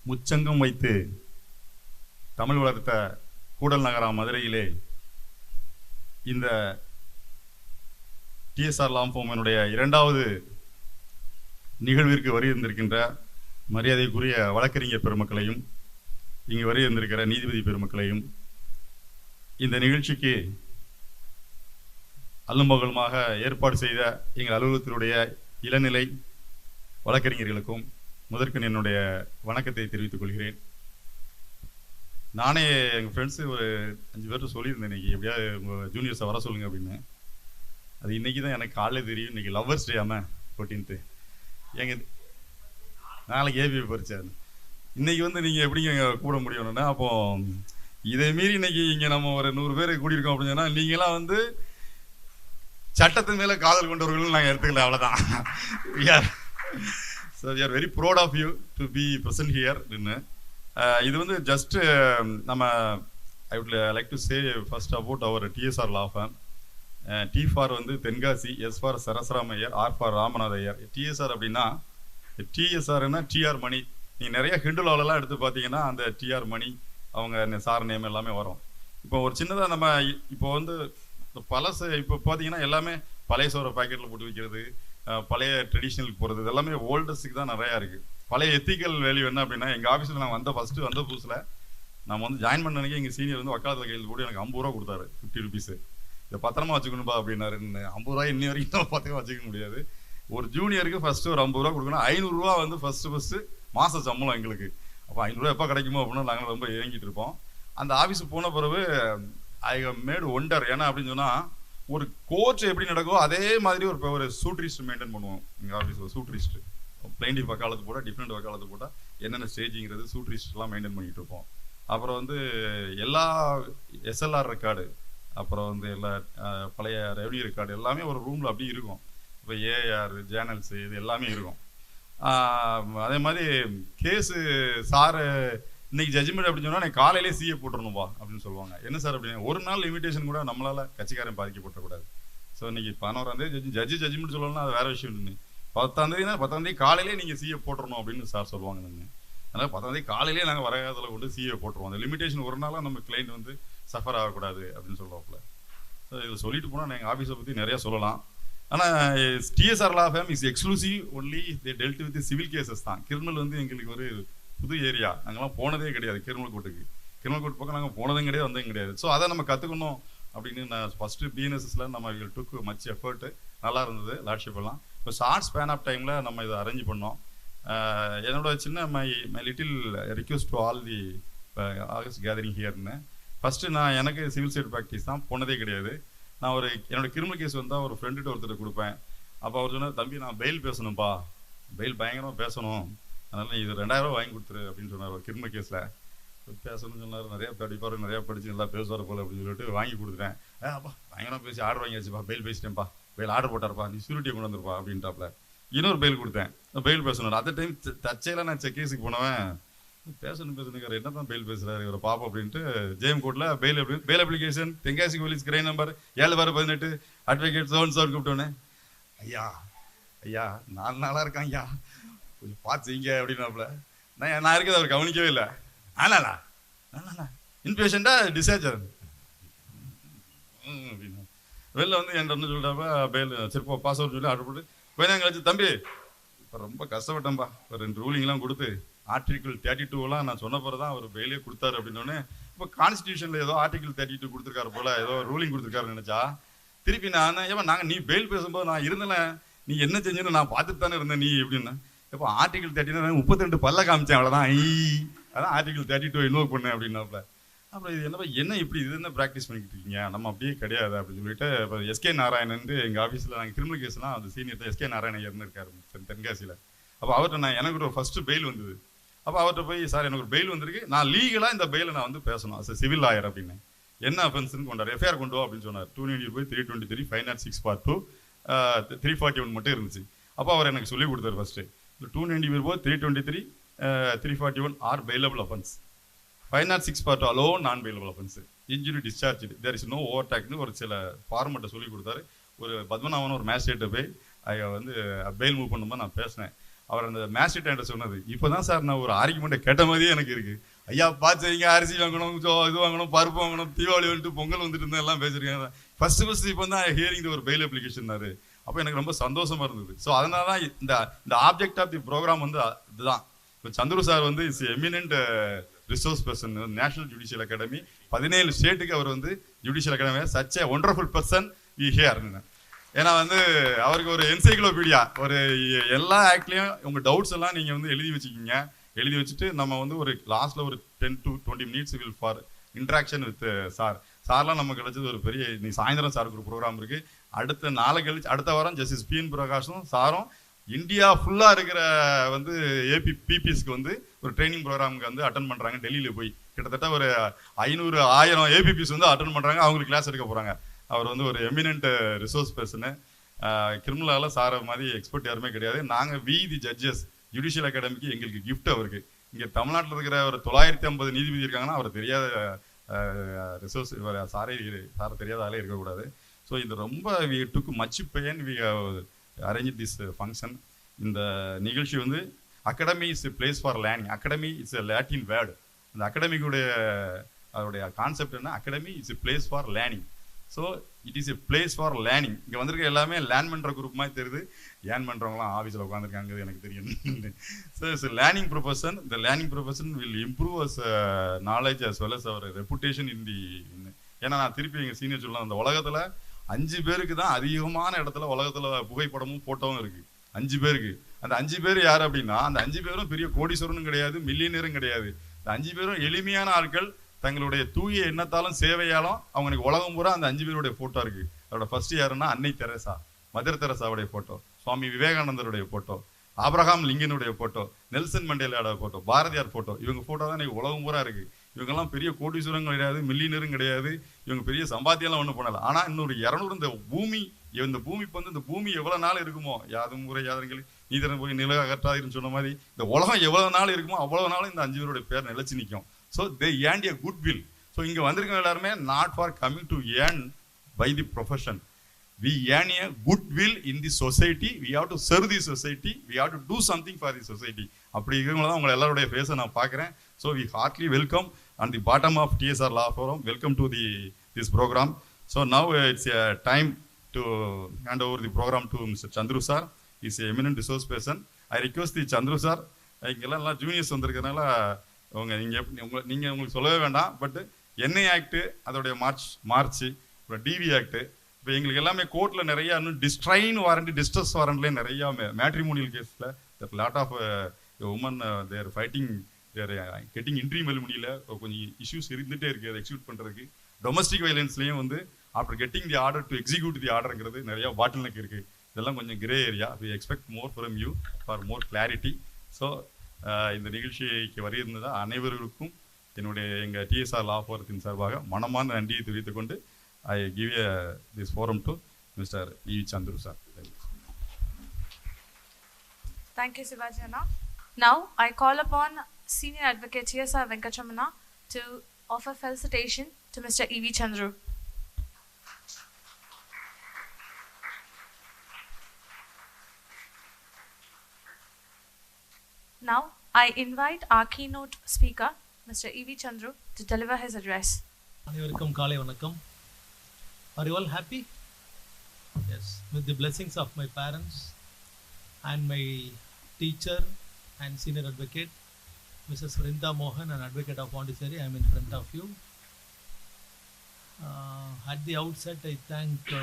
முச்சங்கம் வைத்து தமிழ் வளர்த்த கூடல் நகரா மதுரையிலே இந்த டிஎஸ்ஆர் லா ஃபார்மினுடைய இரண்டாவது நிகழ்விற்கு வருகின்றிருக்கின்ற மரியாதைக்குரிய வழக்கறிஞர் பெருமக்களையும் இங்கு வருகின்றிருக்கிற நீதிபதி பெருமக்களையும் இந்த நிகழ்ச்சிக்கு அல்லும்பகலுமாக ஏற்பாடு செய்த எங்கள் அலுவலகத்தினுடைய இளநிலை வழக்கறிஞர்களுக்கும் முதற்கண் என்னுடைய வணக்கத்தை தெரிவித்துக் கொள்கிறேன். நானே எங்கள் ஃப்ரெண்ட்ஸு ஒரு 5 பேர்கிட்ட சொல்லியிருந்தேன் இன்றைக்கி எப்படியாவது உங்கள் ஜூனியர்ஸை வர சொல்லுங்க அப்படின்னு. அது இன்றைக்கி தான் எனக்கு காலையில் தெரியும். இன்றைக்கி லவ்வர்ஸ் டே ஆமாம் 14th எங்கள் நாளைக்கு ஏபிஐ பரிச்சை. இன்றைக்கி வந்து நீங்கள் எப்படிங்க கூட முடியணும்னா அப்போ இதை மீறி இன்றைக்கி இங்கே நம்ம ஒரு 100 பேர் கூடியிருக்கோம் அப்படின்னு சொன்னால் நீங்களாம் வந்து சட்டத்தின் மேலே காதல் கொண்டவர்கள் நாங்கள் எடுத்துக்கல, அவ்வளோதான். So we are very proud of you to be present here. இது வந்து ஜஸ்ட் நம்ம I would like to say first about our TSR law firm. T for வந்து Tenkasi, S for Sarasram Iyer, R for Ramanatha Iyer. TSR அப்படின்னா டிஎஸ்ஆர்னா டிஆர் மணி. நீங்கள் நிறைய ஹிண்டுலாவெல்லாம் எடுத்து பார்த்தீங்கன்னா அந்த டிஆர் மணி அவங்க சார் நேம் எல்லாமே வரும். இப்போ ஒரு சின்னதாக நம்ம இப்போ வந்து பழசு இப்போ பார்த்தீங்கன்னா எல்லாமே பழைய சோற பாக்கெட்டில் போட்டு வைக்கிறது, பழைய ட்ரெடிஷ்னலுக்கு போகிறது, இது எல்லாமே ஓல்டஸ்க்கு தான் நிறையா இருக்குது. பழைய எத்திக்கல் வேல்யூ என்ன அப்படின்னா எங்கள் ஆஃபீஸில் நான் வந்த புதுசில் நம்ம வந்து ஜாயின் பண்ண அன்றைக்கி எங்கள் சீனியர் வந்து வக்காலத்தில் கையில் கூட எனக்கு 50 ரூபா கொடுத்தாரு, 50 ருபீஸு. இதை பத்திரமா வச்சுக்கணும்பா அப்படின்னாரு. 50 ரூபாய் இன்னி வரைக்கும் நம்ம பத்திரமா வச்சுக்க முடியாது. ஒரு ஜூனியருக்கு ஃபஸ்ட்டு ஒரு 50 ரூபா கொடுக்கணும். 500 ரூபா வந்து ஃபஸ்ட்டு மாத சம்பளம் எங்களுக்கு. அப்போ 500 ரூபா எப்போ கிடைக்குமோ அப்படின்னா நாங்கள் ரொம்ப ஏங்கிட்டு இருப்போம். அந்த ஆஃபீஸுக்கு போன பிறகு ஐ மேடு ஒண்டர். ஏன்னா அப்படின்னு சொன்னால் ஒரு கோச் எப்படி நடக்கோ அதே மாதிரி ஒரு சூட்ரிஸ்ட் மெயின்டைன் பண்ணுவோம் எங்கள் ஆஃபீஸில். சூட்ரிஸ்ட் பிளைண்டிஃப் வக்காலத்து போட்டால் டிஃப்ரெண்ட் வக்காலத்து போட்டால் என்னென்ன ஸ்டேஜிங்கிறது சூட்ரிஸ்ட்லாம் மெயின்டைன் பண்ணிகிட்டு இருப்போம். அப்புறம் வந்து எல்லா எஸ்எல்ஆர் ரெக்கார்டு, அப்புறம் வந்து எல்லா பழைய ரெவன்யூ ரெக்கார்டு எல்லாமே ஒரு ரூமில் அப்படி இருக்கும். இப்போ ஏஆர் ஜேர்னல்ஸு இது எல்லாமே இருக்கும். அதே மாதிரி கேஸு சாரு இன்னைக்கு ஜட்ஜ்மெண்ட் அப்படின்னு சொன்னால் நான் காலையிலே சிஏ போட்டுருணும்பா அப்படின்னு சொல்லுவாங்க. என்ன சார் அப்படின்னு ஒரு நாள் லிமிடேஷன் கூட நம்மளால் கட்சிக்காரன் பாதிக்கப்படக்கூடாது. ஸோ இன்னைக்கு 11ஆம் தேதி ஜட்ஜ்மெண்ட் சொல்லணும்னா அது வேறு விஷயம் இல்லை. 10ஆம் தேதி காலையிலே நீங்கள் சிஏ போட்டுறணும் அப்படின்னு சார் சொல்லுவாங்க. நாங்கள் அதனால் 10ஆம் தேதி காலையிலே நாங்கள் வரகாலத்தில் கொண்டு சிஏ போட்டுருவோம். அந்த லிமிடேஷன் ஒரு நாளாக நம்ம கிளைண்ட் வந்து சஃபர் ஆகக்கூடாது அப்படின்னு சொல்லுவாப்புல. ஸோ இதை சொல்லிட்டு போனால் எங்கள் ஆஃபீஸை பற்றி நிறையா சொல்லலாம். ஆனால் TSR law firm is exclusive only they dealt with civil cases தான். கிரிமினல் வந்து எங்களுக்கு ஒரு புது ஏரியா, நாங்கள்லாம் போனதே கிடையாது. கிரிமினல் கோர்ட் பக்கம் நாங்கள் போனதும் கிடையாது, வந்ததும் கிடையாது. ஸோ அதை நம்ம கற்றுக்கணும் அப்படின்னு நான் ஃபஸ்ட்டு பிஎன்எஸ்எஸில் நம்ம டுக் மச் எஃபர்ட்டு. நல்லா இருந்தது லார்ட்ஷிப் எல்லாம். இப்போ ஷார்ட் ஸ்பேன் ஆஃப் டைமில் நம்ம இதை அரேஞ்ச் பண்ணோம். என்னோட சின்ன my little request to all the august gathering ஹியர்னு. ஃபஸ்ட்டு நான் எனக்கு சிவில் சைட் ப்ராக்டிஸ் தான், போனதே கிடையாது. நான் என்னோடய கிரிமினல் கேஸ் வந்தால் ஒரு ஃப்ரெண்டுகிட்ட ஒருத்தர் கொடுப்பேன். அப்போ அவர் சொன்னார், தம்பி நான் பெயில் பேசணும்ப்பா, பெயில் பயங்கரமாக பேசணும், அதனால் இது 2000 ரூபா வாங்கி கொடுத்துரு அப்படின்னு சொன்னார். ஒரு கிரிமினல் கேஸில் பேசணும்னு சொன்னார். நிறையா படிப்பார், நிறையா படித்து நல்லா பேசுவார் போல் அப்படின்னு சொல்லிட்டு வாங்கி கொடுத்துட்டேன். அப்பா பயங்கரமாக பேசி ஆர்டர் வாங்கியாச்சுப்பா, பெயில் பேசிட்டேன்ப்பா, பெயில் ஆர்டர் போட்டார்ப்பா, நீ சூரிட்டியை கொண்டு வந்துருப்பா அப்படின்ட்டாப்ல. இன்னொரு பெயில் கொடுத்தேன், பெயில் பேசணும். அந்த டைம் தச்சையில் நான் கேஸுக்கு போனவன் பேசணுக்கார், என்ன தான் பெயில் பேசுகிறாரு இவரை பாப்போம் அப்படின்ட்டு ஜேஎம் கோர்ட்டில் bail application Tenkasi police crime number 7/18 advocate சோன் கூப்பிட்டோன்னே, ஐயா 4 நாளாக இருக்கான் ஐயா, கொஞ்சம் பார்த்து செய்யுங்க அப்படின்னாப்புல. நான் இருக்கிறது அவர் கவனிக்கவே இல்லை. ஆனாலா இன்பேஷண்டா டிஸ்சார்ஜர் அப்படின்னா வெளில வந்து என்கிட்ட வந்து சொல்லிட்டாப்பா பெயில் சரிப்பா பாஸ் அவுட் சொல்லி ஆர்டர் போட்டு கொஞ்ச நேரம் கழிச்சு, தம்பி இப்போ ரொம்ப கஷ்டப்பட்டேன்ப்பா, இப்போ 2 ரூலிங்லாம் கொடுத்து ஆர்டிகிள் 32 நான் சொன்ன பிறகு தான் அவர் பெயிலே கொடுத்தாரு அப்படின்னோடனே, இப்போ கான்ஸ்டியூஷனில் ஏதோ ஆர்டிகிள் 32 கொடுத்துருக்காரு போல, ஏதோ ரூலிங் கொடுத்துருக்காருன்னு நினச்சா திருப்பி நான் நாங்கள் நீ பெயில் பேசும்போது நான் இருந்தேன், நீ என்ன செஞ்சுன்னு நான் பார்த்துட்டு தானே இருந்தேன் நீ எப்படின்னா, இப்போ ஆர்டிகிள் 32 32 பல்ல காமிச்சேன் அவ்வளோதான், அதான் ஆர்டிகிள் 32 இன்வோக் பண்ணேன் அப்படின்னாப்புல. அப்புறம் இது என்ன இப்படி இது என்ன ப்ராக்டிஸ் பண்ணிக்கிட்டு இருக்கீங்க, நம்ம அப்படியே கிடையாது அப்படின்னு சொல்லிட்டு இப்போ எஸ்கே நாராயணன் எங்கள் ஆஃபீஸில் நாங்கள் கிரிமினல் கேஸ்லாம் அந்த சீனியர் தான் எஸ்கே நாராயணன் இருக்காரு தென்காசியில். அப்போ அவர்கிட்ட எனக்கு ஒரு ஃபஸ்ட்டு பெயில் வந்தது. அப்போ அவர்கிட்ட போய், சார் எனக்கு ஒரு பெயில் வந்திருக்கு, நான் லீகலாக இந்த பெயிலை நான் வந்து பேசணும் அஸ் சிவில் லாயர் அப்படின்னு. என்ன அஃபென்ஸ்னு கொண்டார், எஃப்ஐஆர் கொண்டு வா அப்படின்னு சொன்னார். 290 323 506 part 2 341 மட்டும் இருந்துச்சு. அப்போ அவர் எனக்கு சொல்லி கொடுத்தாரு. First 290 323 341 are bailable offence, 506 part 2 alone non bailable offence, injury discharge, there is no ஓவர்டேக்னு ஒரு சில ஃபார்மெட்டை சொல்லி கொடுத்தாரு. ஒரு பத்மநாபன் ஒரு மேஜிஸ்ட்ரேட்டை போய் வந்து பெயில் மூவ் பண்ணும்போது நான் பேசினேன். அவர் அந்த மேஸ்டர் என்கிட்ட சொன்னது, இப்போதான் சார் நான் ஒரு ஆர்குமெண்ட்டை கேட்ட மாதிரியே எனக்கு இருக்கு. ஐயா பார்த்துங்க, அரிசி வாங்கணும், இது வாங்கணும், பருப்பு வாங்கணும், தீபாவளி வந்துட்டு பொங்கல் வந்துட்டு இருந்தா எல்லாம் பேசிருக்காங்க. ஃபர்ஸ்ட் இப்போ தான் ஹியரிங் ஒரு பெயில் அப்ளிகேஷன்னாரு. அப்போ எனக்கு ரொம்ப சந்தோஷமா இருந்தது. ஸோ அதனால தான் இந்த ஆப்ஜெக்ட் ஆஃப் தி ப்ரோக்ராம் வந்து இதுதான். இப்போ சந்துரு சார் வந்து is eminent resource person, national judicial academy 17 ஸ்டேட்டுக்கு அவர் வந்து judicial academy such a wonderful person we hear. ஏன்னா வந்து அவருக்கு ஒரு என்சைக்ளோபீடியா, ஒரு எல்லா ஆக்ட்லையும் உங்கள் டவுட்ஸ் எல்லாம் நீங்கள் வந்து எழுதி வச்சுக்கிங்க. எழுதி வச்சுட்டு நம்ம வந்து ஒரு லாஸ்ட்டில் ஒரு 10 to 20 minutes will for interaction with சார்லாம் நமக்கு கிடைச்சது ஒரு பெரிய. நீ சாயந்தரம் சாருக்கு ஒரு ப்ரோக்ராம் இருக்குது. அடுத்த நாளை கழிச்சு அடுத்த வாரம் ஜஸ்டிஸ் PN பிரகாஷும் சாரும் இந்தியா ஃபுல்லாக இருக்கிற வந்து பிபிஎஸ்க்கு வந்து ஒரு ட்ரைனிங் ப்ரோக்ராமுக்கு வந்து அட்டன் பண்ணுறாங்க. டெல்லியில் போய் கிட்டத்தட்ட ஒரு 500-1000 ஏபிபிஸ் வந்து அட்டன் பண்ணுறாங்க. அவங்களுக்கு கிளாஸ் எடுக்க போகிறாங்க. அவர் வந்து ஒரு எமினன்ட் ரிசோர்ஸ் பர்சனு. கிரிமினலால் சார மாதிரி எக்ஸ்பர்ட் யாருமே கிடையாது. நாங்கள் தி ஜட்ஜஸ் ஜுடிஷியல் அகாடமிக்கு எங்களுக்கு கிஃப்ட் அவருக்கு. இங்கே தமிழ்நாட்டில் இருக்கிற ஒரு 950 நீதிபதி இருக்காங்கன்னா அவர் தெரியாத ரிசோர்ஸ் சாரை தெரியாத ஆளே இருக்கக்கூடாது. ஸோ இது ரொம்ப we took much pain we arrange this function. இந்த நிகழ்ச்சி வந்து academy is place for learning. Academy is a Latin word. அந்த அகாடமிக்குடைய அதோடைய கான்செப்ட் என்ன, academy is a place for learning. So it is a place for learning. இங்கே வந்திருக்க எல்லாமே லேர்ன் பண்ணுற குரூப் மாதிரி தெரியுது. ஏர்ன் பண்ணுறவங்களாம் ஆஃபீஸில் உட்காந்துருக்காங்க எனக்கு தெரியும். So it's learning profession. The learning profession will improve as knowledge as well as our reputation in the. ஏன்னா நான் திருப்பி எங்கள் சீனியர் சொல்லலாம், அந்த உலகத்தில் 5 பேருக்கு தான் அதிகமான இடத்துல உலகத்தில் புகைப்படமும் ஃபோட்டோவும் இருக்குது. 5 பேருக்கு. அந்த 5 பேர் யார் அப்படின்னா, அந்த 5 பேரும் பெரிய கோடீஸ்வரனும் கிடையாது, மில்லியனரும் கிடையாது. இந்த 5 பேரும் எளிமையான ஆட்கள். தங்களுடைய தூய எண்ணத்தாலும் சேவையாலும் அவங்களுக்கு உலகம் பூரா அந்த 5 பேருடைய ஃபோட்டோ இருக்குது. அதோட ஃபர்ஸ்ட் யாருன்னா அன்னை தெரசா, மதர் தெரசாவுடைய ஃபோட்டோ, சுவாமி விவேகானந்தருடைய ஃபோட்டோ, ஆப்ரஹாம் லிங்கனுடைய ஃபோட்டோ, நெல்சன் மண்டேலாவோட ஃபோட்டோ, பாரதியார் ஃபோட்டோ. இவங்க ஃபோட்டோ தான் இன்னைக்கு உலகம் பூரா இருக்குது. இவங்கெல்லாம் பெரிய கோடீஸ்வரங்கள் கிடையாது, மில்லியனரும் கிடையாது. இவங்க பெரிய சம்பாத்தியெல்லாம் ஒன்றும் பண்ணலை. ஆனால் இன்னொரு 200 இந்த பூமி இப்போ வந்து இந்த பூமி எவ்வளோ நாள் இருக்குமோ, யாதும் முறை யாதங்கள் நீதரன் போய் நில அகற்றாதுன்னு சொன்ன மாதிரி இந்த உலகம் எவ்வளோ நாள் இருக்குமோ அவ்வளோ நாளும் இந்த 5 பேருடைய பேர் நிலைச்சு நிற்கும். So they earned a good will. So இங்கே வந்திருக்க எல்லாருமே not for coming to earn by the profession. We earn a good will in the society. We have to serve the society. We have to do something for the society. அப்படி இருக்கிறவங்க தான் உங்களை எல்லாருடைய ஃபேஸை நான் பார்க்குறேன். So we hardly welcome on the bottom of TSR Law Forum. Welcome to this program. So now it's time to hand over the program to Mr. Chandru sir. He is an eminent resource person. I request the Chandru sir, இங்கெல்லாம் juniors வந்திருக்கிறதுனால நீங்கள் உங்களுக்கு சொல்லவே வேண்டாம். But NI act, அதோடைய March அப்புறம் DV act, இப்போ எங்களுக்கு எல்லாமே கோர்ட்டில் நிறையா இன்னும் டிஸ்ட்ரைன் வாரண்டி, டிஸ்ட்ரஸ் வாரண்ட்லேயே நிறையா மேட்ரிமோனியல் கேஸில் that lot of women they're fighting, they're getting interim முடியல, கொஞ்சம் இஷ்யூஸ் இருந்துகிட்டே இருக்குது அதை எக்ஸிக்யூட் பண்ணுறதுக்கு. டொமஸ்டிக் வைலன்ஸ்லேயும் வந்து after getting the order to execute the ஆர்டருங்கிறது நிறையா பாட்டில் நெக் இருக்குது. இதெல்லாம் கொஞ்சம் grey area. We expect more from you for more clarity. So இந்த நிகழ்ச்சிக்கு வருகின்றதா அனைவருக்கும் என்னுடைய எங்கள் TSR லா ஃபோரத்தின் சார்பாக மனமார்ந்த நன்றியை தெரிவித்துக் கொண்டு I give this forum to mister E. Chandru sir. Thank you, Sivaji Anna. Now I call upon Senior Advocate TSR Venkatramana to offer felicitation to Mr. E.V. Chandru. Now I invite our keynote speaker, Mr. E.V. Chandru, to deliver his address. அனைவருக்கும் காலை வணக்கம். Are you all happy? Yes. With the blessings of my parents and my teacher and senior advocate, Mrs. Vrinda Mohan, an advocate of Pondicherry, I am in front of you. At the outset, I thank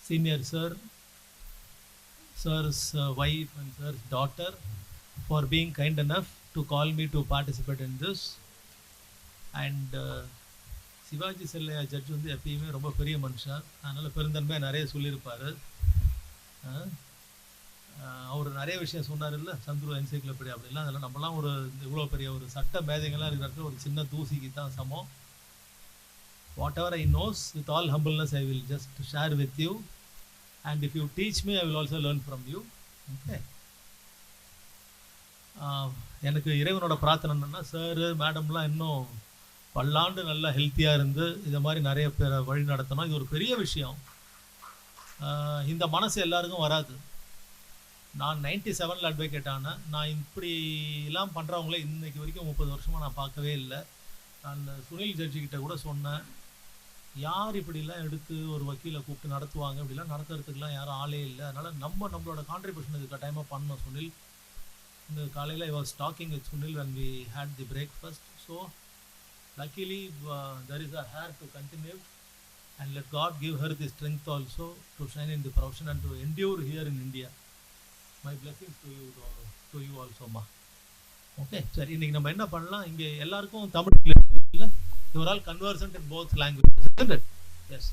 senior sir, sir's wife and sir's daughter for being kind enough to call me to participate in this. And Sivaji Chellaiah judge வந்து எப்பயுமே ரொம்ப பெரிய மனுஷன், அதனால் பெருந்தன்மையாக நிறைய சொல்லியிருப்பார். அவர் நிறைய விஷயம் சொன்னார் இல்லை, சந்துரு என்சைக்ளோபீடியா அப்படிலாம். அதெல்லாம் நம்மளாம் ஒரு இவ்வளோ பெரிய ஒரு சட்ட மேதைகள்லாம் இருக்கிற ஒரு சின்ன தூசிக்கு தான் சமம். Whatever I knows with all humbleness I will just share with you, and if you teach me I will also learn from you. Okay. எனக்கு இறைவனோட பிரார்த்தனை என்னென்னா, சார் மேடம்லாம் இன்னும் பல்லாண்டு நல்லா ஹெல்த்தியாக இருந்து இதை மாதிரி நிறைய பேரை வழி நடத்தணும். இது ஒரு பெரிய விஷயம். இந்த மனசு எல்லாருக்கும் வராது. நான் 97 அட்வொகேட் ஆனேன். நான் இப்படிலாம் பண்ணுறவங்களே இன்னைக்கு வரைக்கும் 30 வருஷமாக நான் பார்க்கவே இல்லை. நான் சுனில் ஜட்ஜிக்கிட்ட கூட சொன்னேன், யார் இப்படிலாம் எடுத்து ஒரு வக்கீலை கூப்பிட்டு நடத்துவாங்க, இப்படிலாம் நடத்துறதுக்குலாம் யாரும் ஆளே இல்லை. அதனால் நம்மளோட கான்ட்ரிபியூஷன் இதுக்கு கட்டாயமாக பண்ணணும் சுனில். இந்த காலையில் I was talking with Sunil when we had the breakfast. So luckily there is a hair to continue, and let God give her the strength also to shine in the profession and to endure here in India. My blessings to you also ma. Okay, சரி, இன்னைக்கு நம்ம என்ன பண்ணலாம், இங்கே எல்லாருக்கும் தமிழ் இல்லை, you are all conversant in both languages, isn't it? Yes,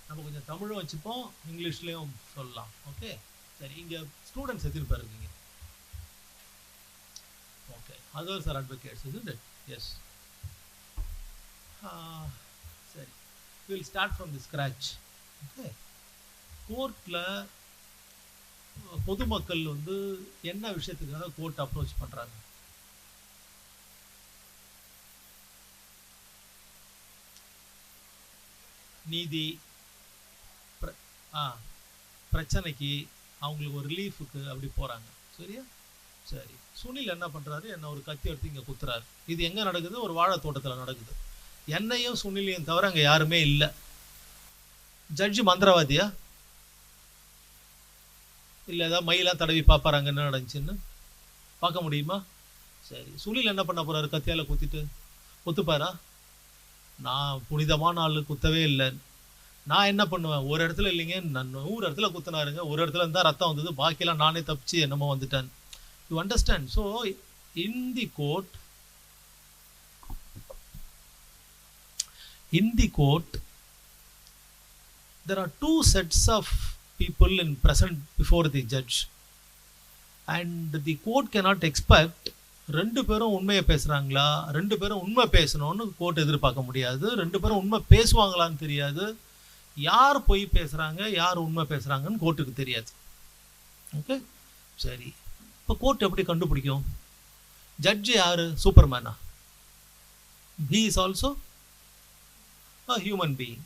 நம்ம கொஞ்சம் தமிழும் வச்சுப்போம், இங்கிலீஷ்லேயும் சொல்லலாம். ஓகே, சரி, இங்கே ஸ்டூடெண்ட்ஸ் எத்தனை பேர் இருக்கீங்க? Okay, others are advocates, isn't it? Yes. சரி, we'll start from the scratch. Okay, கோர்ட்டில் பொதுமக்கள் வந்து என்ன விஷயத்துக்காக கோர்ட் அப்ரோச் பண்றாங்க? நீதி பிரச்சனைக்கு, அவங்களுக்கு ஒரு ரிலீஃபுக்கு அப்படி போறாங்க. சரியா? சரி, சுனில் என்ன பண்றாரு, என்ன ஒரு கத்தி எடுத்து இங்க குத்துறாரு. இது எங்க நடக்குது? ஒரு வாழை தோட்டத்தில் நடக்குது. என்னையும் சுனிலையும் தவிர அங்கே யாருமே இல்லை. ஜட்ஜி மந்திரவாதியா இல்லை ஏதாவது மயிலாம் தடவி பார்ப்பாராங்க என்ன நடந்துச்சுன்னு பார்க்க முடியுமா? சரி, சுனில் என்ன பண்ண போறாரு? கத்தியால் குத்துப்பாரா? நான் புனிதமான ஆள், குத்தவே இல்லை. நான் என்ன பண்ணுவேன், ஒரு இடத்துல இல்லைங்க, நான் 100 இடத்துல குத்தினாருங்க, ஒரு இடத்துல இருந்தால் ரத்தம் வந்தது, பாக்கியெல்லாம் நானே தப்பிச்சு என்னமோ வந்துட்டேன். You understand? So in the court there are two sets of people in present before the judge, and the court cannot expect ரெண்டு பேரும் உண்மையை பேசுறாங்களா, ரெண்டு பேரும் உண்மை பேசணும்னு கோர்ட் எதிர்பார்க்க முடியாது. ரெண்டு பேரும் உண்மை பேசுவாங்களான்னு தெரியாது. யார் பொய் பேசுறாங்க, யார் உண்மை பேசுறாங்கன்னு கோர்ட்டுக்கு தெரியாது. ஓகே, சரி, இப்போ கோர்ட் எப்படி கண்டுபிடிக்கும்? ஜட்ஜு யாரு? சூப்பர்மேனா? he is also a human being,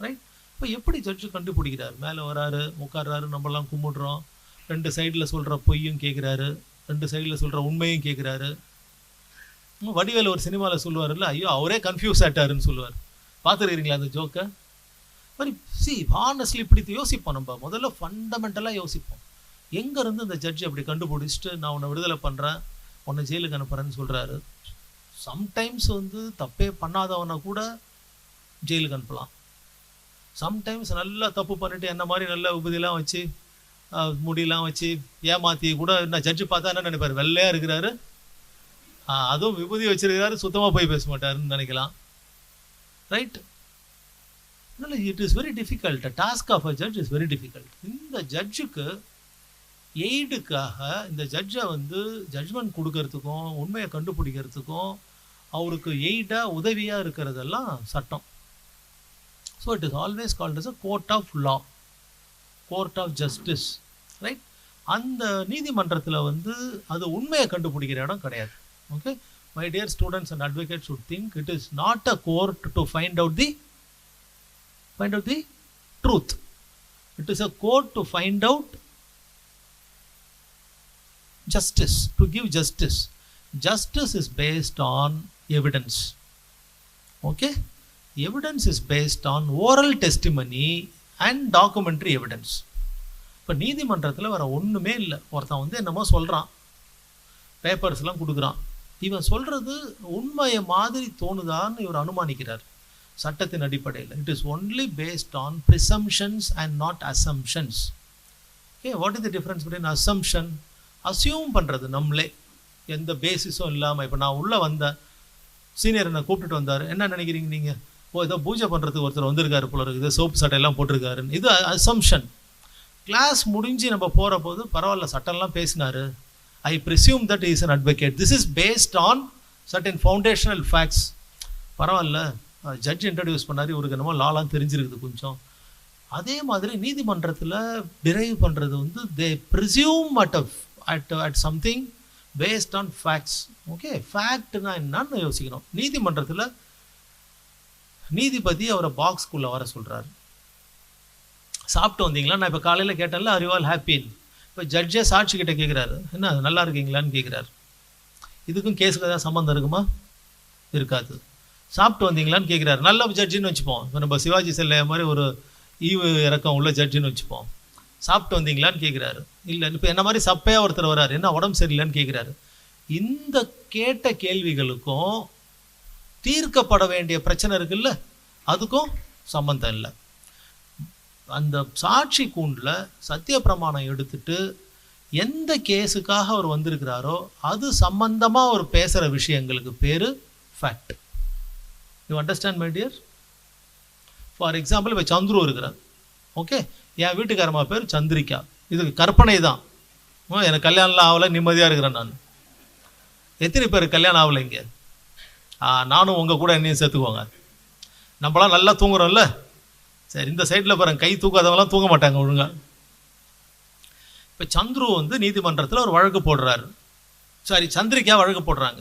right? இப்போ எப்படி ஜட்ஜு கண்டுபிடிக்கிறார்? மேலே வராரு, உட்கார்றாரு, நம்மலாம் கும்பிடுறோம், ரெண்டு சைடில் சொல்கிற பொய்யும் கேட்குறாரு, ரெண்டு சைடில் சொல்கிற உண்மையும் கேட்குறாரு. வடிவேல் ஒரு சினிமாவில் சொல்லுவார்ல, ஐயோ அவரே கன்ஃபியூஸ் ஆகிட்டாருன்னு சொல்லுவார். பார்த்துருக்கீங்களா அந்த ஜோக்கை? மாதிரி ஹானஸ்ட்லி இப்படி யோசிப்போம். நம்ம முதல்ல ஃபண்டமெண்டலாக யோசிப்போம், எங்கேருந்து இந்த ஜட்ஜி அப்படி கண்டுபிடிச்சிட்டு நான் உன்னை விடுதலை பண்ணுறேன், உன்னை ஜெயிலுக்கு அனுப்புகிறேன்னு சொல்கிறாரு. சம்டைம்ஸ் வந்து தப்பே பண்ணாதவனை கூட ஜெயிலுக்கு அனுப்பலாம். சம்டைம்ஸ் நல்லா தப்பு பண்ணிட்டு என்ன மாதிரி நல்ல உபதியெல்லாம் வச்சு முடியெல்லாம் வச்சு ஏமாற்றி கூட நான் ஜட்ஜு பார்த்தா என்ன நினைப்பார், வெள்ளையாக இருக்கிறாரு, அதுவும் விபூதி வச்சிருக்கிறாரு, சுத்தமாக போய் பேச மாட்டாருன்னு நினைக்கலாம். ரைட்? அதனால it is very difficult. Task of a judge is very difficult. இந்த ஜட்ஜுக்கு எய்டுக்காக இந்த ஜட்ஜை வந்து ஜட்ஜ்மெண்ட் கொடுக்கறதுக்கும் உண்மையை கண்டுபிடிக்கிறதுக்கும் அவருக்கு எய்டாக உதவியாக இருக்கிறதெல்லாம் சட்டம். So it is always called as a court of law, court of justice. Right? அந்த நீதிமன்றத்தில் வந்து அது உண்மையை கண்டுபிடிக்கிற இடம் கிடையாது. Okay, my dear students and advocate should think it is not a court to find out the truth. It is a court to find out justice, to give justice. Justice is based on evidence. Okay, evidence is based on oral testimony and documentary evidence. இப்போ நீதிமன்றத்தில் வர ஒன்றுமே இல்லை. ஒருத்தன் வந்து என்னமோ சொல்கிறான், பேப்பர்ஸ்லாம் கொடுக்குறான், இவன் சொல்கிறது உண்மையை மாதிரி தோணுதான்னு இவர் அனுமானிக்கிறார் சட்டத்தின் அடிப்படையில். It is only based on presumptions and not assumptions. Okay, what is the difference between assumption? Assume பண்ணுறது நம்மளே எந்த பேசிஸும் இல்லாமல். இப்போ நான் உள்ளே வந்தேன், சீனியர் என்னை கூப்பிட்டுட்டு வந்தார், என்ன நினைக்கிறீங்க நீங்கள்? ஓ ஏதோ பூஜை பண்ணுறதுக்கு ஒருத்தர் வந்திருக்காரு போல இருக்குது, சோப்பு சட்டையெல்லாம் போட்டிருக்காருன்னு. இது அசம்ஷன். கிளாஸ் முடிஞ்சு நம்ம போகிற போது பரவாயில்ல சட்டம்லாம் பேசினார், I presume that is an advocate. This is based on certain foundational facts. பரவாயில்ல ஜட்ஜ் இன்ட்ரடியூஸ் பண்ணார், இவருக்கு என்னமோ லாலாம் தெரிஞ்சிருக்குது கொஞ்சம். அதே மாதிரி நீதிமன்றத்தில் டிரைவ் பண்ணுறது வந்து they presume at something based on facts. Okay, ஃபேக்ட்னா என்னன்னு யோசிக்கணும். நீதிமன்றத்தில் நீதிபதி அவரை பாக்ஸ்குள்ளே வர சொல்கிறாரு. சாப்பிட்டு வந்தீங்களா? நான் இப்போ காலையில் கேட்டேன்ல, ஆர் யூ ஆல் ஹாப்பி? இப்போ ஜட்ஜே சாட்சி கிட்ட கேட்குறாரு, என்ன நல்லா இருக்கீங்களான்னு கேட்குறாரு. இதுக்கும் கேஸுக்கு ஏதாவது சம்மந்தம் இருக்குமா? இருக்காது. சாப்பிட்டு வந்தீங்களான்னு கேட்குறாரு. நல்ல ஜட்ஜின்னு வச்சுப்போம். இப்போ நம்ம சிவாஜி செல்லையா மாதிரி ஒரு ஈவு இறக்கம் உள்ள ஜட்ஜின்னு வச்சுப்போம். சாப்பிட்டு வந்தீங்களான்னு கேட்குறாரு. இல்லை, இப்போ என்ன மாதிரி சப்பையாக ஒருத்தர் வர்றாரு, என்ன உடம்பு சரியில்லைன்னு கேட்குறாரு. இந்த கேட்ட கேள்விகளுக்கும் தீர்க்கப்பட வேண்டிய பிரச்சனை இருக்குல்ல, அதுக்கும் சம்மந்தம் இல்லை. அந்த சாட்சி கூண்டில் சத்திய பிரமாணம் எடுத்துட்டு எந்த கேஸுக்காக அவர் வந்திருக்கிறாரோ அது சம்பந்தமாக அவர் பேசுகிற விஷயங்களுக்கு பேர் fact. You understand my dear? For example இப்போ சந்துரு இருக்கிறார். ஓகே, என் வீட்டுக்காரம்மா பேர் சந்திரிகா. இது கற்பனை தான். எனக்கு கல்யாணம்லாம் ஆகலை, நிம்மதியாக இருக்கிறேன் நான். எத்தனை பேர் கல்யாணம் ஆகலை இங்கே? நானும் உங்கள் கூட என்னையும் சேர்த்துக்குவாங்க. நம்மளாம் நல்லா தூங்குறோம்ல. சரி, இந்த சைடில் பாருங்க, கை தூக்காதவங்களாம் தூங்க மாட்டாங்க ஒழுங்காக. இப்போ சந்துரு வந்து நீதிமன்றத்தில் ஒரு வழக்கு போடுறாரு. சாரி, சந்திரிகா வழக்கு போடுறாங்க.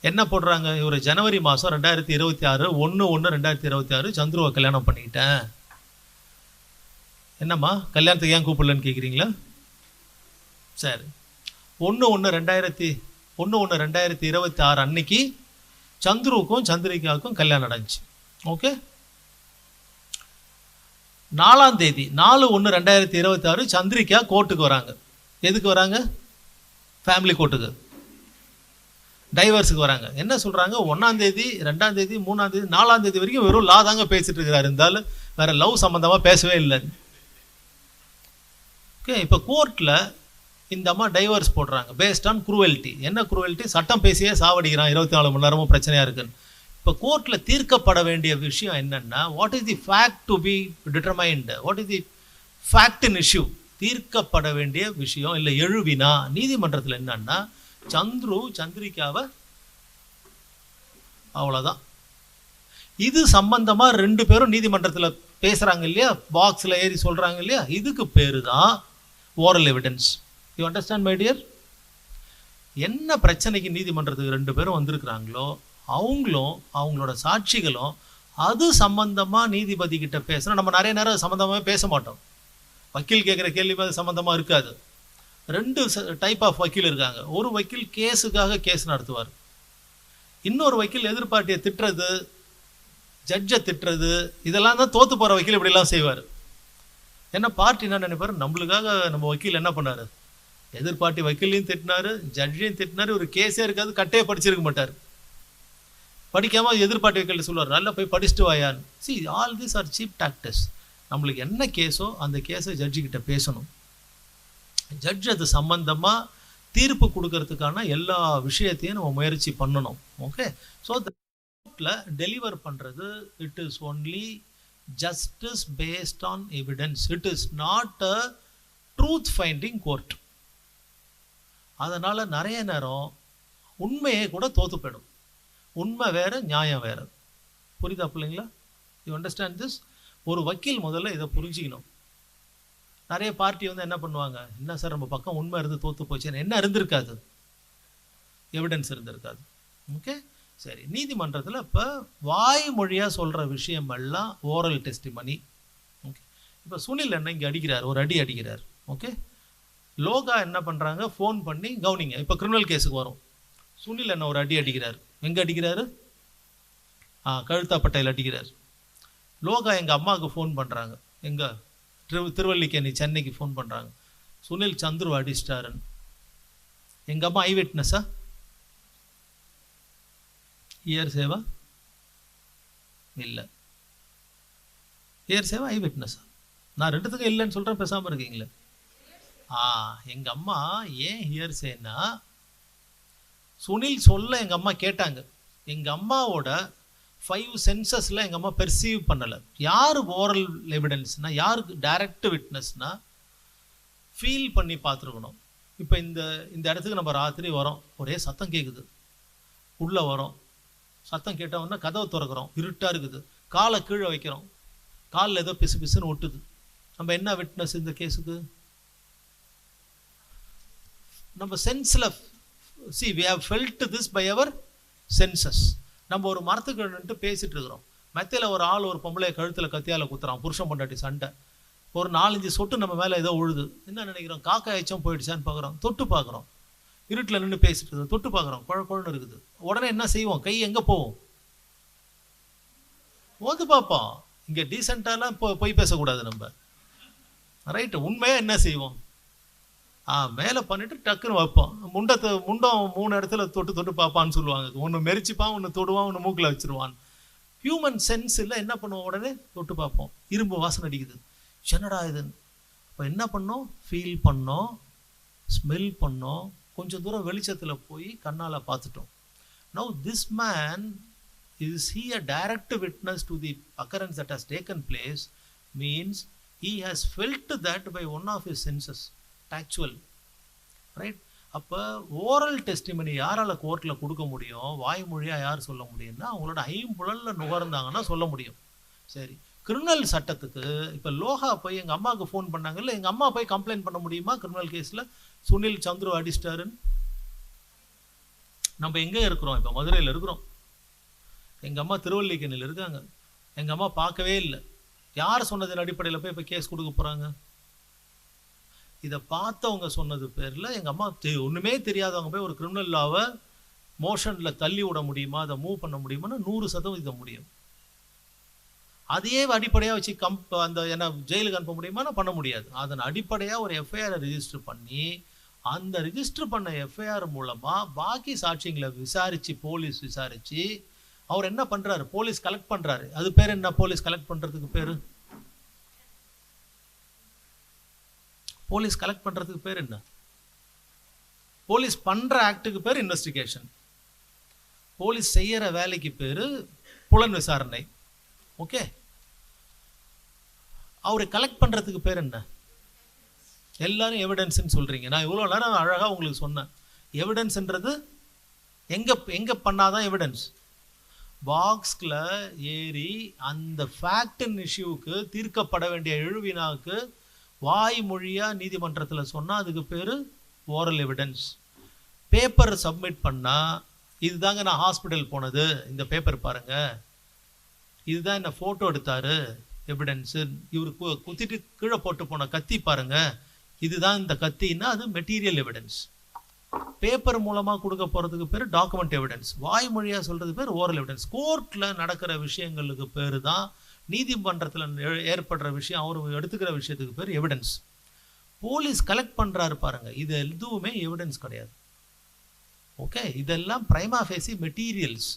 என்ன போடுறாங்க? ஒரு ஜனவரி மாதம் 2026 1/1/2026 சந்துருவை கல்யாணம் பண்ணிக்கிட்டேன். என்னம்மா கல்யாணத்துக்கு ஏன் கூப்பிடலன்னு கேட்குறீங்களா? சரி, 1/1/2026 அன்னைக்கு சந்துருவுக்கும் சந்திரிகாவுக்கும் கல்யாணம் நடந்துச்சு. ஓகே, 4ஆம் தேதி 4/1/2026 சந்திரிகா கோர்ட்டுக்கு வராங்க. எதுக்கு வராங்க? ஃபேமிலி கோர்ட்டுக்கு, டைவர்ஸுக்கு வராங்க. என்ன சொல்கிறாங்க? 1ஆம் தேதி 2ஆம் தேதி 3ஆம் தேதி 4ஆம் தேதி வரைக்கும் வெறும் லா தாங்க பேசிட்டு இருக்கிறாரு. இருந்தாலும் வேற லவ் சம்மந்தமாக பேசவே இல்லை. ஓகே, இப்போ கோர்ட்டில் இந்த அம்மா டைவர்ஸ் போடுறாங்க பேஸ்ட் ஆன் குரூவல்ட்டி. என்ன குரூவல்ட்டி? சட்டம் பேசியே சாவடிக்கிறான், 24 மணி நேரமும் பிரச்சனையாக இருக்குன்னு. இப்போ கோர்ட்டில் தீர்க்கப்பட வேண்டிய விஷயம் என்னென்னா, what is the fact to be determined, what is the fact in issue. தீர்க்கப்பட வேண்டிய விஷயம் இல்லை எழுவினா நீதிமன்றத்தில் என்னன்னா, சந்துரு சந்திரிகாவை அவ்வளோதான். இது சம்பந்தமாக 2 பேரும் நீதிமன்றத்தில் பேசுகிறாங்க இல்லையா, பாக்ஸில் ஏறி சொல்கிறாங்க இல்லையா, இதுக்கு பேர் தான் oral evidence. You understand my dear? என்ன பிரச்சனைக்கு நீதிமன்றத்துக்கு 2 பேரும் வந்திருக்கிறாங்களோ அவங்களும் அவங்களோட சாட்சிகளும் அது சம்பந்தமாக நீதிபதி கிட்ட பேசுகிறோம். நம்ம நிறைய நேரம் சம்மந்தமாக பேச மாட்டோம். வக்கீல் கேட்குற கேள்வி அது சம்மந்தமாக இருக்காது. 2 டைப் ஆஃப் வக்கீல் இருக்காங்க. ஒரு வக்கீல் கேஸுக்காக கேஸ் நடத்துவார். இன்னொரு வக்கீல் எதிர்பார்ட்டியை திட்டுறது, ஜட்ஜை திட்டுறது, இதெல்லாம் தான் தோற்று போகிற வக்கீல் இப்படிலாம் செய்வார். ஏன்னா பார்ட்டி என்ன நினைப்பார், நம்மளுக்காக நம்ம வக்கீல் என்ன பண்ணார், எதிர்பார்ட்டி வக்கீலையும் திட்டினாரு, ஜட்ஜையும் திட்டினாரு, ஒரு கேஸே இருக்காது, கட்டையே படிச்சிருக்க மாட்டார். படிக்காமல் எதிர்பார்ட்டி வக்கீல் சொல்லுவார், நல்லா போய் படிச்சுட்டு வாயான்னு. See, all this are cheap tactics. நம்மளுக்கு என்ன கேஸோ அந்த கேஸை ஜட்ஜிக்கிட்ட பேசணும். ஜட்ஜ் அது சம்பந்தமாக தீர்ப்பு கொடுக்கறதுக்கான எல்லா விஷயத்தையும் நம்ம முயற்சி பண்ணணும். ஓகே, ஸோ கோர்ட்டில் டெலிவர் பண்ணுறது it is only justice based on evidence. It is not a truth finding court. அதனால் நிறைய நேரம் உண்மையே கூட தோற்று போயிடும். உண்மை வேறு, நியாயம் வேறு. புரியுதா பிள்ளைங்களா? You understand this? ஒரு வக்கீல் முதல்ல இதை புரிஞ்சிக்கணும். நிறைய பார்ட்டி வந்து என்ன பண்ணுவாங்க, என்ன சார் நம்ம பக்கம் உண்மை இருந்து தோற்று போச்சுன்னு. என்ன இருந்திருக்காது? எவிடன்ஸ் இருந்திருக்காது. ஓகே, சரி. நீதிமன்றத்தில் இப்போ வாய்மொழியாக சொல்கிற விஷயமெல்லாம் ஓரல் டெஸ்டிமனி. ஓகே, இப்போ சுனில் என்ன இங்கே அடிக்கிறார், ஒரு அடி அடிக்கிறார். ஓகே, லோகா என்ன பண்ணுறாங்க, ஃபோன் பண்ணி கவனிங்க. இப்போ கிரிமினல் கேஸுக்கு வரும். சுனில் என்ன ஒரு அடி அடிக்கிறார். எங்கே அடிக்கிறாரு? கழுத்தாப்பட்டையில் அடிக்கிறார். லோகா எங்கள் அம்மாவுக்கு ஃபோன் பண்ணுறாங்க, எங்கே திருவல்லிக்கேணி சென்னைக்கு ஃபோன் பண்ணுறாங்க, சுனில் சந்துரு அடிச்சிட்டாருன்னு. எங்கள் அம்மா ஐ விட்னஸா? இயர் சேவா? இல்லை. இயர் சேவா, ஐ விட்னஸா? நான் 2த்துக்கும் இல்லைன்னு சொல்கிறேன், பேசாமல் இருக்கீங்களே. எங்கள் அம்மா ஏன் ஹியர் சேனா, சுனில் சொல்ல எங்கள் அம்மா கேட்டாங்க. எங்கள் அம்மாவோட 5 சென்சஸில் எங்கள் அம்மா பெர்சீவ் பண்ணலை. யார் ஓரல் எவிடன்ஸ்னால், யாருக்கு டைரக்ட் விட்னஸ்னால் ஃபீல் பண்ணி பார்த்துருக்கணும். இப்போ இந்த இடத்துக்கு நம்ம ராத்திரி வரோம், ஒரே சத்தம் கேட்குது, உள்ளே வரோம், சத்தம் கேட்டோம்னா கதவை திறக்கிறோம், இருட்டாக இருக்குது, காலை கீழே வைக்கிறோம், காலில் ஏதோ பிசு பிசுன்னு ஒட்டுது. நம்ம என்ன விட்னஸ் இந்த கேஸுக்கு? நம்ம சென்ஸில் see we have felt this by our senses. நம்ம ஒரு மரத்துக்கு நின்று பேசிட்டு இருக்கிறோம், மத்தியில் ஒரு ஆள் ஒரு பொம்பளை கழுத்தில் கத்தியால் குத்துறான், புருஷன் பொண்டாட்டி சண்டை. ஒரு 4-5 சொட்டு நம்ம மேலே ஏதோ உழுது, என்ன நினைக்கிறோம், காக்கா எச்சம் போயிடுச்சான்னு பார்க்குறோம், தொட்டு பார்க்குறோம், இருட்டில் நின்று பேசிட்டு இருக்குது, தொட்டு பார்க்குறோம், குழன்னு இருக்குது. உடனே என்ன செய்வோம், கை எங்கே போவோம், ஓது பார்ப்போம். இங்கே டீசெண்டாலாம் போய் பேசக்கூடாது நம்ம, ரைட்டு. உண்மையாக என்ன செய்வோம், மேலே பண்ணிட்டு டக்குன்னு வைப்போம். முண்டம் 3 இடத்துல தொட்டு தொட்டு பார்ப்பான்னு சொல்லுவாங்க. ஒன்று மெரிச்சிப்பான், ஒன்று தொடுவான், ஒன்று மூக்கில் வச்சிருவான். ஹியூமன் சென்ஸில் என்ன பண்ணுவோம், உடனே தொட்டு பார்ப்போம். இரும்பு வாசனை அடிக்குது, என்னடா இதுன்னு. இப்போ என்ன பண்ணோம், ஃபீல் பண்ணோம், ஸ்மெல் பண்ணோம், கொஞ்சம் தூரம் வெளிச்சத்தில் போய் கண்ணால் பார்த்துட்டோம். Now this man, is he a direct witness to the occurrence that has taken place? Means he has felt that by one of his senses, tactual, right? அப்போ ஓரல் டெஸ்டிமனி யாரால கோர்ட்டில் கொடுக்க முடியும், வாய்மொழியாக யார் சொல்ல முடியும்னா அவங்களோட ஐம்புலனில் நுகர்ந்தாங்கன்னா சொல்ல முடியும். சரி, கிரிமினல் சட்டத்துக்கு இப்போ லோகா போய் எங்கள் அம்மாவுக்கு ஃபோன் பண்ணாங்கல்ல, எங்கள் அம்மா போய் கம்ப்ளைண்ட் பண்ண முடியுமா கிரிமினல் கேஸில், சுனில் சந்துரு அடிச்சிட்டாருன்னு? நம்ம எங்கே இருக்கிறோம், இப்போ மதுரையில் இருக்கிறோம், எங்கள் அம்மா திருவல்லிக்கேணியில் இருக்காங்க, எங்கள் அம்மா பார்க்கவே இல்லை, யார் சொன்னதின் அடிப்படையில் போய் இப்போ கேஸ் கொடுக்க போகிறாங்க? இதை பார்த்தவங்க சொன்னது பேரில் எங்கள் அம்மா ஒன்றுமே தெரியாதவங்க போய் ஒரு கிரிமினல் லாவை மோஷனில் தள்ளி விட முடியுமா, அதை மூவ் பண்ண முடியுமான்னா 100% முடியும். அதையே அடிப்படையாக வச்சு அந்த என்ன ஜெயிலுக்கு அனுப்ப முடியுமானா பண்ண முடியாது. அதன் அடிப்படையாக ஒரு எஃப்ஐஆரை ரிஜிஸ்டர் பண்ணி அந்த ரிஜிஸ்டர் பண்ண எஃப்ஐஆர் மூலமாக பாக்கி சாட்சியங்களை விசாரித்து போலீஸ் விசாரித்து அவர் என்ன பண்ணுறாரு, போலீஸ் கலெக்ட் பண்ணுறாரு. அது பேர் என்ன, போலீஸ் கலெக்ட் பண்ணுறதுக்கு பேர், போலீஸ் கலெக்ட் பண்ணுறதுக்கு பேர் என்ன, போலீஸ் பண்ணுற ஆக்டுக்கு பேர் இன்வெஸ்டிகேஷன், போலீஸ் செய்கிற வேலைக்கு பேர் புலன் விசாரணை. ஓகே, அவரை கலெக்ட் பண்ணுறதுக்கு பேர் என்ன? எல்லாரும் எவிடன்ஸ்ன்னு சொல்கிறீங்க. நான் இவ்வளோ நேரம் அழகாக உங்களுக்கு சொன்னேன், எவிடன்ஸ்ன்றது எங்கே பண்ணாதான் எவிடன்ஸ், பாக்ஸில் ஏறி அந்த ஃபேக்டின் இஷ்யூவுக்கு தீர்க்கப்பட வேண்டிய எழுவினாவுக்கு வாய்மொழியாக நீதிமன்றத்தில் சொன்னால் அதுக்கு பேர் ஓரல் எவிடன்ஸ். பேப்பர் சப்மிட் பண்ணால் இதுதாங்க நான் ஹாஸ்பிட்டல் போனது, இந்த பேப்பர் பாருங்கள், இதுதான் என்ன ஃபோட்டோ எடுத்தார் எவிடன்ஸு, இவர் குத்திட்டு கீழே போட்டு போன கத்தி பாருங்கள், இதுதான் இந்த கத்தின்னா அது மெட்டீரியல் எவிடன்ஸ். பேப்பர் மூலமாக கொடுக்க போகிறதுக்கு பேர் டாக்குமெண்ட் எவிடன்ஸ், வாய்மொழியாக சொல்கிறது பேர் ஓரல் எவிடன்ஸ். கோர்ட்டில் நடக்கிற விஷயங்களுக்கு பேர் தான், நீதிமன்றத்தில் ஏற்படுற விஷயம் அவர் எடுத்துக்கிற விஷயத்துக்கு பேர் எவிடன்ஸ். போலீஸ் கலெக்ட் பண்ணுறாரு பாருங்கள், இது எதுவுமே எவிடன்ஸ் கிடையாது. ஓகே, இதெல்லாம் பிரைமா ஃபேசி மெட்டீரியல்ஸ்.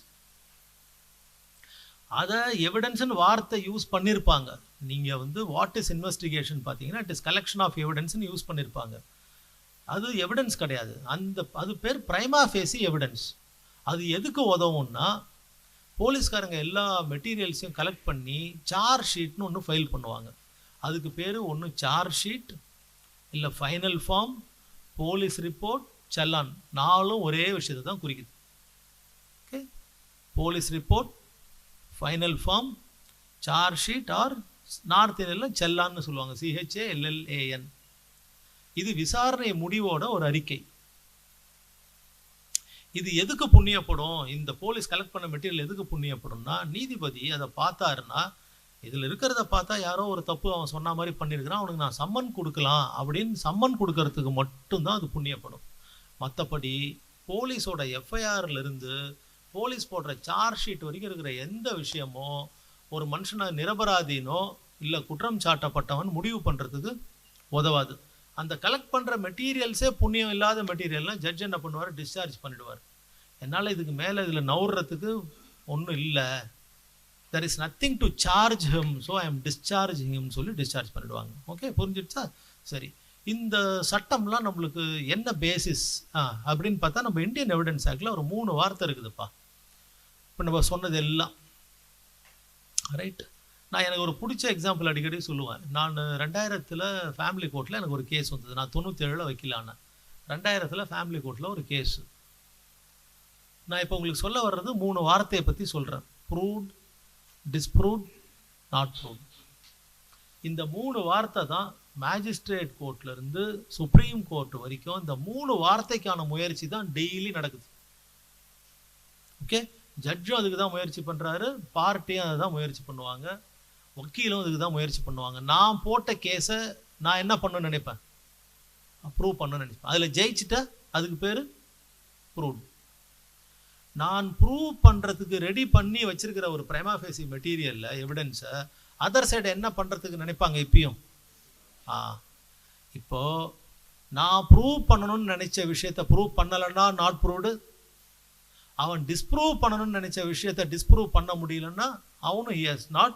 அதை எவிடன்ஸ்னு வார்த்தை யூஸ் பண்ணியிருப்பாங்க. நீங்கள் வாட் இஸ் இன்வெஸ்டிகேஷன் பார்த்தீங்கன்னா இட் இஸ் கலெக்ஷன் ஆஃப் எவிடன்ஸ்னு யூஸ் பண்ணியிருப்பாங்க. அது எவிடன்ஸ் கிடையாது, அது பேர் பிரைமா ஃபேசி எவிடன்ஸ். அது எதுக்கு உதவும்னா போலீஸ்காரங்க எல்லா மெட்டீரியல்ஸையும் கலெக்ட் பண்ணி சார்ஜ் ஷீட்னு ஒன்று ஃபைல் பண்ணுவாங்க. அதுக்கு பேர் ஒன்று சார்ஜ் ஷீட், இல்லை final form, police report, challan. 4ம் ஒரே விஷயத்தை தான் குறிக்குது. Okay, police report, final form, charge sheet, or north இந்தியாவில் செல்லான்னு சொல்லுவாங்க, CHALLAN. இது விசாரணை முடிவோட ஒரு அறிக்கை. இது எதுக்கு புண்ணியப்படும், இந்த போலீஸ் கலெக்ட் பண்ண மெட்டீரியல் எதுக்கு புண்ணியப்படும்னா, நீதிபதி அதை பார்த்தாருன்னா இதில் இருக்கிறத பார்த்தா யாரோ ஒரு தப்பு அவன் சொன்ன மாதிரி பண்ணியிருக்கிறான், அவனுக்கு நான் சம்மன் கொடுக்கலாம் அப்படின்னு சம்மன் கொடுக்கறதுக்கு மட்டும்தான் அது புண்ணியப்படும். மற்றபடி போலீஸோட எஃப்ஐஆர்லேருந்து போலீஸ் போடுற சார்ஜ் ஷீட் வரைக்கும் இருக்கிற எந்த விஷயமோ ஒரு மனுஷனை நிரபராதினோ இல்லை குற்றம் சாட்டப்பட்டவன் முடிவு பண்ணுறதுக்கு உதவாது. அந்த கலெக்ட் பண்ணுற மெட்டீரியல்ஸே புண்ணியம் இல்லாத மெட்டீரியல்லாம் ஜட்ஜ் என்ன பண்ணுவார், டிஸ்சார்ஜ் பண்ணிடுவார். என்னால் இதுக்கு மேலே இதில் நவுறதுக்கு ஒன்றும் இல்லை, there is nothing to charge him, so I am discharging him சொல்லி டிஸ்சார்ஜ் பண்ணிடுவாங்க. ஓகே, புரிஞ்சிடுச்சா? சரி, இந்த சட்டம்லாம் நம்மளுக்கு என்ன பேசிஸ் அப்படின்னு பார்த்தா நம்ம இந்தியன் எவிடன்ஸ் ஆக்டில் ஒரு 3 வார்த்தை இருக்குதுப்பா. இப்போ நம்ம சொன்னது எல்லாம் ரைட். நான் எனக்கு ஒரு பிடிச்ச எக்ஸாம்பிள் அடிக்கடி சொல்லுவேன். நான் 2000 ஃபேமிலி கோர்ட்டில் எனக்கு ஒரு கேஸ் வந்தது. நான் 97 வக்கீலானேன். 2000 ஃபேமிலி கோர்ட்டில் ஒரு கேஸு. நான் இப்போ உங்களுக்கு சொல்ல வர்றது 3 வார்த்தையை பற்றி சொல்கிறேன். Proved, disproved, not proved. இந்த 3 வார்த்தை தான் மேஜிஸ்ட்ரேட் கோர்ட்லேருந்து சுப்ரீம் கோர்ட் வரைக்கும் இந்த 3 வார்த்தைக்கான முயற்சி தான் டெய்லி நடக்குது. ஓகே, ஜட்ஜும் அதுக்கு தான் முயற்சி பண்ணுறாரு, பார்ட்டியும் அதை தான் முயற்சி பண்ணுவாங்க. வக்கீலும் இதுக்கு தான் முயற்சி பண்ணுவாங்க. நான் போட்ட கேஸை நான் என்ன பண்ணணும்னு நினைப்பேன், ப்ரூவ் பண்ணணும்னு நினைப்பேன். அதில் ஜெயிச்சுட்டா அதுக்கு பேர் ப்ரூவ். நான் ப்ரூவ் பண்ணுறதுக்கு ரெடி பண்ணி வச்சிருக்கிற ஒரு பிரைமா ஃபேசி மெட்டீரியலில் எவிடன்ஸை அதர் சைடு என்ன பண்ணுறதுக்கு நினைப்பாங்க இப்பயும். இப்போது நான் ப்ரூவ் பண்ணணும்னு நினச்ச விஷயத்தை ப்ரூவ் பண்ணலைன்னா நாட் ப்ரூவ்டு. அவன் டிஸ்ப்ரூவ் பண்ணணும்னு நினச்ச விஷயத்தை டிஸ்ப்ரூவ் பண்ண முடியலன்னா அவனும் he has not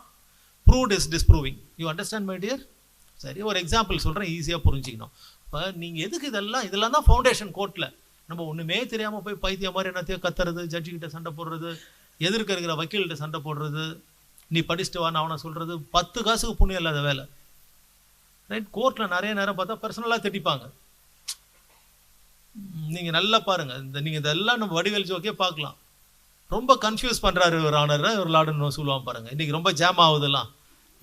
proved is disproving. You understand my dear? சரி, ஒரு எக்ஸாம்பிள் சொல்கிறேன், ஈஸியாக புரிஞ்சிக்கணும். இப்போ நீங்கள் எதுக்கு இதெல்லாம் தான் ஃபவுண்டேஷன் கோர்ட்டில். நம்ம ஒன்றுமே தெரியாமல் போய் பைத்திய மாதிரி என்னத்தையோ கத்துறது, ஜட்ஜிக்கிட்ட சண்டை போடுறது, எதிர்க்க இருக்கிற வக்கீல்கிட்ட சண்டை போடுறது, நீ படிச்சுட்டு வான்னு அவனை சொல்கிறது 10 காசுக்கு புண்ணியம் இல்லாத வேலை. ரைட்? கோர்ட்டில் நிறைய நேரம் பார்த்தா பர்சனலாக திட்டிப்பாங்க. நீங்கள் நல்லா பாருங்கள், நீங்கள் இதெல்லாம் நம்ம வடிவேல் ஜோக்கே பார்க்கலாம். ரொம்ப கன்ஃபியூஸ் பண்ணுறாரு ஒரு ஆனரை ஒரு லாடுன்னு சொல்லுவான் பாருங்கள். இன்றைக்கி ரொம்ப ஜாம் ஆகுதுலாம்.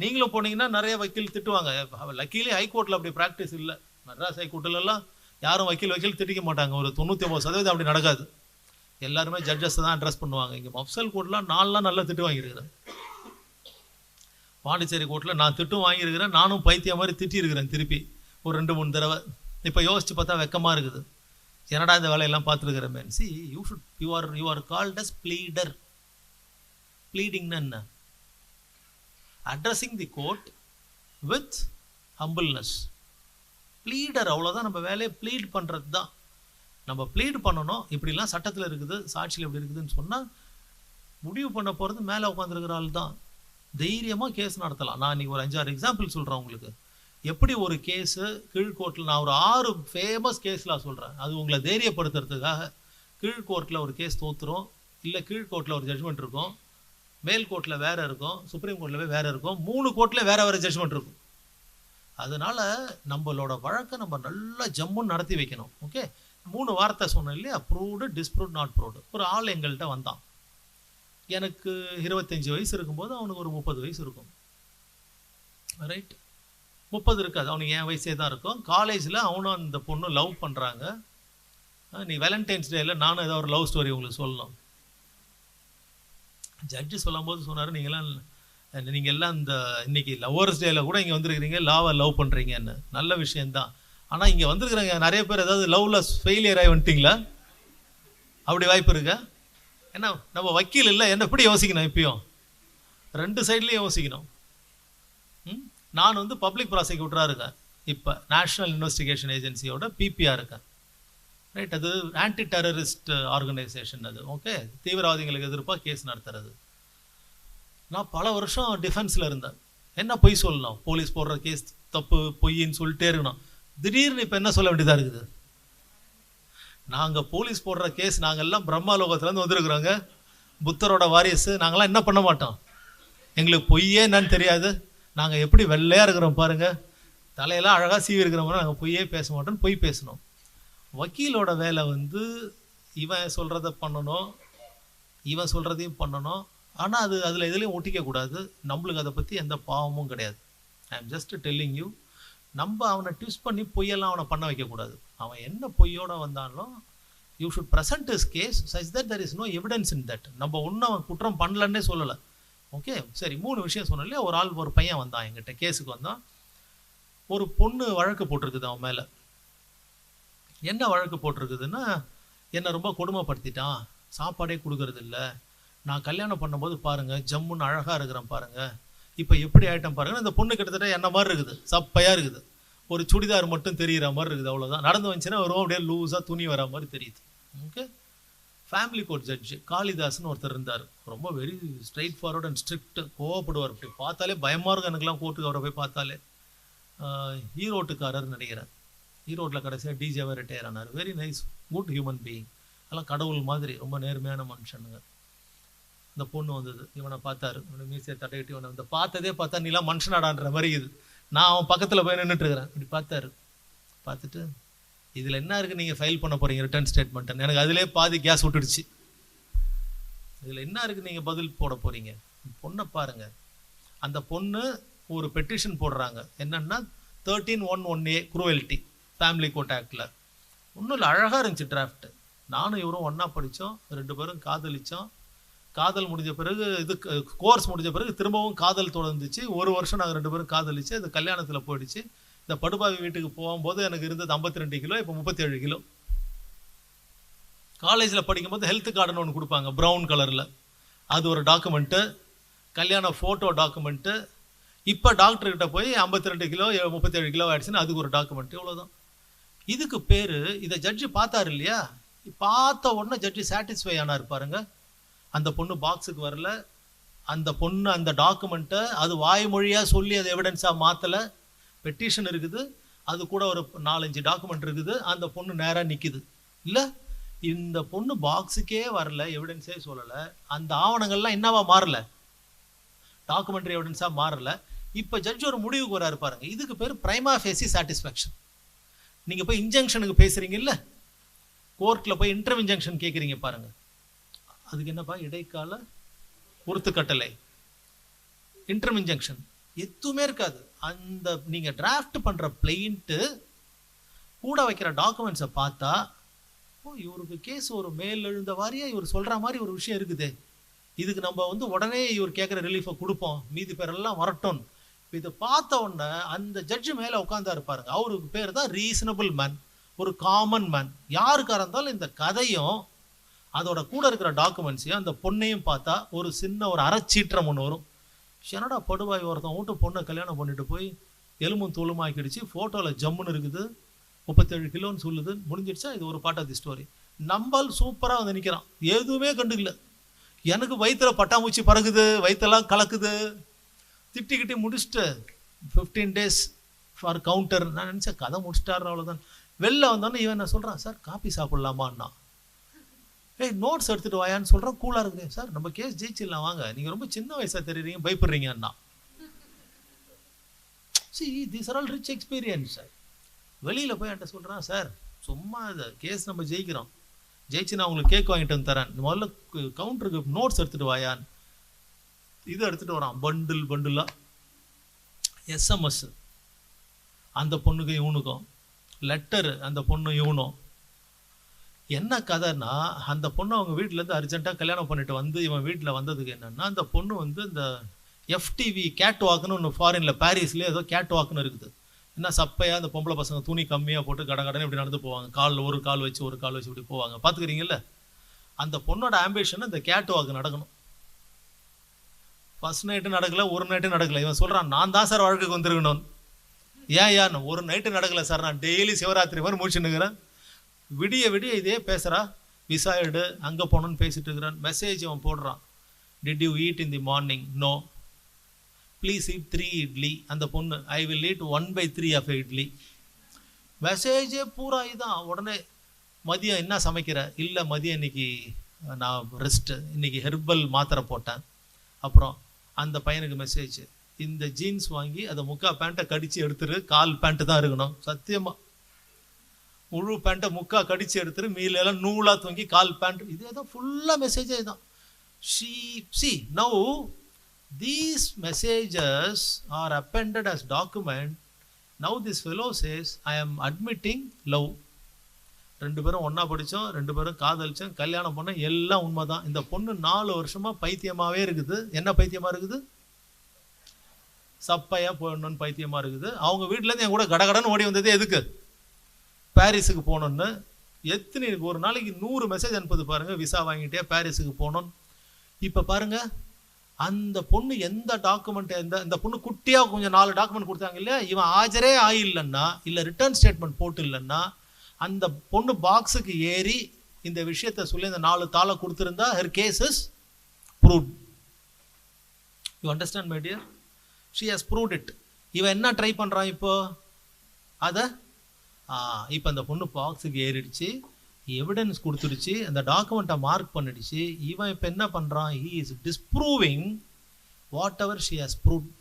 நீங்களும் போனீங்கன்னா நிறைய வக்கீல் திட்டுவாங்க. லக்கீலி ஹைகோர்ட்டில் அப்படி ப்ராக்டிஸ் இல்லை. மெட்ராஸ் ஹைகோர்ட்டிலலாம் யாரும் வக்கீல் திட்டிக்க மாட்டாங்க. ஒரு 99% அப்படி நடக்காது. எல்லாருமே ஜட்ஜஸ் தான் அட்ரஸ் பண்ணுவாங்க. இங்கே மப்சல் கோர்ட்லாம் நான்லாம் நல்லா திட்டு வாங்கியிருக்கிறேன். பாண்டிச்சேரி கோர்ட்டில் நான் திட்டும் வாங்கியிருக்கிறேன். நானும் பைத்திய மாதிரி திட்டியிருக்கிறேன் திருப்பி ஒரு 2-3 தடவை. இப்போ யோசித்து பார்த்தா வெக்கமாக இருக்குது. என்னடா இந்த வேலையெல்லாம் பார்த்துருக்கிறேன். Man see you are called as pleader. ப்ளீடிங்னா என்ன? Addressing the court with humbleness. Pleader, அவ்வளோதான் நம்ம வேலையை. ப்ளீட் பண்ணுறது தான் நம்ம ப்ளீட் பண்ணணும். இப்படிலாம் சட்டத்தில் இருக்குது, சாட்சியில் எப்படி இருக்குதுன்னு சொன்னால் முடிவு பண்ண போகிறது மேலே உட்காந்துருக்கிற ஆள் தான். தைரியமாக கேஸ் நடத்தலாம். நான் இன்றைக்கி ஒரு 5-6 எக்ஸாம்பிள் சொல்கிறேன் உங்களுக்கு. எப்படி ஒரு கேஸு கீழ்கோர்ட்டில், நான் ஒரு 6 ஃபேமஸ் கேஸ்லாம் சொல்கிறேன். அது உங்களை தைரியப்படுத்துறதுக்காக. கீழ்கோர்ட்டில் ஒரு கேஸ் தோற்றுரும், இல்லை கீழ்கோர்ட்டில் ஒரு ஜட்ஜ்மெண்ட் இருக்கும், மேல் கோர்ட்டில் வேறு இருக்கும், சுப்ரீம் கோர்ட்டில் வேறு இருக்கும், 3 கோர்ட்டில் வேறு ஜட்ஜ்மெண்ட் இருக்கும். அதனால் நம்மளோட வழக்கை நம்ம நல்லா ஜம்முன்னு நடத்தி வைக்கணும். ஓகே, 3 வார்த்தை சொன்னேன் இல்லையா? Proved, disproved, not proved. ஒரு ஆள் எங்கள்கிட்ட வந்தான். எனக்கு 25 வயசு இருக்கும்போது அவனுக்கு ஒரு 30 வயசு இருக்கும். ரைட்? 30 இருக்காது, அவனுக்கு என் வயசே தான் இருக்கும். காலேஜில் அவனும் அந்த பொண்ணு லவ் பண்ணுறாங்க. நீ வேலண்டைன்ஸ் டேயில் நானும் ஏதாவது ஒரு லவ் ஸ்டோரி உங்களுக்கு சொல்லணும். ஜட்ஜு சொல்லும் போது சொன்னார், நீங்கள் எல்லாம் இந்த இன்னைக்கு லவ்வர்ஸ் டேயில் கூட இங்கே வந்துருக்கிறீங்க, லாவை லவ் பண்ணுறீங்கன்னு. நல்ல விஷயந்தான். ஆனால் இங்கே வந்துருக்குறாங்க நிறைய பேர் ஏதாவது லவ்வில் ஃபெயிலியர் ஆகி வந்துட்டிங்களா? அப்படி வாய்ப்பு இருக்கா? ஏன்னா நம்ம வக்கீல் இல்லை, என்ன எப்படி யோசிக்கணும்? இப்பயும் 2 சைட்லேயும் யோசிக்கணும். நான் வந்து பப்ளிக் ப்ராசிக்யூட்டராக இருக்கேன். இப்போ நேஷ்னல் இன்வெஸ்டிகேஷன் ஏஜென்சியோட பிபிஆர் இருக்கேன். ரைட்? அது ஆன்டி டெரரிஸ்ட் ஆர்கனைசேஷன். அது ஓகே, தீவிரவாதிகளுக்கு எதிர்ப்பாக கேஸ் நடத்துறது. நான் பல வருஷம் டிஃபென்ஸில் இருந்தேன். என்ன பொய் சொல்லணும்? போலீஸ் போடுற கேஸ் தப்பு, பொய்ன்னு சொல்லிட்டே இருக்கணும். திடீர்னு இப்போ என்ன சொல்ல வேண்டியதாக இருக்குது? நாங்கள் போலீஸ் போடுற கேஸ், நாங்கள்லாம் பிரம்மாலோகத்துலேருந்து வந்துருக்குறோங்க, புத்தரோட வாரிசு. நாங்களாம் என்ன பண்ண மாட்டோம். எங்களுக்கு பொய்யே என்னன்னு தெரியாது. நாங்கள் எப்படி வெள்ளையாக இருக்கிறோம் பாருங்கள், தலையெல்லாம் அழகாக சீவி இருக்கிறோம்னா நாங்கள் பொய்யே பேச மாட்டோம்னு பொய் பேசணும். வக்கீலோட வேலை வந்து இவன் சொல்கிறத பண்ணணும், இவன் சொல்கிறதையும் பண்ணணும். ஆனால் அதில் எதுலேயும் ஒட்டிக்கக்கூடாது. நம்மளுக்கு அதை பற்றி எந்த பாவமும் கிடையாது. I am just telling you. நம்ம அவனை ட்விஸ்ட் பண்ணி பொய்யெல்லாம் அவனை பண்ண வைக்கக்கூடாது. அவன் என்ன பொய்யோடு வந்தாலும் you should present his case such that there is no evidence in that. நம்ம ஒன்றும் அவன் குற்றம் பண்ணலன்னே சொல்லலை. ஓகே, சரி, 3 விஷயம் சொன்னோம் இல்லையா? ஒரு பையன் வந்தான் என்கிட்ட, கேஸுக்கு வந்தான். ஒரு பொண்ணு வழக்கு போட்டிருக்குது அவன் மேலே. என்ன வழக்கு போட்டிருக்குதுன்னா, என்னை ரொம்ப கொடுமைப்படுத்திட்டான், சாப்பாடே கொடுக்கறது இல்லை, நான் கல்யாணம் பண்ணும்போது பாருங்கள் ஜம்முன்னு அழகாக இருக்கிறேன் பாருங்கள், இப்போ எப்படி ஆகிட்டேன் பாருங்கள். இந்த பொண்ணு கிட்டத்தட்ட என்ன மாதிரி இருக்குது, சப்பையாக இருக்குது, ஒரு சுடிதார் மட்டும் தெரிகிற மாதிரி இருக்குது, அவ்வளோதான். நடந்து வந்துச்சுன்னா வரும், அப்படியே லூஸாக துணி வர மாதிரி தெரியுது. ஓகே, ஃபேமிலி கோர்ட் ஜட்ஜு காளிதாஸ்னு ஒருத்தர் இருந்தார். ரொம்ப very straightforward and strict, கோவப்படுவார். அப்படி பார்த்தாலே பயமாக இருக்கும் எனக்குலாம். கோர்ட்டுக்கு அவரை போய் பார்த்தாலே. ஈரோட்டுக்காரர் நினைக்கிறேன். ஈரோட்டில் கடைசியாக டிஜேவாக ரிட்டையர் ஆனார். Very nice, good human being. அதெல்லாம் கடவுள் மாதிரி ரொம்ப நேர்மையான மனுஷனுங்க. இந்த பொண்ணு வந்தது, இவனை பார்த்தாரு, இவனை மீசையை தட்டையிட்டு இவனை வந்து பார்த்ததே பார்த்தா நீலாம் மனுஷனாடான்ற மாதிரி இது. நான் அவன் பக்கத்தில் போய் நின்றுட்டுருக்கிறேன். இப்படி பார்த்தாரு. பார்த்துட்டு, இதில் என்ன இருக்குது நீங்கள் ஃபைல் பண்ண போகிறீங்க ரிட்டர்ன் ஸ்டேட்மெண்ட்டுன்னு. எனக்கு அதிலே பாதி கேஸ் விட்டுடுச்சு. இதில் என்ன இருக்குது நீங்கள் பதில் போட போகிறீங்க? பொண்ணை பாருங்கள். அந்த பொண்ணு ஒரு பெட்டிஷன் போடுறாங்க. என்னென்னா 13(1)(1)A குரூவல்ட்டி ஃபேமிலி கோர்ட் ஆக்டில். ஒன்றும் இல்லை, அழகாக இருந்துச்சு டிராஃப்ட். நானும் இவரும் ஒன்றா படித்தோம், 2 பேரும் காதலித்தோம். காதல் முடிஞ்ச பிறகு இது கோர்ஸ் முடிஞ்ச பிறகு திரும்பவும் காதல் தொடர்ந்துச்சு. 1 வருஷம் நாங்கள் 2 பேரும் காதலிச்சு, அது கல்யாணத்தில் போயிடுச்சு. இந்த படுபாவி வீட்டுக்கு போகும்போது எனக்கு இருந்தது 52 கிலோ, இப்போ 37 கிலோ. காலேஜில் படிக்கும்போது ஹெல்த் கார்டுன்னு ஒன்று கொடுப்பாங்க ப்ரௌன் கலரில், அது ஒரு டாக்குமெண்ட்டு, கல்யாண ஃபோட்டோ டாக்குமெண்ட்டு. இப்போ டாக்டர்கிட்ட போய் 52 கிலோ 37 கிலோ ஆயிடுச்சுன்னு அதுக்கு ஒரு டாக்குமெண்ட். இவ்வளோதான். இதுக்கு பேர், இதை ஜட்ஜி பார்த்தாரு இல்லையா, பார்த்த உடனே ஜட்ஜி சாட்டிஸ்ஃபை ஆனார் பாருங்க. அந்த பொண்ணு பாக்ஸுக்கு வரல, அந்த பொண்ணு அந்த டாக்குமெண்ட்டை அது வாய்மொழியாக சொல்லி அதை எவிடன்ஸாக மாற்றலை. பெட்டிஷன் இருக்குது, அது கூட ஒரு 4-5 டாக்குமெண்ட் இருக்குது. அந்த பொண்ணு நேராக நிற்குது. இல்லை, இந்த பொண்ணு பாக்ஸுக்கே வரல, எவிடன்ஸே சொல்லலை. அந்த ஆவணங்கள்லாம் என்னவா மாறல, டாக்குமெண்ட்ரி எவிடன்ஸாக மாறல. இப்போ ஜட்ஜ் ஒரு முடிவுக்கு வராரு பாருங்க. இதுக்கு பேர் பிரைமா ஃபேசி சாட்டிஸ்ஃபேக்ஷன். நீங்கள் போய் இன்ஜங்ஷனுக்கு பேசுகிறீங்க இல்லை, கோர்ட்டில் போய் இன்டர்வ் இன்ஜங்ஷன் கேட்குறீங்க பாருங்க, அதுக்கு என்னப்பா இடைக்கால உறுத்து கட்டளை, இன்டர்வ் இன்ஜங்ஷன் எதுவுமே இருக்காது. அந்த நீங்கள் டிராஃப்ட் பண்ணுற பிளெயிண்ட்டு கூட வைக்கிற டாக்குமெண்ட்ஸை பார்த்தா, ஓ இவருக்கு கேஸ் ஒரு மேல் எழுந்த வாரியா இவர் சொல்கிற மாதிரி ஒரு விஷயம் இருக்குது, இதுக்கு நம்ம உடனே இவர் கேட்குற ரிலீஃபை கொடுப்போம், மீதி பேரெல்லாம் வரட்டும். இதை பார்த்த உடனே அந்த ஜட்ஜு மேலே உட்காந்தா இருப்பாருங்க, அவருக்கு பேர் தான் ரீசனபிள் மேன், ஒரு காமன் மேன். யாருக்காக இருந்தாலும் இந்த கதையும் அதோட கூட இருக்கிற டாக்குமெண்ட்ஸையும் அந்த பொண்ணையும் பார்த்தா ஒரு சின்ன ஒரு அறச்சீற்றம் ஒன்று வரும். என்னடா படுவாய், ஒருத்தன் வீட்டு பொண்ணை கல்யாணம் பண்ணிட்டு போய் எலும்பும் தோலுமாக்கிடுச்சு, ஃபோட்டோவில் ஜம்முன்னு இருக்குது, 37 கிலோன்னு சொல்லுது, முடிஞ்சிடுச்சா? இது ஒரு பார்ட் ஆஃப் தி ஸ்டோரி. நம்பால் சூப்பராக வந்து நிற்கிறான், எதுவுமே கண்டுக்கல. எனக்கு வயிற்றுல பட்டாம்பூச்சி பறகுது, வயிற்றெல்லாம் கலக்குது, திட்டிக்கிட்டி முடிச்சுட்டு 15 days ஃபார் கவுண்டர். நான் நினச்சேன் கதை முடிச்சிட்டாரு அவ்வளோதான். வெளில வந்தோன்னே இவன் என்ன சொல்கிறான், சார் காப்பி சாப்பிட்லாமான்னா, ஏய் நோட்ஸ் எடுத்துகிட்டு வாயான்னு சொல்கிறான். கூலாக இருக்குது. சார் நம்ம கேஸ் ஜெயிச்சிடலாம் வாங்க, நீங்கள் ரொம்ப சின்ன வயசாக தெரியுறீங்க, பயப்படுறீங்க அண்ணா. See these are all rich experience. வெளியில் போய் என்கிட்ட சொல்கிறான், சார் சும்மா இதை கேஸ் நம்ம ஜெயிக்கிறோம், ஜெயிச்சு நான் உங்களுக்கு கேக் வாங்கிட்டு வந்து தரேன், முதல்ல கவுண்டருக்கு நோட்ஸ் எடுத்துகிட்டு வாயான்னு இதை எடுத்துகிட்டு வரான். பண்டிலாக எஸ்எம்எஸ், அந்த பொண்ணுக்கும் இவனுக்கும் லெட்டரு, அந்த பொண்ணு இவனும். என்ன கதைன்னா, அந்த பொண்ணு அவங்க வீட்டிலேருந்து அர்ஜென்ட்டாக கல்யாணம் பண்ணிட்டு வந்து இவன் வீட்டில் வந்ததுக்கு என்னென்னா, அந்த பொண்ணு இந்த எஃப்டிவி கேட் வாக்குன்னு ஒன்று ஃபாரினில் பாரிஸ்லேயே ஏதோ கேட் வாக்குன்னு இருக்குது. என்ன சப்பையாக அந்த பொம்பளை பசங்க துணி கம்மியாக போட்டு கடகடன்னு இப்படி நடந்து போவாங்க, காலில் ஒரு கால் வச்சு இப்படி போவாங்க, பார்த்துக்கிறீங்கல்ல. அந்த பொண்ணோட ஆம்பிஷன் இந்த கேட் வாக்கு நடக்கணும். ஃபர்ஸ்ட் நைட்டு நடக்கலை, ஒரு நைட்டு நடக்கலை. இவன் சொல்கிறான், நான் தான் சார் வாழ்க்கைக்கு வந்துருக்கணும். ஏன் ஒரு நைட்டு நடக்கலை சார், நான் டெய்லி சிவராத்திரி மாதிரி முடிச்சுன்னுக்கிறேன். விடிய விடிய இதே பேசுகிறா, விசா எடு, அங்கே போகணுன்னு பேசிட்டு இருக்கிறான். மெசேஜ் அவன் போடுறான், did you eat in the morning? No. Please eat 3 idli. அந்த பொண்ணு, I will eat 1/3 of idli. மெசேஜே பூரா இதுதான். உடனே மதியம் என்ன சமைக்கிற? இல்லை மதியம் இன்னைக்கு நான் ரெஸ்ட்டு, இன்னைக்கு ஹெர்பல் மாத்திரை போட்டேன். அப்புறம் அந்த பையனுக்கு மெசேஜ், இந்த ஜீன்ஸ் வாங்கி அதை 3/4 பேண்ட்டை கடிச்சு எடுத்துரு, 1/4 பேண்ட்டு தான் இருக்கணும். சத்தியமாக முழு பேண்ட்டை 3/4 கடிச்சு எடுத்துரு, மீலெல்லாம் நூலாக தூங்கி 1/4 பேண்ட். இதே தான் ஃபுல்லாக மெசேஜே தான். See now these messages are appended as document. Now this fellow says I am admitting love. 2 பேரும் ஒன்றா படித்தோம், 2 பேரும் காதலிச்சோம், கல்யாணம் பண்ண, எல்லாம் உண்மை தான். இந்த பொண்ணு 4 வருஷமாக பைத்தியமாகவே இருக்குது. என்ன பைத்தியமாக இருக்குது? சப்பையாக போடணுன்னு பைத்தியமாக இருக்குது. அவங்க வீட்டிலேருந்து என் கூட கடகடன்னு ஓடி வந்தது எதுக்கு? பாரிஸுக்கு போகணுன்னு. எத்தனை ஒரு நாளைக்கு 100 மெசேஜ் அனுப்புது பாருங்கள், விசா வாங்கிட்டே பாரிஸுக்கு போகணுன்னு. இப்போ பாருங்கள், அந்த பொண்ணு எந்த டாக்குமெண்ட், இந்த பொண்ணு குட்டியாக கொஞ்சம் 4 டாக்குமெண்ட் கொடுத்தாங்க இல்லையா, இவன் ஆஜரே ஆயில்லைன்னா, இல்லை ரிட்டர்ன் ஸ்டேட்மெண்ட் போட்டு இல்லைன்னா, அந்த பொண்ணு பாக்ஸுக்கு ஏறி இந்த விஷயத்தை சொல்லி இந்த 4 தாளை கொடுத்துருந்தா her case is proved. You understand my dear? She has proved it. இவன் என்ன ட்ரை பண்ணுறான் இப்போ? அதை இப்போ அந்த பொண்ணு பாக்ஸுக்கு ஏறிடுச்சு, எவிடன்ஸ் கொடுத்துடுச்சு, அந்த டாக்குமெண்ட்டை மார்க் பண்ணிடுச்சு. இவன் இப்போ என்ன பண்ணுறான்? he is disproving whatever she has proved.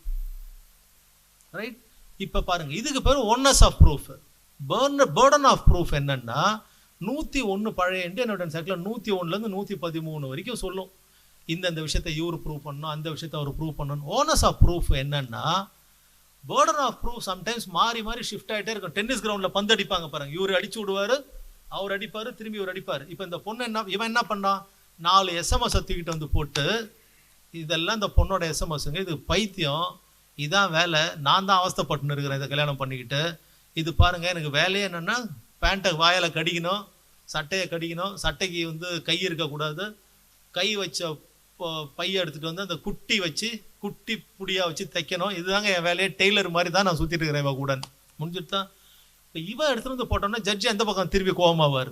Right? இப்போ பாருங்கள், இதுக்கு பேர் onus of proof. burden of proof என்னன்னா, 101 பழைய இந்தியன் எவிடன்ஸ் ஆக்டில் 101லேருந்து 113 வரைக்கும் சொல்லும், இந்த விஷயத்தை இவர் ப்ரூவ் பண்ணணும், அந்த விஷயத்தை அவர் ப்ரூவ் பண்ணணும். ஓனஸ் ஆஃப் ப்ரூஃப் என்னன்னா, burden ஆஃப் ப்ரூஃப் சம்டைம்ஸ் மாறி மாறி ஷிஃப்ட் ஆகிட்டே இருக்கும். டென்னிஸ் கிரவுண்டில் பந்து அடிப்பாங்க பாருங்க, இவர் அடிச்சு விடுவார், அவர் அடிப்பார், திரும்பி இவர் அடிப்பார். இப்போ இந்த பொண்ணு இவன் என்ன பண்ணான்? 4 எஸ்எம்எஸ் தூக்கிட்டு வந்து போட்டு, இதெல்லாம் இந்த பொண்ணோட எஸ்எம்எஸ்ங்க, இது பைத்தியம், இதான் வேலை, நான் தான் அவஸ்தைப்பட்டுன்னு இருக்கிறேன் இதை கல்யாணம் பண்ணிக்கிட்டு. இது பாருங்க, எனக்கு வேலையே என்னென்னா பேண்ட்டை வாயில் கடிக்கணும், சட்டையை கடிக்கணும், சட்டைக்கு வந்து கை இருக்கக்கூடாது, கை வச்ச பையை எடுத்துகிட்டு வந்து அந்த குட்டி வச்சு குட்டி புடியாக வச்சு தைக்கணும், இதுதாங்க என் வேலையே, டெய்லர் மாதிரி தான் நான் சுற்றிட்டு இருக்கிறேன் இவ கூட. முடிஞ்சுட்டு தான் இப்போ இவன் எடுத்துகிட்டு வந்து போட்டோன்னா ஜட்ஜி எந்த பக்கம் திருப்பி கோபமாவார்?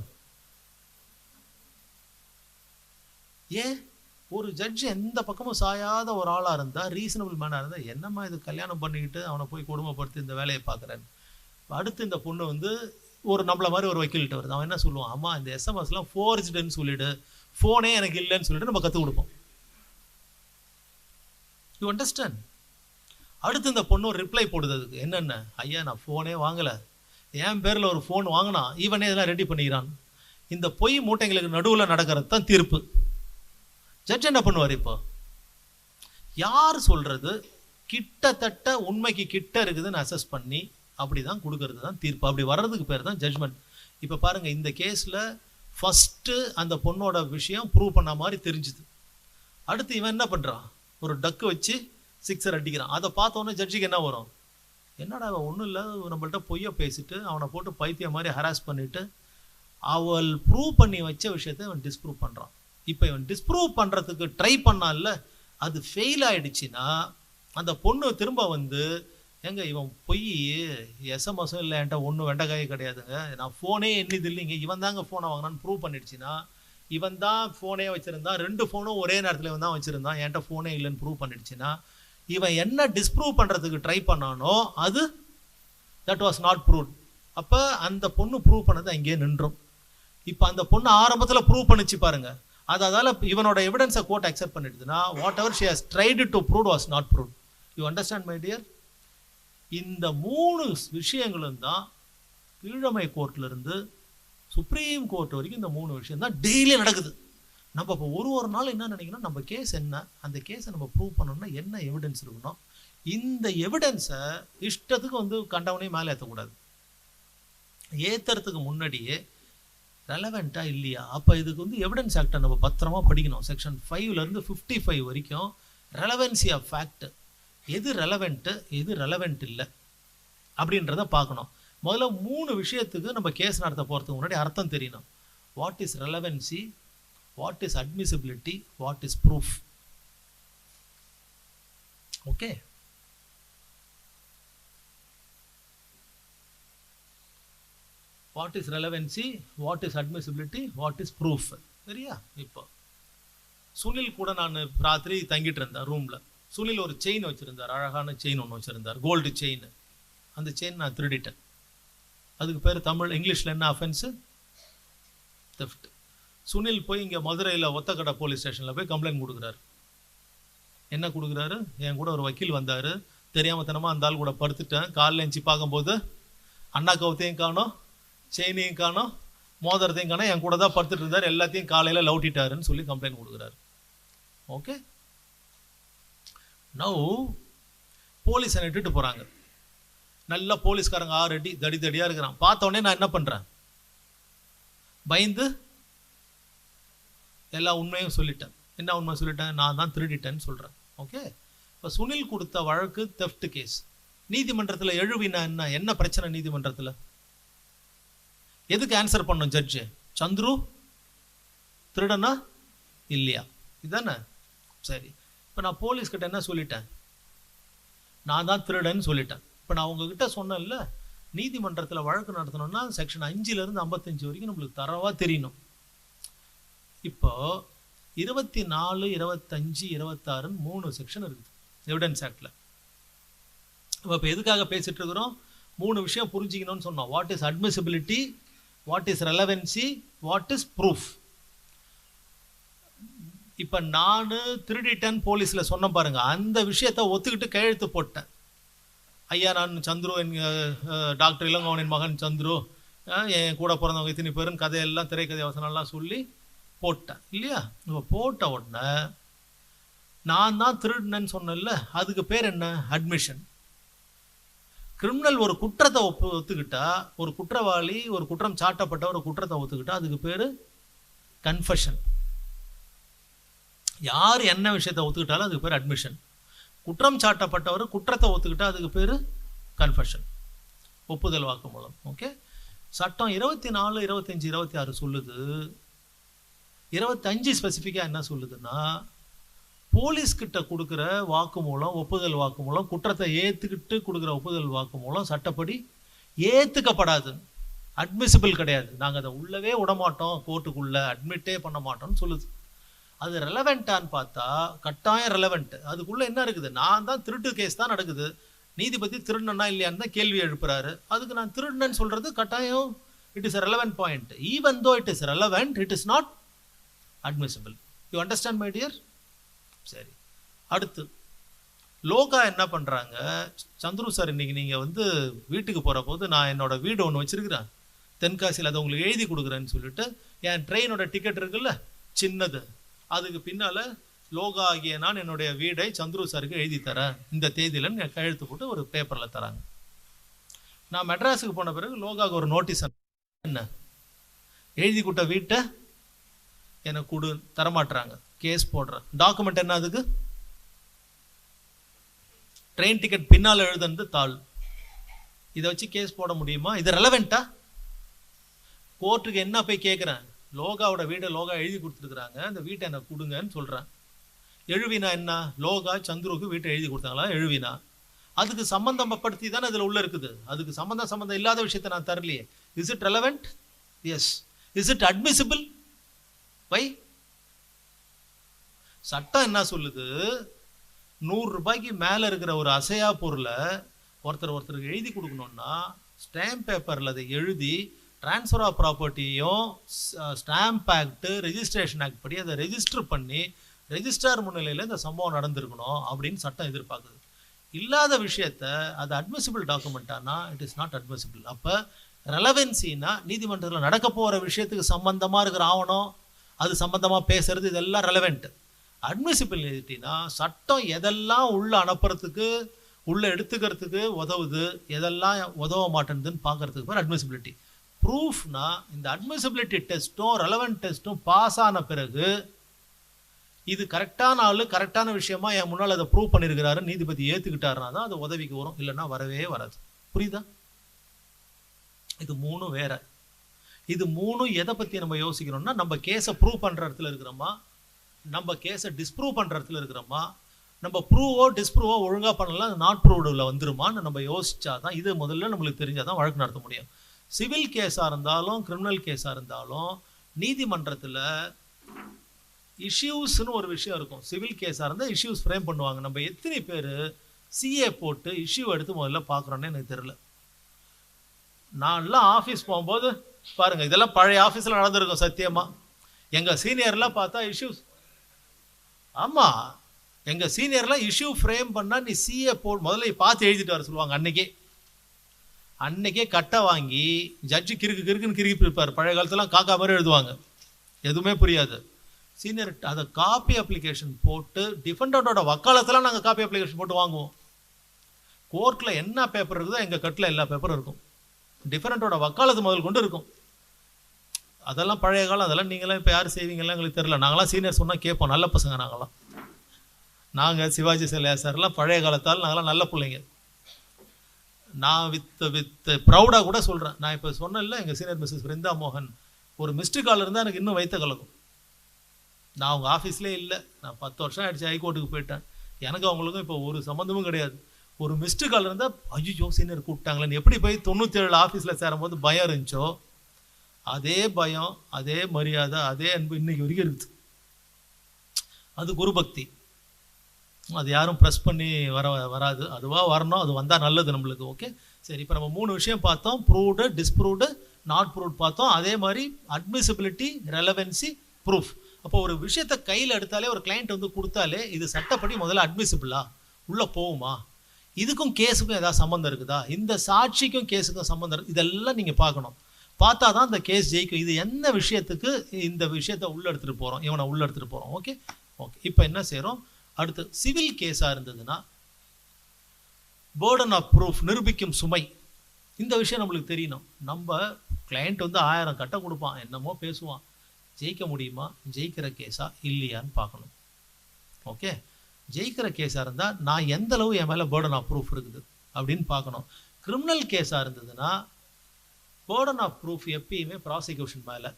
ஏன் ஒரு ஜட்ஜி எந்த பக்கமும் சாயாத ஒரு ஆளாக இருந்தால், ரீசனபிள் மேனாக இருந்தால், என்னம்மா இது கல்யாணம் பண்ணிக்கிட்டு அவனை போய் கொடுமைப்படுத்தி இந்த வேலையை பார்க்குறேன்னு. அடுத்து இந்த பொண்ணு வந்து ஒரு நம்மள மாதிரி ஒரு வக்கீல்கிட்ட வருது. அவன் என்ன சொல்லுவான், அம்மா இந்த எஸ்எம்எஸ்லாம் ஃபோர்ஜ்டுன்னு சொல்லிவிடு, ஃபோனே எனக்கு இல்லைன்னு சொல்லிட்டு நம்ம கற்றுக் கொடுப்போம். You understand? அடுத்து இந்த பொண்ணு ஒரு ரிப்ளை போடுது அதுக்கு, என்னென்ன, ஐயா நான் ஃபோனே வாங்கலை, என் பேரில் ஒரு ஃபோன் வாங்கினா இவனே இதெல்லாம் ரெடி பண்ணிக்கிறான். இந்த பொய் மூட்டைங்களுக்கு நடுவில் நடக்கிறது தான் தீர்ப்பு. ஜட்ஜ் என்ன பண்ணுவார்? இப்போ யார் சொல்கிறது கிட்டத்தட்ட உண்மைக்கு கிட்ட இருக்குதுன்னு அசஸ் பண்ணி அப்படி தான் கொடுக்கறது தான் தீர்ப்பு. அப்படி வர்றதுக்கு பேர் தான் ஜட்ஜ்மெண்ட். இப்போ பாருங்கள், இந்த கேஸில் ஃபஸ்ட்டு அந்த பொண்ணோட விஷயம் ப்ரூவ் பண்ண மாதிரி தெரிஞ்சுது. அடுத்து இவன் என்ன பண்ணுறான், ஒரு டக்கு வச்சு 6 அடிக்கிறான். அதை பார்த்தோன்னே ஜட்ஜுக்கு என்ன வரும், என்னடா அவன் ஒன்றும் இல்லை நம்மள்ட்ட பொய்யை பேசிட்டு அவனை போட்டு பைத்தியம் மாதிரி ஹராஸ் பண்ணிவிட்டு அவள் ப்ரூவ் பண்ணி வச்ச விஷயத்தை இவன் டிஸ்ப்ரூவ் பண்ணுறான். இப்போ இவன் டிஸ்ப்ரூவ் பண்ணுறதுக்கு ட்ரை பண்ணான்ல, அது ஃபெயில் ஆகிடுச்சின்னா அந்த பொண்ணு திரும்ப வந்து, ஏங்க இவன் பொய், எஸ்எம்எஸும் இல்லை என்கிட்ட ஒன்றும் வெண்டைக்காயே கிடையாதுங்க, நான் ஃபோனே என்னது இல்லைங்க, இவன் தாங்க ஃபோனை வாங்கினான்னு ப்ரூவ் பண்ணிடுச்சுன்னா, இவன் தான் ஃபோனே வச்சுருந்தான், 2 ஃபோனும் ஒரே நேரத்தில் இவன் தான் வச்சுருந்தான், என்கிட்ட ஃபோனே இல்லைன்னு ப்ரூவ் பண்ணிடுச்சுன்னா, இவன் என்ன டிஸ்ப்ரூவ் பண்ணுறதுக்கு ட்ரை பண்ணானோ அது தட் வாஸ் நாட் ப்ரூவ்ட். அப்போ அந்த பொண்ணு ப்ரூவ் பண்ணது அங்கேயே நின்றும். இப்போ அந்த பொண்ணு ஆரம்பத்தில் ப்ரூவ் பண்ணிச்சு பாருங்க, அதால் இவனோட எவிடன்ஸை கோர்ட் அக்செப்ட் பண்ணிடுதுன்னா, whatever she has tried to prove was not proved. You understand my dear? இந்த 3 விஷயங்களும் தான் கீழமை கோர்ட்லேருந்து சுப்ரீம் கோர்ட் வரைக்கும் இந்த 3 விஷயம் தான் டெய்லி நடக்குது. நம்ம இப்போ ஒரு நாள் என்ன நினைக்கணும், நம்ம கேஸ் என்ன, அந்த கேஸை நம்ம ப்ரூவ் பண்ணணும்னா என்ன எவிடன்ஸ் இருக்கணும், இந்த எவிடன்ஸை இஷ்டத்துக்கு வந்து கண்டவனையும் மேலே ஏற்றக்கூடாது. ஏற்றுறதுக்கு முன்னாடியே ரெலவெண்ட்டாக இல்லையா, அப்போ இதுக்கு வந்து எவிடன்ஸ் ஆக்டை நம்ம பத்திரமா படிக்கணும். செக்ஷன் 5லேருந்து 55 வரைக்கும் ரெலவென்சி ஆஃப் ஃபேக்ட், எது ரெலவெண்ட்டு எது ரெலவெண்ட் இல்லை அப்படின்றத பார்க்கணும். முதல்ல 3 விஷயத்துக்கு நம்ம கேஸ் நடத்த போகிறதுக்கு முன்னாடி அர்த்தம் தெரியணும். What is relevance, what is admissibility, what is proof. Okay, what is relevance, what is admissibility, what is proof. சரியா? இப்போ சுனில் கூட நான் ராத்திரி தங்கிட்டு இருந்தேன் ரூமில். சுனில் ஒரு செயின் வச்சுருந்தார், அழகான செயின் ஒன்று வச்சுருந்தார், கோல்டு செயின். அந்த செயின் நான் திருடிட்டேன். அதுக்கு பேர் தமிழ் இங்கிலீஷில் என்ன அஃபென்ஸு? தெஃப்ட். சுனில் போய் இங்கே மதுரையில் ஒத்தக்கடை போலீஸ் ஸ்டேஷனில் போய் கம்ப்ளைண்ட் கொடுக்குறாரு. என்ன கொடுக்குறாரு, என் கூட ஒரு வக்கீல் வந்தார், தெரியாமல் தனமாக அந்த ஆள் கூட படுத்துட்டேன், காலைல எஞ்சி பார்க்கும்போது அண்ணா கவுத்தையும் காணோம், செயினையும் காணோம், மோதிரத்தையும் காணோம், என் கூட தான் படுத்துட்டு இருந்தார், எல்லாத்தையும் காலையில் லவுட்டிட்டாருன்னு சொல்லி கம்ப்ளைண்ட் கொடுக்குறாரு. ஓகே, நவ் போலீஸ் என்னை இட்டுட்டு போகிறாங்க. நல்லா போலீஸ்காரங்க 6 அடி தடியாக இருக்கிறான். பார்த்தோடனே நான் என்ன பண்ணுறேன், பயந்து எல்லா உண்மையும் சொல்லிட்டேன். என்ன உண்மை சொல்லிட்டேன், நான் தான் திருடிட்டேன்னு சொல்கிறேன். ஓகே, இப்போ சுனில் கொடுத்த வழக்கு தெஃப்ட் கேஸ். நீதிமன்றத்தில் எழுவினா என்ன பிரச்சனை? நீதிமன்றத்தில் எதுக்கு ஆன்சர் பண்ணும் ஜட்ஜு? சந்துரு திருடனா இல்லையா, இதுதானே? சரி, இப்போ நான் போலீஸ்கிட்ட என்ன சொல்லிட்டேன், நான் தான் திருடன்னு சொல்லிட்டேன். இப்போ நான் உங்ககிட்ட சொன்னேன்ல, நீதிமன்றத்தில் வழக்கு நடத்தணும்னா செக்ஷன் 5லேருந்து 55 வரைக்கும் நம்மளுக்கு தரவாக தெரியணும். இப்போ 24, 25, 26 3 செக்ஷன் இருக்குது எவிடன்ஸ் ஆக்டில். இப்போ எதுக்காக பேசிட்டு இருக்கிறோம், 3 விஷயம் புரிஞ்சிக்கணும்னு சொன்னோம். What is admissibility, what is relevance, what is proof. இப்போ நான் திருடிட்டேன் போலீஸில் சொன்ன பாருங்க, அந்த விஷயத்தை ஒத்துக்கிட்டு கையெழுத்து போட்டேன். ஐயா நான் சந்துரு, என் டாக்டர் இளங்கோவனின் மகன் சந்துரு, என் கூட பிறந்தவங்க இத்தனை பேருன்னு கதையெல்லாம் திரைக்கதை வசனம்லாம் சொல்லி போட்டேன் இல்லையா? இப்போ போட்ட உடனே நான் தான் திருடினேன்னு சொன்னேன்ல, அதுக்கு பேர் என்ன? அட்மிஷன். கிரிமினல் ஒரு குற்றத்தை ஒத்துக்கிட்டா, ஒரு குற்றவாளி ஒரு குற்றம் சாட்டப்பட்ட ஒரு குற்றத்தை ஒத்துக்கிட்டா அதுக்கு பேர் கன்ஃபெஷன். யார் என்ன விஷயத்தை ஒத்துக்கிட்டாலும் அதுக்கு பேர் அட்மிஷன். குற்றம் சாட்டப்பட்டவர் குற்றத்தை ஒத்துக்கிட்டா அதுக்கு பேர் கன்ஃபெஷன், ஒப்புதல் வாக்குமூலம். ஓகே, சட்டம் 24, 25, 26 சொல்லுது. 25 ஸ்பெசிஃபிக்காக என்ன சொல்லுதுன்னா, போலீஸ்கிட்ட கொடுக்குற வாக்குமூலம், ஒப்புதல் வாக்குமூலம், குற்றத்தை ஏற்றுக்கிட்டு கொடுக்குற ஒப்புதல் வாக்குமூலம் சட்டப்படி ஏற்றுக்கப்படாது, அட்மிசிபிள் கிடையாது. நாங்கள் அதை உள்ளவே விடமாட்டோம், கோர்ட்டுக்குள்ளே அட்மிட்டே பண்ண மாட்டோம்னு சொல்லுது. அது ரெலவெண்ட்டான்னு பார்த்தா கட்டாயம் ரெலவெண்ட். அதுக்குள்ளே என்ன இருக்குது, நான் தான் திருட்டு கேஸ் தான் நடக்குது, நீதிபதி திருடனா இல்லையான்னு தான் கேள்வி எழுப்புறாரு, அதுக்கு நான் திருடனன்னு சொல்கிறது கட்டாயம் it is a relevant point. Even though it is relevant, it is not admissible. You understand my dear? சரி, அடுத்து லோகா என்ன பண்ணுறாங்க, சந்துரு சார் இன்னைக்கு நீங்கள் வந்து வீட்டுக்கு போகிற போது நான் என்னோட வீடு ஒன்று வச்சுருக்கிறேன் தென்காசியில், அதை உங்களுக்கு எழுதி கொடுக்குறேன்னு சொல்லிட்டு என் ட்ரெயினோட டிக்கெட் இருக்குல்ல சின்னது, அதுக்கு பின்னால் லோகா ஆகிய நான் என்னுடைய வீடை சந்துரு சாருக்கு எழுதி தரேன் இந்த தேதியிலன்னு கையெழுத்து போட்டு ஒரு பேப்பரில் தராங்க. நான் மெட்ராஸுக்கு போன பிறகு லோகாவுக்கு ஒரு நோட்டீஸ், என்ன எழுதி கொடுத்த வீட்டை எனக்கு தரமாட்டுறாங்க, கேஸ் போடுறேன். டாக்குமெண்ட் என்ன, அதுக்கு ட்ரெயின் டிக்கெட் பின்னால் எழுதுனது தாள், இதை வச்சு கேஸ் போட முடியுமா? இது ரெலவெண்ட்டா? கோர்ட்டுக்கு என்ன போய் கேட்குறேன், லோகாவோட வீடை லோகா எழுதி கொடுத்துருக்குறாங்க, அந்த வீட்டை எனக்கு கொடுங்கன்னு சொல்கிறேன். எழுவினா என்ன, லோகா சந்துருக்கு வீட்டை எழுதி கொடுத்தாங்களா எழுவினா, அதுக்கு சம்பந்தப்படுத்தி தானே அதில் உள்ள இருக்குது, அதுக்கு சம்பந்தம் இல்லாத விஷயத்தை நான் தரலையே. Is it relevant? Yes. Is it admissible? Why? சட்டம் என்ன சொல்லுது, 100 ரூபாய்க்கு மேலே இருக்கிற ஒரு அசையா பொருளை ஒருத்தருக்கு எழுதி கொடுக்கணும்னா ஸ்டாம்ப் பேப்பரில் அதை எழுதி ட்ரான்ஸ்ஃபர் ஆஃப் ப்ராப்பர்ட்டியும் ஸ்டாம்ப் ஆக்டு ரெஜிஸ்ட்ரேஷன் ஆக்ட் படி அதை ரெஜிஸ்டர் பண்ணி ரெஜிஸ்ட்ரார் முன்னிலையில் இந்த சம்பவம் நடந்திருக்கணும் அப்படின்னு சட்டம் எதிர்பார்க்குது. இல்லாத விஷயத்த அது அட்மிசிபிள் டாக்குமெண்ட்டானா இட் இஸ் நாட் அட்மிசிபிள். அப்போ ரெலவென்சின்னா நீதிமன்றத்தில் நடக்க போகிற விஷயத்துக்கு சம்பந்தமாக இருக்கிற ஆவணம், அது சம்பந்தமாக பேசுறது, இதெல்லாம் ரெலவெண்ட். அட்மிசிபிலிட்டினா சட்டம் எதெல்லாம் உள்ள அனுப்புறதுக்கு உள்ள எடுத்துக்கிறதுக்கு உதவுது, எதெல்லாம் உதவ மாட்டேங்குதுன்னு பார்க்கறதுக்கு பேர் அட்மிசிபிலிட்டி. ப்ரூஃப்னா இந்த அட்மிசிபிலிட்டி டெஸ்ட்டும் ரெலவெண்ட் டெஸ்ட்டும் பாஸ் ஆன பிறகு இது கரெக்டான ஆளு கரெக்டான விஷயமா என் முன்னால் அதை ப்ரூவ் பண்ணியிருக்கிறாரு நீதிபதி ஏற்றுக்கிட்டாருனா தான் அது உதவிக்கு வரும், இல்லைன்னா வரவே வராது. புரியுதா? இது 3 வேற. இது 3 எதை பற்றி நம்ம யோசிக்கணும்னா, நம்ம கேஸை ப்ரூவ் பண்ணுற இடத்துல இருக்கிறோமா, நம்ம கேஸை டிஸ்ப்ரூவ் பண்ணுற இடத்துல இருக்கிறோமா, நம்ம ப்ரூவோ டிஸ்ப்ரூவோ ஒழுங்காக பண்ணலாம், நாட் ப்ரூவ்டில் வந்துருமான்னு நம்ம யோசிச்சா தான், இது முதல்ல நம்மளுக்கு தெரிஞ்சால் தான் வழக்கு நடத்த முடியும். சிவில் கேஸாக இருந்தாலும் கிரிமினல் கேஸாக இருந்தாலும் நீதிமன்றத்தில் இஷ்யூஸ்னு ஒரு விஷயம் இருக்கும். சிவில் கேஸாக இருந்தால் இஷ்யூஸ் ஃப்ரேம் பண்ணுவாங்க. நம்ம எத்தனை பேர் சிஏ போட்டு இஷ்யூ எடுத்து முதல்ல பார்க்குறோன்னு எனக்கு தெரியல. நான்லாம் ஆஃபீஸ் போகும்போது பாருங்கள், இதெல்லாம் பழைய ஆஃபீஸில் நடந்திருக்கும் சத்தியமாக. எங்கள் சீனியர்லாம் பார்த்தா இஷ்யூஸ், ஆமாம் எங்கள் சீனியர்லாம் இஷ்யூ ஃப்ரேம் பண்ணால் நீ சிஏ முதல்ல பார்த்து எழுதிட்டு வர சொல்லுவாங்க. அன்னைக்கே கட்டை வாங்கி ஜட்ஜு கிறுக்குன்னு கிறுக்கி இருப்பார். பழைய காலத்துலாம் காக்கா மாதிரி எழுதுவாங்க, எதுவுமே புரியாது. சீனியர் அதை காப்பி அப்ளிகேஷன் போட்டு டிஃபெண்டரோட வக்காலத்தெல்லாம் நாங்கள் காப்பி அப்ளிகேஷன் போட்டு வாங்குவோம். கோர்ட்டில் என்ன பேப்பர் இருக்குதோ எங்கள் கட்டில் எல்லா பேப்பரும் இருக்கும், டிஃபெண்டரோட வக்காலத்து முதல் கொண்டு இருக்கும். அதெல்லாம் பழைய காலம், அதெல்லாம் நீங்களாம் இப்போ யார் செய்வீங்கலாம் எங்களுக்கு தெரியல. நாங்களாம் சீனியர் சொன்னால் கேட்போம், நல்ல பசங்க நாங்களாம். நாங்கள் சிவாஜி சிலையா சார்லாம் பழைய காலத்தால் நாங்களாம் நல்ல பிள்ளைங்க. நான் வித் ப்ரௌடாக கூட சொல்கிறேன். நான் இப்போ சொன்னேன்ல, எங்கள் சீனியர் மிஸ்ஸஸ் பிருந்தா மோகன் ஒரு மிஸ்டு கால் இருந்தால் எனக்கு இன்னும் வைத்த கலக்கும். நான் அவங்க ஆஃபீஸ்லேயே இல்லை, நான் 10 வருஷம் ஆகிடுச்சு ஹைகோர்ட்டுக்கு போயிட்டேன். எனக்கு அவங்களுக்கும் இப்போ ஒரு சம்மந்தமும் கிடையாது. ஒரு மிஸ்டு கால் இருந்தால் ஐயோ சீனியர் கூப்பிட்டாங்களேன்னு எப்படி போய் 97 ஆஃபீஸில் சேரும்போது பயம் இருந்துச்சோ, அதே பயம், அதே மரியாதை, அதே அன்பு இன்னைக்கு வரைக்கும் இருக்குது. அது குரு பக்தி. அது யாரும் ப்ரெஸ் பண்ணி வராது, அதுவாக வரணும், அது வந்தால் நல்லது நம்மளுக்கு. ஓகே சரி, இப்போ நம்ம 3 விஷயம் பார்த்தோம், ப்ரூவ்டு, டிஸ்ப்ரூவ்டு, நாட் ப்ரூவ்ட் பார்த்தோம். அதே மாதிரி அட்மிசிபிலிட்டி, ரெலவென்சி, ப்ரூஃப். அப்போ ஒரு விஷயத்தை கையில் எடுத்தாலே, ஒரு கிளைண்ட் வந்து கொடுத்தாலே, இது சட்டப்படி முதல்ல அட்மிசிபிளா, உள்ளே போகுமா, இதுக்கும் கேஸுக்கும் ஏதாவது சம்மந்தம் இருக்குதா, இந்த சாட்சிக்கும் கேஸுக்கும் சம்மந்தம் இருக்குது, இதெல்லாம் நீங்கள் பார்க்கணும். பார்த்தா தான் இந்த கேஸ் ஜெயிக்கும். இது என்ன விஷயத்துக்கு இந்த விஷயத்தை உள்ளே எடுத்துகிட்டு போகிறோம், இவனை உள்ளே எடுத்துகிட்டு போகிறோம். ஓகே இப்போ என்ன செய்கிறோம், அடுத்து சிவில் கேஸாக இருந்ததுன்னா பேர்டன் ஆஃப் ப்ரூஃப், நிரூபிக்கும் சுமை, இந்த விஷயம் நம்மளுக்கு தெரியணும். நம்ம கிளைண்ட் வந்து 1000 கட்டை கொடுப்பான், என்னமோ பேசுவான், ஜெயிக்க முடியுமா, ஜெயிக்கிற கேஸா இல்லையான்னு பார்க்கணும். ஓகே, ஜெயிக்கிற கேஸாக இருந்தால் நான் எந்த அளவு என் மேலே பேர்டன் ஆஃப் ப்ரூஃப் இருக்குது அப்படின்னு பார்க்கணும். கிரிமினல் கேஸாக இருந்ததுன்னா பேர்டன் ஆஃப் ப்ரூஃப் எப்பயுமே ப்ராசிக்யூஷன் மேலே,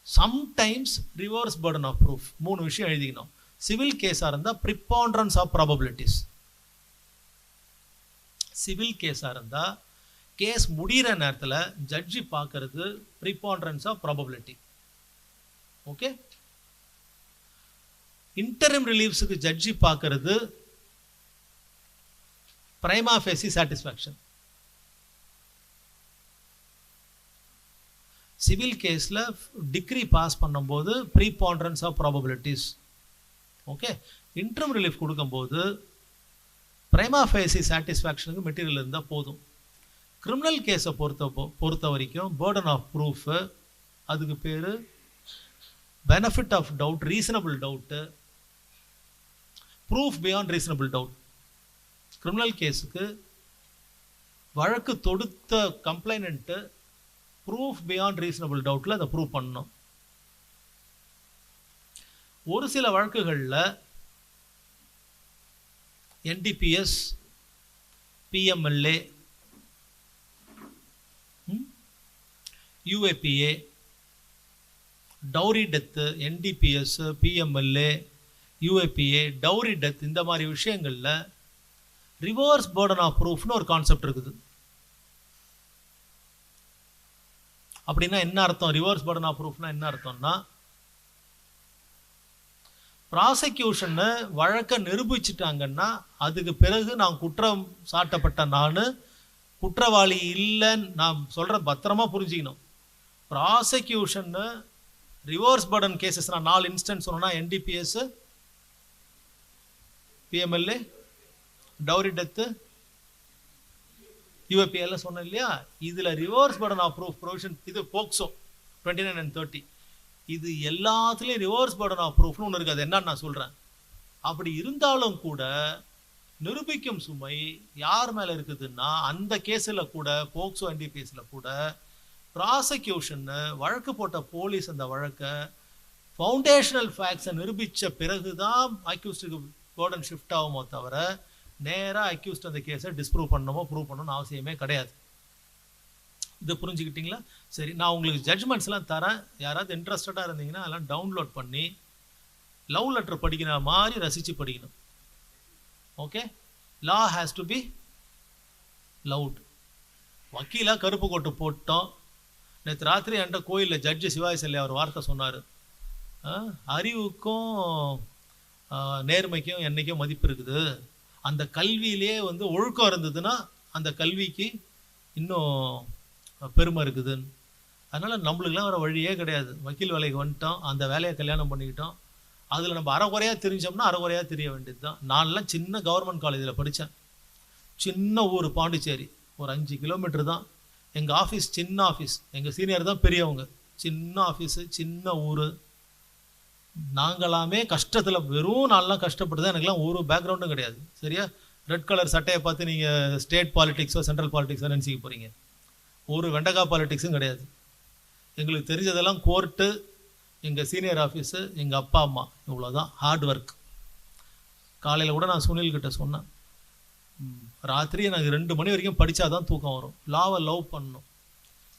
sometimes reverse burden of proof. 3 விஷயம் எழுதிக்கணும். சிவில் கேஸாக இருந்தால் ப்ரிபாண்டரன்ஸ் ஆஃப் ப்ராபபிலிட்டிஸ். சிவில் கேஸாக இருந்தால் கேஸ் முடிகிற நேரத்தில் ஜட்ஜி பார்க்கறது preponderance of probability. Okay, interim ரிலீஃப்ஸுக்கு ஜட்ஜி பார்க்கறது பிரைமா ஃபேசி சாட்டிஸ்ஃபேக்ஷன். சிவில் கேஸில் டிக்ரி பாஸ் பண்ணும்போது preponderance of probabilities. Okay, interim relief கொடுக்கும்போது பிரைமா ஃபேசி சாட்டிஸ்ஃபேக்ஷனுக்கு மெட்டீரியல் இருந்தால் போதும். கிரிமினல் கேஸை பொறுத்த வரைக்கும் பேர்டன் ஆஃப் ப்ரூஃப், அதுக்கு பேர் benefit of doubt, reasonable doubt, proof beyond reasonable doubt. Criminal கேஸுக்கு வழக்கு தொடுத்த கம்ப்ளைனண்ட்டு ப்ரூஃப் பியாண்ட் ரீசனபிள் டவுட்டில் அதை ப்ரூவ் பண்ணணும். ஒரு சில வழக்குகளில் NDPS, PMLA, UAPA, dowry death, NDPS, PMLA, UAPA, dowry death, இந்த மாதிரி விஷயங்களில் ரிவர்ஸ் பேர்டன் ஆஃப் ப்ரூஃப்னு ஒரு கான்செப்ட் இருக்குது. அப்படின்னா என்ன அர்த்தம்? ரிவர்ஸ் பேர்டன் ஆஃப் ப்ரூஃப்னா என்ன அர்த்தம்னா, ப்ராசிக்யூஷன் வழக்கை நிரூபிச்சிட்டாங்கன்னா அதுக்கு பிறகு நான் குற்றம் சாட்டப்பட்ட நான் குற்றவாளி இல்லைன்னு நான் சொல்கிற பத்திரமா புரிஞ்சுக்கணும். ப்ராசிக்யூஷன் ரிவர்ஸ் பேர்டன் கேசஸ் நான் 4 இன்ஸ்டன்ஸ் சொன்னா, NDPS, PMLA, dowry death, UAPL சொன்னேன் இல்லையா? இதில் reverse burden of proof provision, இது போக்சோ 29 and 30, இது எல்லாத்துலேயும் ரிவர்ஸ் பேர்டன் ஆஃப் ப்ரூஃப்னு ஒன்று இருக்குது. அது என்னன்னு நான் சொல்கிறேன். அப்படி இருந்தாலும் கூட நிரூபிக்கும் சுமை யார் மேலே இருக்குதுன்னா, அந்த கேஸில் கூட, போக்சோ என்டிபிஎஸில் கூட ப்ராசிக்யூஷன் வழக்கு போட்ட போலீஸ் அந்த வழக்கை ஃபவுண்டேஷனல் ஃபேக்ட்ஸை நிரூபித்த பிறகு தான் அக்யூஸ்டுக்கு பேர்டன் ஷிஃப்ட் ஆகுமோ தவிர நேராக அக்யூஸ்ட் அந்த கேஸை டிஸ்ப்ரூவ் பண்ணணுமோ ப்ரூவ் பண்ணணும்னு அவசியமே கிடையாது. இது புரிஞ்சுக்கிட்டீங்களா? சரி, நான் உங்களுக்கு ஜட்ஜ்மெண்ட்ஸ்லாம் தரேன். யாராவது இன்ட்ரெஸ்டடாக இருந்தீங்கன்னா அதெல்லாம் டவுன்லோட் பண்ணி லவ் லெட்டர் படிக்கிற மாதிரி ரசித்து படிக்கணும். Okay, law has to be loud. வக்கீலாக கருப்பு கோட்டு போட்டோம். நேற்று ராத்திரி என்கிட்ட கோயிலில் ஜட்ஜு சிவாஜி செல்லியா ஒரு வார்த்தை சொன்னார். அறிவுக்கும் நேர்மைக்கும் என்றைக்கும் மதிப்பு இருக்குது. அந்த கல்வியிலே ஒழுக்கம் இருந்ததுன்னா அந்த கல்விக்கு இன்னும் பெருமை இருக்குதுன்னு. அதனால் நம்மளுக்கெல்லாம் வர வழியே கிடையாது. வக்கீல் வேலைக்கு வந்துட்டோம், அந்த வேலையை கல்யாணம் பண்ணிக்கிட்டோம். அதில் நம்ம அரைகுறையாக தெரிஞ்சோம்னா அரைகுறையாக தெரிய வேண்டியது தான். நான்லாம் சின்ன கவர்மெண்ட் காலேஜில் படித்தேன். சின்ன ஊர் பாண்டிச்சேரி, ஒரு 5 கிலோமீட்டர் தான். எங்கள் ஆஃபீஸ் சின்ன ஆஃபீஸ், எங்கள் சீனியர் தான் பெரியவங்க. சின்ன ஆஃபீஸு, சின்ன ஊர். நாங்களாமே கஷ்டத்தில், வெறும் நான்லாம் கஷ்டப்பட்டு தான். எனக்குலாம் ஒரு பேக்ரவுண்டும் கிடையாது. சரியா? ரெட் கலர் சட்டையை பார்த்து நீங்கள் ஸ்டேட் பாலிடிக்ஸோ சென்ட்ரல் பாலிடிக்ஸோ நினச்சிக்க போகிறீங்க. ஒரு வெண்டக்காய் பாலிடிக்ஸும் கிடையாது. எங்களுக்கு தெரிஞ்சதெல்லாம் கோர்ட்டு, எங்கள் சீனியர் ஆஃபீஸு, எங்கள் அப்பா அம்மா, இவ்வளோதான். Hard work. காலையில் கூட நான் சுனில்கிட்ட சொன்னேன், ராத்திரி எனக்கு 2 மணி வரைக்கும் படித்தா தான் தூக்கம் வரும். லாவை லவ் பண்ணணும்.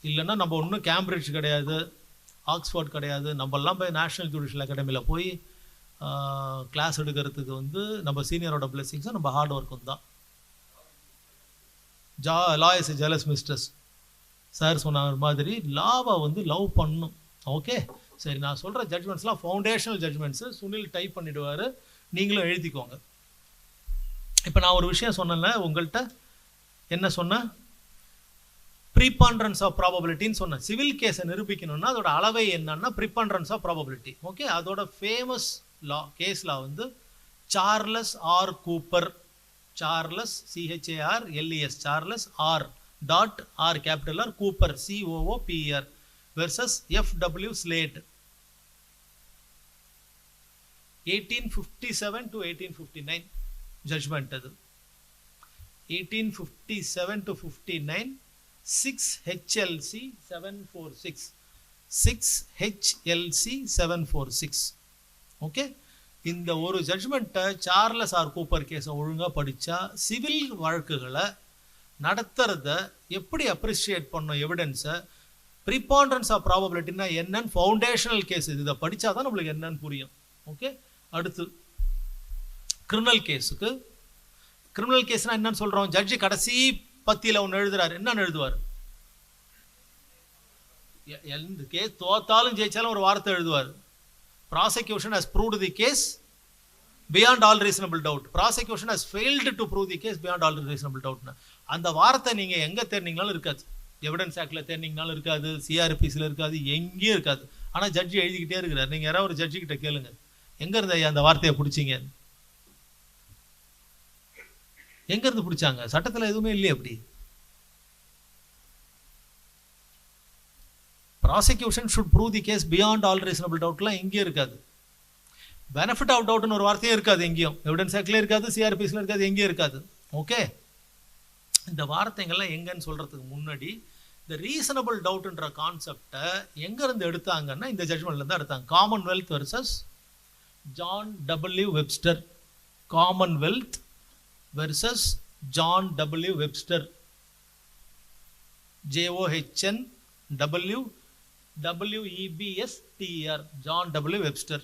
இல்லைன்னா நம்ம ஒன்றும் கேம்பிரிட்ஜ் கிடையாது, ஆக்ஸ்ஃபோர்ட் கிடையாது. நம்மெல்லாம் போய் நேஷ்னல் ஜுடிஷியல் அகாடமியில் போய் கிளாஸ் எடுக்கிறதுக்கு நம்ம சீனியரோட பிளெஸிங்ஸும் நம்ம ஹார்ட் ஒர்க்கும் தான். லா இஸ் ஜெலஸ் மிஸ்டர்ஸ் சார் சொன்ன மாதிரி லாவை லவ் பண்ணணும். ஓகே, சரி, நான் சொல்கிற ஜட்ஜ்மெண்ட்ஸ்லாம் ஃபவுண்டேஷனல் ஜட்ஜ்மெண்ட்ஸு. சுனில் டைப் பண்ணிவிடுவார், நீங்களும் எழுதிக்கோங்க. இப்போ நான் ஒரு விஷயம் சொன்னேன்ல உங்கள்கிட்ட, என்ன சொன்னேன்? ப்ரீபாண்டரன்ஸ் ஆஃப் ப்ராபபிலிட்டின்னு சொன்னேன். சிவில் கேஸை நிரூபிக்கணும்னா அதோட அளவை என்னன்னா ப்ரீபாண்டரன்ஸ் ஆஃப் ப்ராபபிலிட்டி. ஓகே, அதோட ஃபேமஸ் லா கேஸில் Charles R Cooper, Charles CHARLES, Charles R capital R Cooper COOPER versus FW Slate 1857 to 1859 judgment. அது 1857 to 59, 6 HLC 746, 6 HLC 746. ஓகே, இந்த ஒரு ஜட்ஜ்மெண்ட்டை சார்லஸ் ஆர் கூப்பர் கேஸை ஒழுங்காக படித்தா சிவில் வழக்குகளை நடத்துறத எப்படி அப்ரிஷியேட் பண்ணும் எவிடன்ஸை, ப்ரிபாண்டரன்ஸ் ஆஃப் ப்ராபபிலிட்டின்னா என்னன்னு ஃபவுண்டேஷனல் கேஸ் இதை படித்தா தான் நம்மளுக்கு என்னன்னு புரியும். ஓகே, அடுத்து கிரிமினல் கேஸுக்கு. கிரிமினல் கேஸ்னா என்னன்னு சொல்கிறோம்? ஜட்ஜி கடைசி பத்தியில் ஒன்று எழுதுறாரு. என்னன்னு எழுதுவார்? எந்த கேஸ் தோத்தாலும் ஜெயிச்சாலும் ஒரு வார்த்தை எழுதுவார். Prosecution has proved the case beyond all reasonable doubt. Prosecution has failed to prove the case beyond all reasonable டவுட்னு அந்த வார்த்தை நீங்கள் எங்கே தேர்னிங்கனாலும் இருக்காது. எவிடன்ஸ் ஆக்டில் தேர்னிங்கனாலும் இருக்காது, சிஆர்பிஸில் இருக்காது, எங்கேயும் இருக்காது. ஆனால் ஜட்ஜி எழுதிக்கிட்டே இருக்கிறார். நீங்கள் யாராவது ஒரு ஜட்ஜி கிட்ட கேளுங்க, எங்கே இருந்த அந்த வார்த்தையை பிடிச்சிங்க, எங்கேருந்து பிடிச்சாங்க? சட்டத்தில் எதுவுமே இல்லையே. அப்படி prosecution should prove the case beyond all reasonable டவுட்லாம் எங்கேயும் இருக்காது. பெனிஃபிட் ஆஃப் டவுட்னு ஒரு வார்த்தையும் இருக்காது எங்கேயும். எவிடன்ஸ் ஆக்ட்லேயும் இருக்காது, சிஆர்பிஸில் இருக்காது, எங்கேயும் இருக்காது. ஓகே, இந்த வார்த்தைகள்லாம் எங்கன்னு சொல்கிறதுக்கு முன்னாடி இந்த ரீசனபிள் டவுட்ன்ற கான்செப்டை எங்கேருந்து எடுத்தாங்கன்னா இந்த ஜட்ஜ்மெண்ட்லேருந்து தான் எடுத்தாங்க. Commonwealth versus John W Webster. Commonwealth versus John W Webster. JOHNWEBSTER. John W Webster.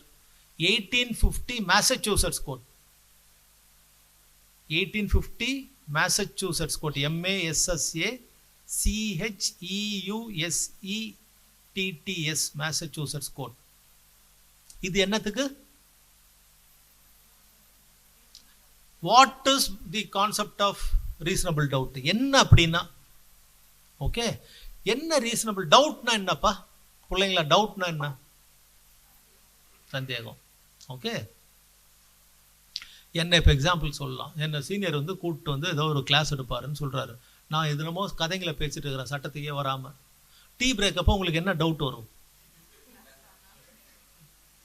1850 Massachusetts court. 1850 Massachusetts court. MASSACHEUSETTS Massachusetts court. இது என்னத்துக்கு? What is the concept of reasonable doubt? என்ன அப்படின்னா, ஓகே, என்ன ரீசனபிள் டவுட்னா என்னப்பா பிள்ளைங்களா? டவுட்னா என்ன? சந்தேகம். ஓகே, என்ன இப்போ எக்ஸாம்பிள் சொல்லலாம். என்ன சீனியர் வந்து கூப்பிட்டு வந்து ஏதோ ஒரு கிளாஸ் எடுப்பாருன்னு சொல்கிறாரு. நான் எதுனமோ கதைங்களை பேசிட்டு இருக்கிறேன் சட்டத்துக்கே வராமல். டீ பிரேக் அப்போ உங்களுக்கு என்ன டவுட் வரும்?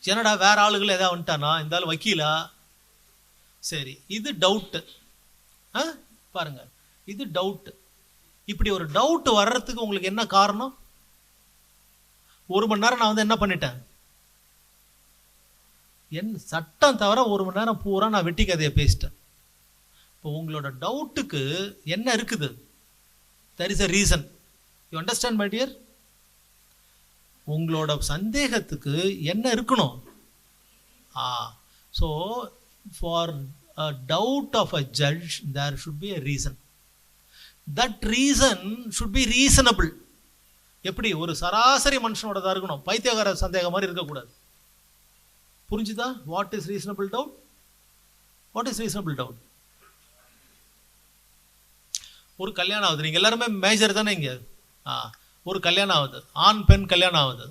என்னடா வேற ஆளுகள் ஏதாவது வந்துட்டானா, இந்த ஆள் வக்கீலா? சரி, இது டவுட்டு. பாருங்க, இது டவுட்டு. இப்படி ஒரு டவுட் வர்றதுக்கு உங்களுக்கு என்ன காரணம்? 1 மணி நேரம் நான் வந்து என்ன பண்ணிட்டேன்? என் சட்டம் தவிர 1 மணி நேரம் பூரா நான் வெட்டி கதையை பேசிட்டேன். இப்போ உங்களோட டவுட்டுக்கு என்ன இருக்குது? there is a reason. you understand my dear? உங்களோட சந்தேகத்துக்கு என்ன இருக்கணும்? so for a doubt of a judge there should be a reason. that reason should be reasonable. எப்படி? ஒரு சராசரி மனுஷனோட இருக்கணும், பைத்தியக்கார சந்தேகம் மாதிரி இருக்கக்கூடாது. புரிஞ்சுதா? What is reasonable doubt? What is reasonable doubt? ஒரு கல்யாணம் ஆகுது, நீங்கள் எல்லாருமே மேஜர் தானே இங்கே. ஒரு கல்யாணம் ஆகுது, ஆண் பெண் கல்யாணம் ஆகுது.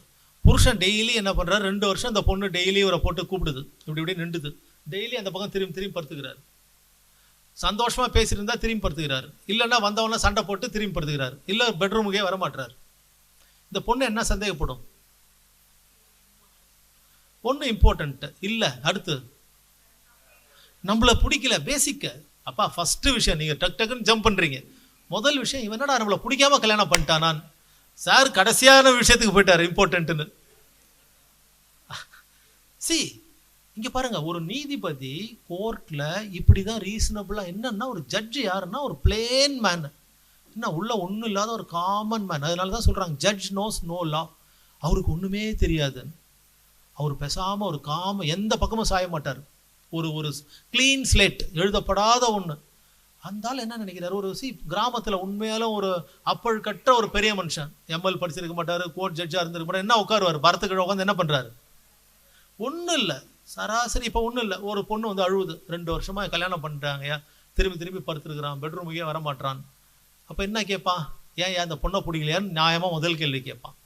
புருஷன் டெய்லி என்ன பண்ணுறாரு? 2 வருஷம் அந்த பொண்ணு டெய்லி இவரை போட்டு கூப்பிடுது, இப்படி இப்படி நின்றுது. டெய்லி அந்த பக்கம் திரும்பி திரும்பி படுத்துக்கிறாரு. சந்தோஷமாக பேசியிருந்தா திரும்பி படுத்துக்கிறாரு, இல்லைன்னா வந்தவொன்னே சண்டை போட்டு திரும்பி படுத்துக்கிறாரு, இல்லை பெட்ரூமுக்கே வரமாட்டுறாரு. இந்த பொண்ணு என்ன சந்தேகப்படும்? ஒன்று இம்பார்ட்டன்ட் இல்லை. அடுத்து நம்மளை பிடிக்கல. பேசிக்க அப்பா ஃபஸ்ட்டு விஷயம், நீங்கள் டக் டக்குன்னு ஜம்ப் பண்ணுறீங்க. முதல் விஷயம், இவன் என்னடா நம்மளை பிடிக்காம கல்யாணம் பண்ணிட்டானான். சார் கடைசியான விஷயத்துக்கு போயிட்டார், இம்பார்ட்டன்ட்டுன்னு. சி இங்கே பாருங்க, ஒரு நீதிபதி கோர்ட்டில் இப்படி தான் ரீசனபிளாக. என்னன்னா ஒரு ஜட்ஜு யாருன்னா ஒரு பிளேன் மேன், என்ன உள்ள ஒன்றும் இல்லாத ஒரு காமன் மேன். அதனால தான் சொல்கிறாங்க ஜட்ஜ் நோஸ் நோ லா. அவருக்கு ஒன்றுமே தெரியாது. அவர் பேசாமல் ஒரு எந்த பக்கமும் சாய மாட்டார். ஒரு கிளீன் ஸ்லேட், எழுதப்படாத ஒன்று. அந்தாலும் என்ன நினைக்கிறார்? ஒரு கிராமத்தில் உண்மையாலும் ஒரு அப்பல் கற்ற ஒரு பெரிய மனுஷன், எம்எல் படிச்சிருக்க மாட்டார், கோர்ட் ஜட்ஜாக இருந்திருக்க மாட்டார். என்ன உட்காருவார்? பரத்துக்கிட்ட உட்காந்து என்ன பண்ணுறாரு? ஒன்றும் இல்லை, சராசரி. இப்போ ஒன்றும் இல்லை, ஒரு பொண்ணு வந்து அழுவுது, 2 வருஷமாக கல்யாணம் பண்ணிட்டாங்கயா, திரும்பி திரும்பி படுத்துருக்குறான், பெட்ரூமுக்கே வரமாட்டான். அப்போ என்ன கேட்பான்? ஏன் அந்த பொண்ணை பிடிக்கலையான்னு நியாயமாக முதல் கேள்வி கேட்பான்.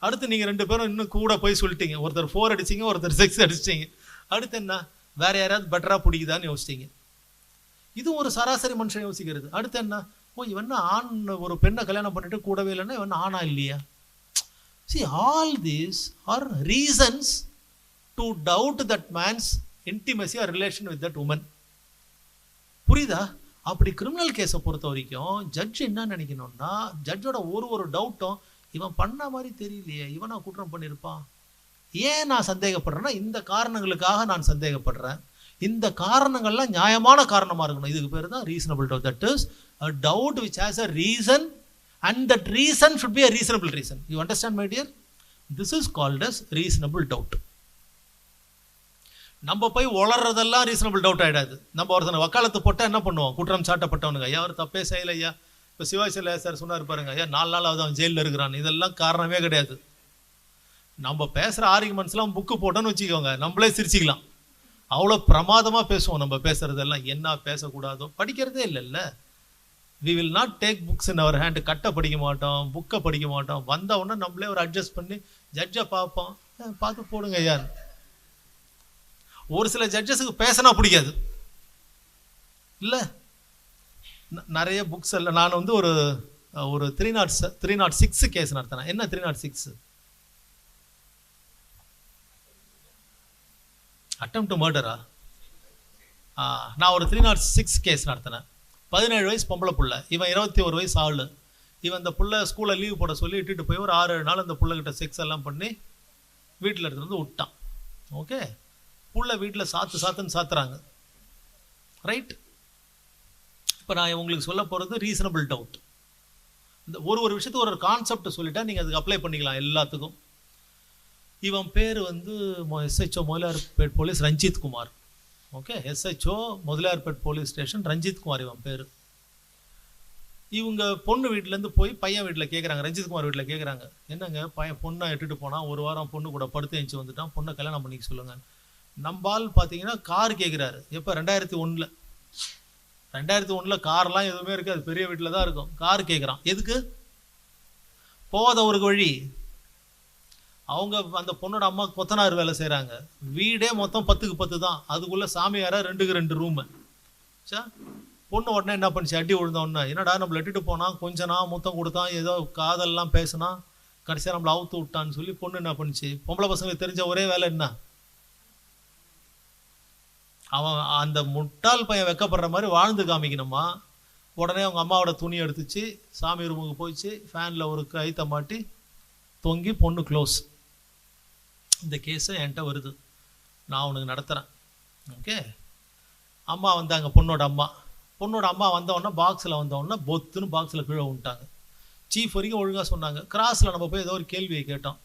அடுத்து நீங்கள் 2 பேரும் இன்னும் கூட போய் சொல்லிட்டீங்க, ஒருத்தர் 4 அடிச்சிங்க, ஒருத்தர் 6 அடிச்சிட்டிங்க. அடுத்து என்ன? வேற யாராவது பெட்டராக பிடிக்குதான்னு யோசிச்சிங்க. இது ஒரு சராசரி மனுஷன் யோசிக்கிறது. அடுத்து என்ன? இவன் ஆண் ஒரு பெண்ணை கல்யாணம் பண்ணிட்டு கூடவே இல்லைன்னா இவன் ஆணா இல்லையா? See, all these are reasons to doubt that man's intimacy or relation with that woman. புரியுதா? அப்படி கிரிமினல் கேஸை பொறுத்த வரைக்கும் ஜட்ஜ் என்ன நினைக்கணும்னா, ஜட்ஜோட ஒரு டவுட்டும், இவன் பண்ண மாதிரி தெரியலையே, இவனா குற்றம் பண்ணியிருப்பான், ஏன் நான் சந்தேகப்படுறேன்னா இந்த காரணங்களுக்காக நான் சந்தேகப்படுறேன். இந்த காரணங்கள்லாம் நியாயமான காரணமாக இருக்கணும். இதுக்கு பேர் தான் reasonable doubt. That is a doubt which has a reason and that reason should be a reasonable reason. You understand my dear? This is called as reasonable doubt. நம்ம போய் உளறதெல்லாம் ரீசனபிள் டவுட் ஆகிடாது. நம்ம ஒருத்தனை வக்காலத்து போட்டால் என்ன பண்ணுவோம்? குற்றம் சாட்டப்பட்டவனுங்க, ஐயா அவர் தப்பே செய்யலை ஐயா. இப்போ சிவாஜி சார் சொன்னார் பாருங்க, ஐயா 4 நாளாவது அவன் ஜெயிலில் இருக்கிறான். இதெல்லாம் காரணமே கிடையாது. நம்ம பேசுகிற ஆர்குமெண்ட்ஸ்லாம் புக்கு போட்டோன்னு வச்சுக்கோங்க, நம்மளே சிரிச்சிக்கலாம். அவ்வளோ பிரமாதமாக பேசுவோம். நம்ம பேசுகிறதெல்லாம் என்ன பேசக்கூடாதோ படிக்கிறதே இல்லைல்ல. We will not take books in our hand. கட்டை படிக்க மாட்டோம், புக்கை படிக்க மாட்டோம். வந்த உடனே நம்மளே ஒரு அட்ஜஸ்ட் பண்ணி ஜட்ஜை பார்ப்போம், பார்த்து போடுங்க ஐயா. ஒரு சில ஜட்ஜஸுக்கு பேசினா பிடிக்காது இல்லை. நிறைய புக்ஸ் எல்லாம் நான் வந்து ஒரு 306 கேஸ் நடத்தினேன். என்ன 306? அட்டெம்ப்ட் டு மர்டரா? நான் ஒரு 306 கேஸ் நடத்தினேன். 17 வயசு பொம்பளை புள்ள, இவன் 21 வயசு ஆள். இவன் இந்த புள்ள ஸ்கூலில் லீவ் போட சொல்லி இட்டுட்டு போய் ஒரு 6-7 நாள் அந்த புள்ளகிட்ட செக்ஸ் எல்லாம் பண்ணி வீட்டில் எடுத்துகிட்டு வந்து விட்டான். ஓகே, புள்ள வீட்டில் சாத்துன்னு சாத்துறாங்க. ரைட். இப்போ நான் உங்களுக்கு சொல்ல போகிறது ரீசனபிள் டவுட். இந்த ஒரு விஷயத்துக்கு ஒரு கான்செப்ட் சொல்லிட்டா நீங்கள் அதுக்கு அப்ளை பண்ணிக்கலாம் எல்லாத்துக்கும். இவன் பேர் வந்து SHO Mudaliarpet police Ranjith Kumar. Okay, SHO Mudaliarpet police station Ranjith Kumar இவன் பேர். இவங்க பொண்ணு வீட்டிலேருந்து போய் பையன் வீட்டில் கேட்குறாங்க, ரஞ்சித் குமார் வீட்டில் கேட்குறாங்க, என்னங்க பையன் பொண்ணை இட்டுட்டு போனால் 1 வாரம் பொண்ணு கூட படுத்து எழுந்து வந்துட்டான், பொண்ணை கல்யாணம் பண்ணிக்க சொல்லுங்க. நம்பால் பார்த்தீங்கன்னா கார் கேட்குறாரு. எப்போ? 2001. 2001 கார்லாம் எதுவுமே இருக்குது, அது பெரிய வீட்டில் தான் இருக்கும். கார் கேட்குறான். எதுக்கு? போகாத ஒரு வழி. அவங்க அந்த பொண்ணோட அம்மா கொத்தனார் வேலை செய்கிறாங்க. வீடே மொத்தம் 10க்கு 10 தான். அதுக்குள்ளே சாமியாரா 2க்கு 2 ரூமு. சா பொண்ணு உடனே என்ன பண்ணிச்சு? அடி விழுந்த உடனே, என்னடா நம்மளை இட்டுட்டு போனான், கொஞ்சனா முத்தம் கொடுத்தான், ஏதோ காதல்லாம் பேசினா, கடைசியாக நம்மளை அவுத்து விட்டான்னு சொல்லி பொண்ணு என்ன பண்ணிச்சு? பொம்பளை பசங்களுக்கு தெரிஞ்ச ஒரே வேலை என்ன? அவன் அந்த முட்டாள் பையன் வெக்கப்படுற மாதிரி வாழ்ந்து காமிக்கணுமா? உடனே அவங்க அம்மாவோட துணி எடுத்துச்சு, சாமி ரூமுக்கு போயிடுச்சு, ஃபேனில் ஒரு கைத்தை மாட்டி தொங்கி பொண்ணு க்ளோஸ். இந்த கேஸை என்கிட்ட வருது, நான் உனக்கு நடத்துகிறேன். ஓகே, அம்மா வந்தாங்க, பொண்ணோட அம்மா வந்தவொடனே பாக்ஸில் வந்தவொடனே பொத்துன்னு பாக்ஸில் கீழே விட்டாங்க. சீஃப் வரைக்கும் ஒழுங்காக சொன்னாங்க. கிராஸில் நம்ம போய் ஏதோ ஒரு கேள்வியை கேட்டோம்,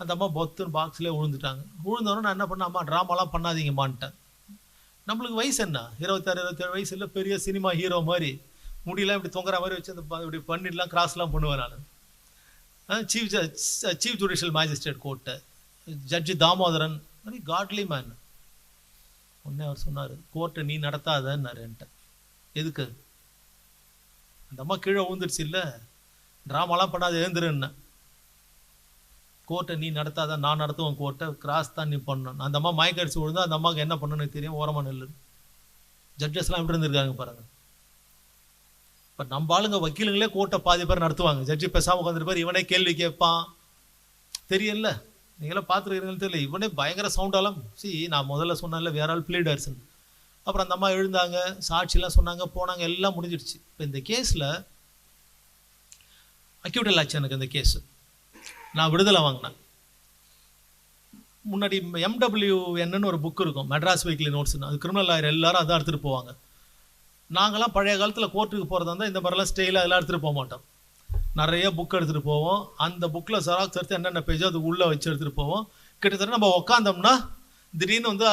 அந்த அம்மா பொத்துன்னு பாக்ஸ்லேயே விழுந்துட்டாங்க. விழுந்தவொடனே நான் என்ன பண்ணேன், அம்மா ட்ராமாலாம் பண்ணாதீங்கம்மான்ட்டேன். நம்மளுக்கு வயசு என்ன, 26-27 வயசு இல்லை, பெரிய சினிமா ஹீரோ மாதிரி முடியெல்லாம் இப்படி தொங்குற மாதிரி வச்சு அந்த இப்படி பண்ணிடலாம், கிராஸ்லாம் பண்ணுவேன் நான். சீஃப் ஜுடிஷியல் மேஜிஸ்ட்ரேட் கோர்ட்டு ஜட்ஜி தாமோதரன், மாதிரி காட்லி மேன். உடனே அவர் சொன்னார், கோர்ட்டை நீ நடத்தாதன்னாரு என்கிட்ட. எதுக்கு? அந்த அம்மா கீழே விழுந்துடுச்சு இல்லை, ட்ராமாலாம் பண்ணாது, எழுந்துருன்னு. கோர்ட்டை நீ நடத்தாத, நான் நடத்துவேன் கோர்ட்டை, கிராஸ் தான் நீ பண்ணணும். அந்த அம்மா மயக்க அடிச்சு விழுந்தா அந்த அம்மாவுக்கு என்ன பண்ணணும்னு தெரியும், ஓரமாக நெல்லு. ஜட்ஜஸ்லாம் எப்படி இருந்திருக்காங்க பாருங்க. இப்போ நம்ம ஆளுங்க வக்கீலுங்களே கோர்ட்டை பாதி பேர் நடத்துவாங்க, ஜட்ஜி பேசாமல் உட்காந்துருப்பார், இவனே கேள்வி கேட்பான். தெரியல, நீங்களாம் பார்த்துருக்கீங்கன்னு தெரியல, இவனே பயங்கர சவுண்டாலாம். நான் முதல்ல சொன்னேன்ல, வேற ஆள் ப்ளீடர்ஸ்ன்னு. அப்புறம் அந்த அம்மா எழுந்தாங்க, சாட்சிலாம் சொன்னாங்க, போனாங்க, எல்லாம் முடிஞ்சிடுச்சு. இப்போ இந்த கேஸில் அக்யூட்டல் ஆச்சு எனக்கு. இந்த கேஸு நான் விடுதலை வாங்கினேன். முன்னாடி MWNன்னு ஒரு புக் இருக்கும், மெட்ராஸ் வீக்லி நோட்ஸ்னு. அது கிரிமினல் லாயர் எல்லாரும் அதான் எடுத்துகிட்டு போவாங்க. நாங்களாம் பழைய காலத்தில் கோர்ட்டுக்கு போகிறதா இருந்தால் இந்த மாதிரிலாம் ஸ்டெயிலாக அதெல்லாம் எடுத்துகிட்டு போக மாட்டோம். நிறைய புக் எடுத்துகிட்டு போவோம். அந்த புக்கில் ஜெராக்ஸ் எடுத்து என்னென்ன பேஜோ அது உள்ளே வச்சு எடுத்துகிட்டு போவோம். கிட்டத்தட்ட நம்ம உக்காந்தோம்னா திடீர்னு வந்து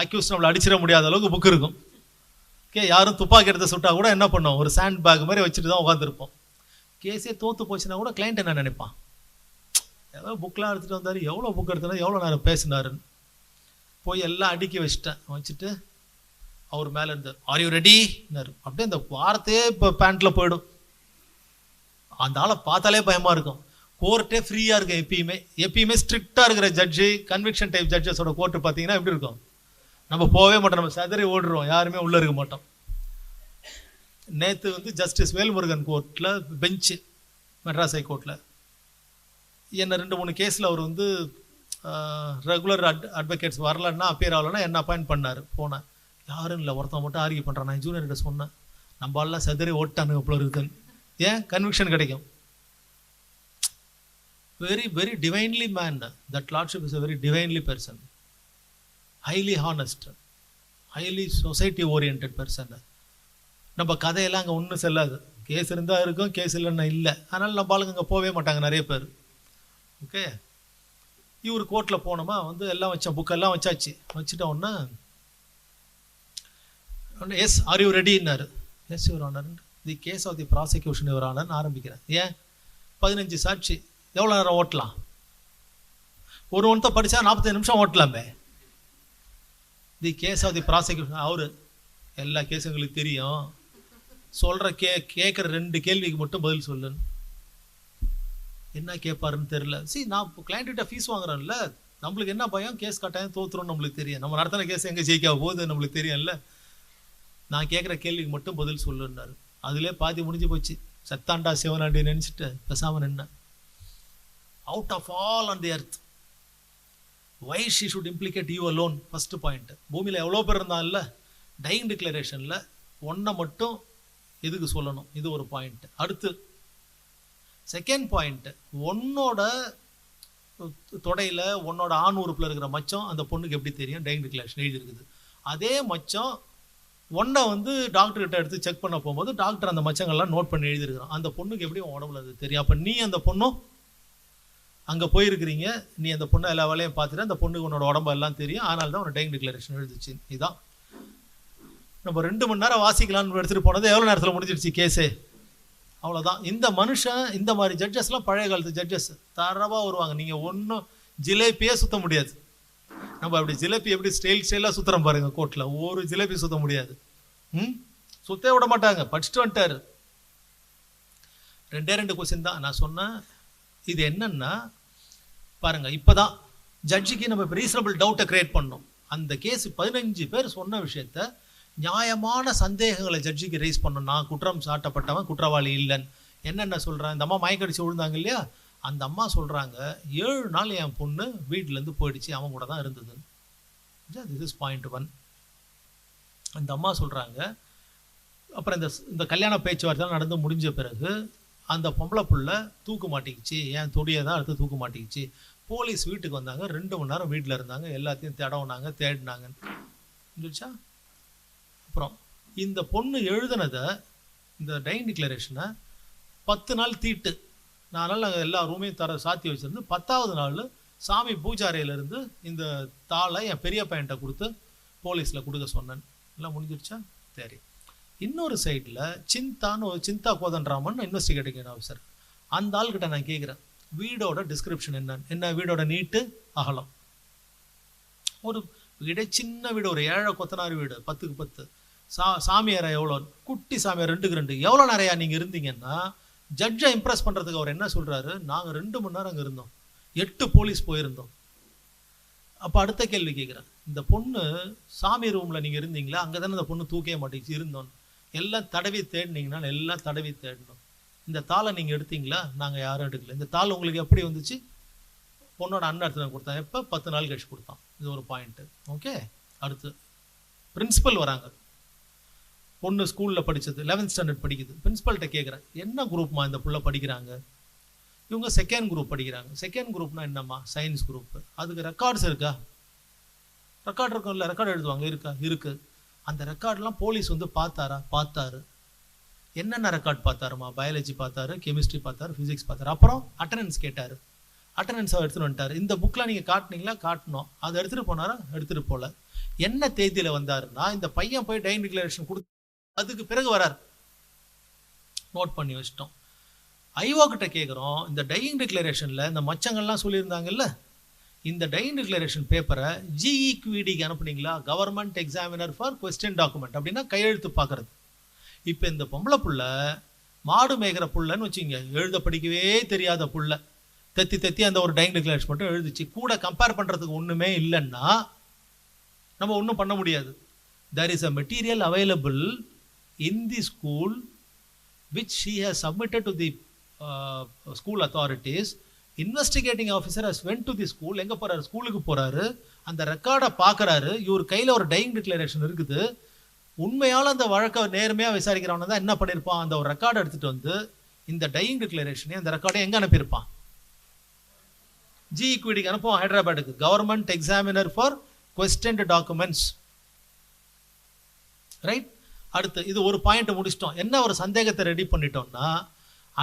அக்யூஸ் நம்மளை அடிச்சிட முடியாத அளவுக்கு புக் இருக்கும். ஓகே, யாரும் துப்பாக்கி எடுத்து சுட்டா கூட என்ன பண்ணோம், ஒரு சாண்ட் பேக் மாதிரி வச்சுட்டு தான் உட்காந்துருப்போம். கேஸே தோற்று போச்சுன்னா கூட கிளைண்ட் என்ன நினைப்பான், ஏதோ புக்கெலாம் எடுத்துகிட்டு வந்தார், எவ்வளோ புக் எடுத்தனா, எவ்வளோ நேரம் பேசினாருன்னு. போய் எல்லாம் அடுக்கி வச்சுட்டு அவர் மேலே இருந்து ஆர் யூ ரெடின்னாரு. அப்படியே அந்த வார்த்தையே இப்போ பேண்ட்டில் போயிடும். அந்த ஆளை பார்த்தாலே பயமாக இருக்கும். கோர்ட்டே ஃப்ரீயாக இருக்கும். எப்பயுமே ஸ்ட்ரிக்டாக இருக்கிற ஜட்ஜு, கன்விக்ஷன் டைப் ஜட்ஜஸோட கோர்ட்டு பார்த்தீங்கன்னா எப்படி இருக்கும், நம்ம போகவே மாட்டோம், நம்ம செதறி ஓடுறோம், யாருமே உள்ளே இருக்க மாட்டோம். நேற்று வந்து ஜஸ்டிஸ் வேல்முருகன் கோர்ட்டில் பெஞ்சு, மெட்ராஸ் ஹைகோர்ட்டில் என்ன 2-3 கேஸில் அவர் வந்து ரெகுலர் அட்வொகேட்ஸ் வரலன்னா, அப்பியர் ஆகலைன்னா என்ன அப்பாயின்ட் பண்ணார். போனேன், யாரும் இல்லை, ஒருத்தன் மட்டும் ஆர்கியூ பண்ணுறான். நான் ஜூனியர்கிட்ட சொன்னேன், நம்ம ஆள்லாம் செதறி ஓட்டானுங்க போல இருக்குன்னு. ஏன்? கன்விக்ஷன் கிடைக்கும். very, very divinely man. That lordship is a very divinely person. Highly honest. Highly society oriented person. நம்ம கதையெல்லாம் அங்கே ஒன்றும் செல்லாது. கேஸ் இருந்தால் இருக்கும், கேஸ் இல்லைன்னா இல்லை. அதனால் நம்ம ஆளுங்க அங்கே போகவே மாட்டாங்க நிறைய பேர். ஓகே, இவர் கோர்ட்டில் போனோமா வந்து எல்லாம் வச்சோம், புக்கெல்லாம் வச்சாச்சு. வச்சுட்ட உடனே எஸ் ஆர் யூ ரெடின்னாரு. Yes your honour, the case of the prosecution your ஆனர்னு ஆரம்பிக்கிறேன். ஏன் 15 சாட்சி எவ்வளோ நேரம் ஓட்டலாம்? ஒரு ஒன்றத்தை படித்தா 45 நிமிஷம் ஓட்டலாமே. தி கேஸ் ஆஃப் தி ப்ராசிக்யூஷன், அவரு எல்லா கேஸும் எங்களுக்கு தெரியும், சொல்கிற கேட்குற 2 கேள்விக்கு மட்டும் பதில் சொல்லுன்னு. என்ன கேட்பாருன்னு தெரியல. நான் கிளைண்ட்டிட்ட ஃபீஸ் வாங்குறேன்ல, நம்மளுக்கு என்ன பயம், கேஸ் கட்டாயம் தோற்றுறோன்னு நம்மளுக்கு தெரியும், நம்ம நடத்தின கேஸ் எங்கே ஜெயிக்க போகுது நம்மளுக்கு தெரியும்ல. நான் கேட்குற கேள்விக்கு மட்டும் பதில் சொல்லுன்னாரு. அதிலே பாதி முடிஞ்சு போச்சு. சத்தாண்டா சிவனாண்டி நினச்சிட்டு பேசாமல் நின்ன. Out of all on the earth why she should implicate you alone? First point. பூமியில் எவ்வளோ பேர் இருந்தான்ல, டையிங் டிக்ளரேஷனில் ஒன்றை மட்டும் எதுக்கு சொல்லணும்? இது ஒரு பாயிண்ட். அடுத்து செகண்ட் பாயிண்ட், உன்னோட தொடையில் உன்னோட ஆண் உறுப்பில் இருக்கிற மச்சம் அந்த பொண்ணுக்கு எப்படி தெரியும்? டையிங் டிக்ளரேஷன் எழுதியிருக்குது. அதே மச்சம் ஒன்றை வந்து டாக்டர்கிட்ட எடுத்து செக் பண்ண போகும்போது டாக்டர் அந்த மச்சங்கள்லாம் நோட் பண்ணி எழுதியிருக்கிறான். அந்த பொண்ணுக்கு எப்படி உடம்புல அது தெரியும்? அப்போ நீ அந்த பொண்ணும் அங்கே போயிருக்கிறீங்க, நீ அந்த பொண்ணை எல்லா வேலையும் பார்த்துட்டு அந்த பொண்ணுக்கு உன்னோட உடம்பு எல்லாம் தெரியும், அதனால தான் உன்னோட டையிங் டிக்ளரேஷன் எழுதிச்சு. இதுதான் நம்ம 2 மணி நேரம் வாசிக்கலாம்னு எடுத்துகிட்டு போனது எவ்வளோ நேரத்தில் முடிஞ்சிடுச்சு கேஸே, அவ்வளோதான். இந்த மனுஷன் இந்த மாதிரி ஜட்ஜஸ்லாம் பழைய காலத்து ஜட்ஜஸ் தரவாக வருவாங்க. நீங்கள் ஒன்றும் ஜிலேபியே சுற்ற முடியாது. நம்ம அப்படி ஜிலேபி எப்படி ஸ்டைலாக சுற்றுறோம் பாருங்க கோர்ட்டில், ஒரு ஜிலேபி சுற்ற முடியாது. சுத்தே விட மாட்டாங்க. படிச்சுட்டு வந்துட்டார். 2 கொஸ்டின் தான் நான் சொன்னேன். இது என்னன்னா பாருங்க, இப்போதான் ஜட்ஜுக்கு நம்ம இப்போ ரீசனபிள் டவுட்டை கிரியேட் பண்ணோம். அந்த கேஸ் 15 பேர் சொன்ன விஷயத்த நியாயமான சந்தேகங்களை ஜட்ஜுக்கு ரைஸ் பண்ணணும். நான் குற்றம் சாட்டப்பட்டவன் குற்றவாளி இல்லைன்னு. என்னென்ன சொல்கிறேன், இந்த அம்மா மயக்கடிச்சு விழுந்தாங்க இல்லையா, அந்த அம்மா சொல்கிறாங்க 7 நாள் என் பொண்ணு வீட்டிலேருந்து போயிடுச்சு, அவன் கூட தான் இருந்ததுன்னு. This is point 1. அந்த அம்மா சொல்கிறாங்க. அப்புறம் இந்த கல்யாண பேச்சுவார்த்தை நடந்து முடிஞ்ச பிறகு அந்த பொம்பளை புள்ள தூக்கு மாட்டிக்கிச்சு, என் தொடியை தான் அடுத்து தூக்கு மாட்டிக்கிச்சு. போலீஸ் வீட்டுக்கு வந்தாங்க, 2 மணி நேரம் வீட்டில் இருந்தாங்க, எல்லாத்தையும் தடவுனாங்க, தேடினாங்கன்னு இருந்துச்சா. அப்புறம் இந்த பொண்ணு எழுதுனதை, இந்த டையிங் டிக்ளரேஷனை 10 நாள் தீட்டு, 4 நாள் நாங்கள் எல்லா ரூமையும் சாத்தி வச்சுருந்து 10ஆவது நாள் சாமி பூஜாரையிலேருந்து இந்த தாளை என் பெரிய பையன்கிட்ட கொடுத்து போலீஸில் கொடுக்க சொன்னேன். எல்லாம் முடிஞ்சிருச்சா? சரி. இன்னொரு சைடில் சிந்தா கோதண்டராமன் இன்வெஸ்டிகேட்டிங் ஆஃபீஸர், அந்த ஆள்கிட்ட நான் கேட்குறேன், வீடோட டிஸ்கிரிப்ஷன் என்ன வீடோட நீட்டு அகலம். ஒரு வீடே சின்ன வீடு, ஒரு 7 கொத்தனார் வீடு, 10க்கு 10. சாமியாரை எவ்வளோ, குட்டி சாமியார் 2க்கு 2. எவ்வளோ நிறையா நீங்கள் இருந்தீங்கன்னா ஜட்ஜை இம்ப்ரெஸ் பண்ணுறதுக்கு அவர் என்ன சொல்கிறாரு, நாங்கள் 2 மணி நேரம் அங்கே இருந்தோம், 8 போலீஸ் போயிருந்தோம். அப்போ அடுத்த கேள்வி கேட்குறேன், இந்த பொண்ணு சாமி ரூமில் நீங்கள் இருந்தீங்களா? அங்கே தானே இந்த பொண்ணு தூக்கவே மாட்டேங்குச்சு, இருந்தோம். எல்லாம் தடவி தேடினீங்கன்னா எல்லாம் தடவி தேடணும். இந்த தாளை நீங்கள் எடுத்தீங்களா? நாங்கள் யாரும் எடுக்கல. இந்த தாள் உங்களுக்கு எப்படி வந்துச்சு? பொண்ணோட அண்ணன் எடுத்து கொடுத்தான். எப்போ? 10 நாள் கழிச்சு கொடுத்தான். இது ஒரு பாயிண்ட்டு. ஓகே. அடுத்து பிரின்சிபல் வராங்க. பொண்ணு ஸ்கூலில் படித்தது 11th ஸ்டாண்டர்ட் படிக்குது. பிரின்சிபல்கிட்ட கேட்குறேன், என்ன குரூப்மா இந்த புள்ள படிக்கிறாங்க? இவங்க 2nd குரூப் படிக்கிறாங்க. 2nd குரூப்னா என்னம்மா? Science group. அதுக்கு ரெக்கார்ட்ஸ் இருக்கா? ரெக்கார்டு இருக்கும் இல்லை, ரெக்கார்டு எழுதுவாங்க, இருக்கா? இருக்குது. அந்த ரெக்கார்டெலாம் போலீஸ் வந்து பார்த்தாரு. என்னென்ன ரெக்கார்ட் பார்த்தாருமா? பயாலஜி பார்த்தாரு, கெமிஸ்ட்ரி பார்த்தாரு, ஃபிசிக்ஸ் பார்த்தாரு. அப்புறம் அட்டண்டன்ஸ் கேட்டார். அட்டண்டன்ஸை எடுத்துகிட்டு வந்துட்டார். இந்த புக்கில் நீங்கள் காட்டினீங்களா? காட்டணும். அதை எடுத்துகிட்டு போனாரா? எடுத்துகிட்டு போகல. என்ன தேதியில் வந்தாருன்னா, இந்த பையன் போய் டையிங் டிக்ளரேஷன் கொடுத்து அதுக்கு பிறகு வரார். நோட் பண்ணி வச்சிட்டோம். ஐஓ கிட்ட கேட்குறோம், இந்த டையிங் டிக்ளரேஷனில் இந்த மச்சங்கள்லாம் சொல்லியிருந்தாங்கல்ல, இந்த டையிங் டிக்ளரேஷன் பேப்பரை ஜிஇக்யூடிக்கு அனுப்புனீங்களா? Government examiner for question document, அப்படின்னா கையெழுத்து பார்க்குறது. இப்போ இந்த பொம்பளை புள்ள மாடு மேய்கிற புள்ளன்னு வச்சுங்க, எழுத படிக்கவே தெரியாத புள்ள, தத்தி அந்த ஒரு டையிங் டிக்ளரேஷன் மட்டும் எழுதிச்சு. கூட கம்பேர் பண்ணுறதுக்கு ஒன்றுமே இல்லைன்னா நம்ம ஒன்றும் பண்ண முடியாது. There is a material available in the school which she has submitted to the school authorities. Investigating officer has went to the school. எங்கே போகிறாரு? ஸ்கூலுக்கு போகிறாரு. அந்த ரெக்கார்டை பார்க்குறாரு. இவர் கையில் ஒரு டையிங் டிக்ளரேஷன் இருக்குது. உண்மையால் அந்த வழக்கை நேர்மையாக விசாரிக்கிறவன தான் என்ன பண்ணியிருப்பான், அந்த ஒரு ரெக்கார்டை எடுத்துகிட்டு வந்து இந்த டையிங் டிக்ளரேஷனே அந்த ரெக்கார்டை எங்கே அனுப்பியிருப்பான்? GEQD அனுப்புவோம் ஹைதராபாத்துக்கு, government examiner for questioned documents. Right. அடுத்து இது ஒரு பாயிண்ட் முடிச்சிட்டோம். என்ன ஒரு சந்தேகத்தை ரெடி பண்ணிட்டோம்னா,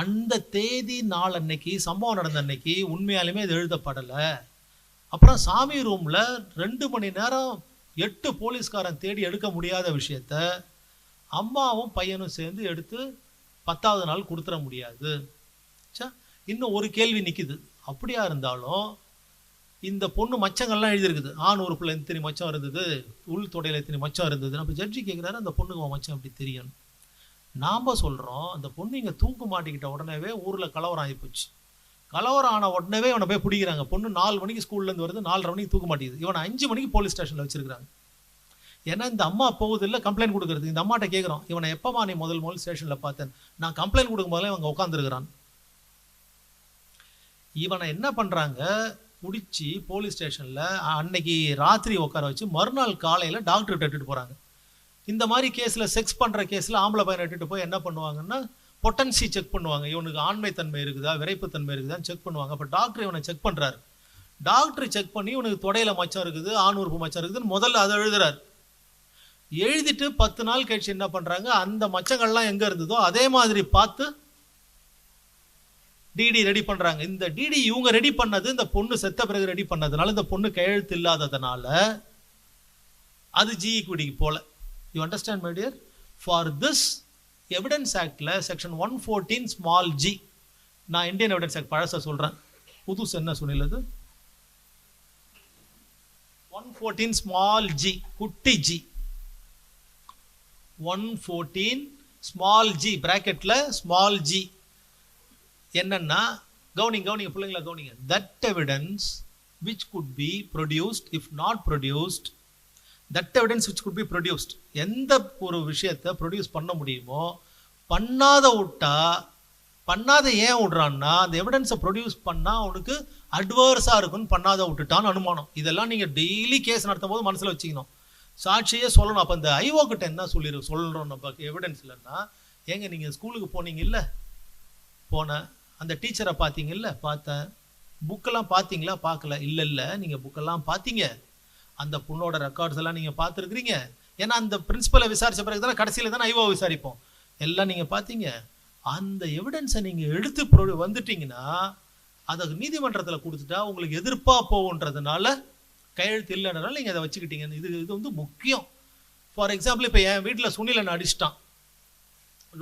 அந்த தேதி நாள் அன்னைக்கு சம்பவம் நடந்த அன்னைக்கு உண்மையாலுமே இது எழுதப்படலை. அப்புறம் சாமி ரூம்ல 2 மணி நேரம் 8 போலீஸ்காரன் தேடி எடுக்க முடியாத விஷயத்த அம்மாவும் பையனும் சேர்ந்து எடுத்து 10வது நாள் கொடுத்துட முடியாது. இன்னும் ஒரு கேள்வி நிக்குது. அப்படியா இருந்தாலும் இந்த பொண்ணு மச்சங்கள்லாம் எழுதியிருக்குது. ஆண் உறுப்புல எத்தனை மச்சம் இருந்தது, உள் தொடையில எத்தனை மச்சம் இருந்தது. நம்ம ஜட்ஜி கேட்குறாரு, அந்த பொண்ணுக்கு மச்சம் அப்படி தெரியும். நாம சொல்றோம், அந்த பொண்ணு இங்க தூக்கு மாட்டிக்கிட்ட உடனேவே ஊர்ல கலவரம் ஆகிப்போச்சு. கலவரம் ஆன உடனே இவனை போய் பிடிக்கிறாங்க. பொண்ணு 4 மணிக்கு ஸ்கூல்ல இருந்து வருது, 4:30 மணிக்கு தூக்க மாட்டேங்குது. இவனை 5 மணிக்கு போலீஸ் ஸ்டேஷன்ல வச்சிருக்காங்க. ஏன்னா இந்த அம்மா போகுது இல்லை கம்ப்ளைண்ட் கொடுக்கறது. இந்த அம்மாட்ட கேட்குறோம், இவனை எப்பமா நீ முதல் ஸ்டேஷன்ல பார்த்தேன்? நான் கம்ப்ளைண்ட் கொடுக்கும் போதே இவங்க உட்காந்துருக்கிறான். இவனை என்ன பண்றாங்க, பிடிச்சி போலீஸ் ஸ்டேஷன்ல அன்னைக்கு ராத்திரி உட்கார வச்சு மறுநாள் காலையில டாக்டர்கிட்ட எடுத்துட்டு போறாங்க. இந்த மாதிரி கேஸ்ல செக்ஸ் பண்ற கேஸ்ல ஆம்பளை பையனை எடுத்துட்டு போய் என்ன பண்ணுவாங்கன்னா, பொட்டன்சி செக் பண்ணுவாங்க. இவனுக்கு ஆண்மைத்தன்மை இருக்குதா, விரைப்புத்தன்மை இருக்குதான்னு செக் பண்ணுவாங்க. அப்போ டாக்டர் இவனை செக் பண்றாரு. டாக்டர் செக் பண்ணி இவனுக்கு தொடையில மச்சம் இருக்குது, ஆண் உறுப்பு மச்சம் இருக்குதுன்னு முதல்ல அதை எழுதுறாரு. எழுதிட்டு 10 நாள் கழிச்சு என்ன பண்றாங்க, அந்த மச்சங்கள்லாம் எங்க இருந்ததோ அதே மாதிரி பார்த்து டிடி ரெடி பண்றாங்க. இந்த டிடி இவங்க ரெடி பண்ணது இந்த பொண்ணு செத்த பிறகு ரெடி பண்ணதுனால, இந்த பொண்ணு கையெழுத்து இல்லாததுனால அது GEQDக்கு போல. You understand my dear? For this evidence ஆக்ட்ல செக்ஷன் 114 ஸ்மால் g, நான் இந்தியன் எவிடன்ஸ் ஆக்ட் பழச சொல்றேன், புதுசு என்ன சொன்னது 114 ஸ்மால் g குட்டி g, 114 ஸ்மால் g பிராக்கெட்ல ஸ்மால் g என்னன்னா, கவனிங்க பிள்ளைங்களா கவனிங்க, that evidence which could be produced if not produced, that evidence which could be produced, எந்த ஒரு விஷயத்தை ப்ரொடியூஸ் பண்ண முடியுமோ பண்ணாத விட்டா, பண்ணாத ஏன் விடுறான்னா அந்த எவிடன்ஸை ப்ரொடியூஸ் பண்ணா அவனுக்கு அட்வர்ஸா இருக்குன்னு பண்ணாத விட்டுட்டான்னு அனுமானம். இதெல்லாம் நீங்க டெய்லி கேஸ் நடத்தும் போது மனசுல வச்சுக்கணும். சாட்சியே சொல்லணும். அப்ப இந்த ஐஓ கிட்ட என்ன சொல்றோம் நம்ம எவிடன்ஸ் இல்லைன்னா, ஏங்க நீங்க ஸ்கூலுக்கு போனீங்க இல்ல, போன அந்த டீச்சரை பார்த்தீங்க இல்ல, பார்த்தேன். புக்கெல்லாம் பார்த்தீங்களா, பார்க்கல, இல்ல நீங்க புக்கெல்லாம் பார்த்தீங்க. அந்த பொண்ணோட ரெக்கார்ட்ஸ் எல்லாம் நீங்க பார்த்துருக்கிறீங்க. ஏன்னா அந்த பிரின்சிபலை விசாரிச்ச பிறகு தானே கடைசியில தானே ஐஓ விசாரிப்போம். எல்லாம் நீங்க பார்த்தீங்க. அந்த எவிடன்ஸை நீங்க எடுத்து வந்துட்டீங்கன்னா அதை நீதிமன்றத்தில் கொடுத்துட்டா உங்களுக்கு எதிர்ப்பா போகுன்றதுனால கையெழுத்து இல்லைன்றதுனால நீங்க அதை வச்சுக்கிட்டீங்க. இது வந்து முக்கியம். ஃபார் எக்ஸாம்பிள், இப்போ என் வீட்டில் சுனிலன் அடிச்சிட்டான்,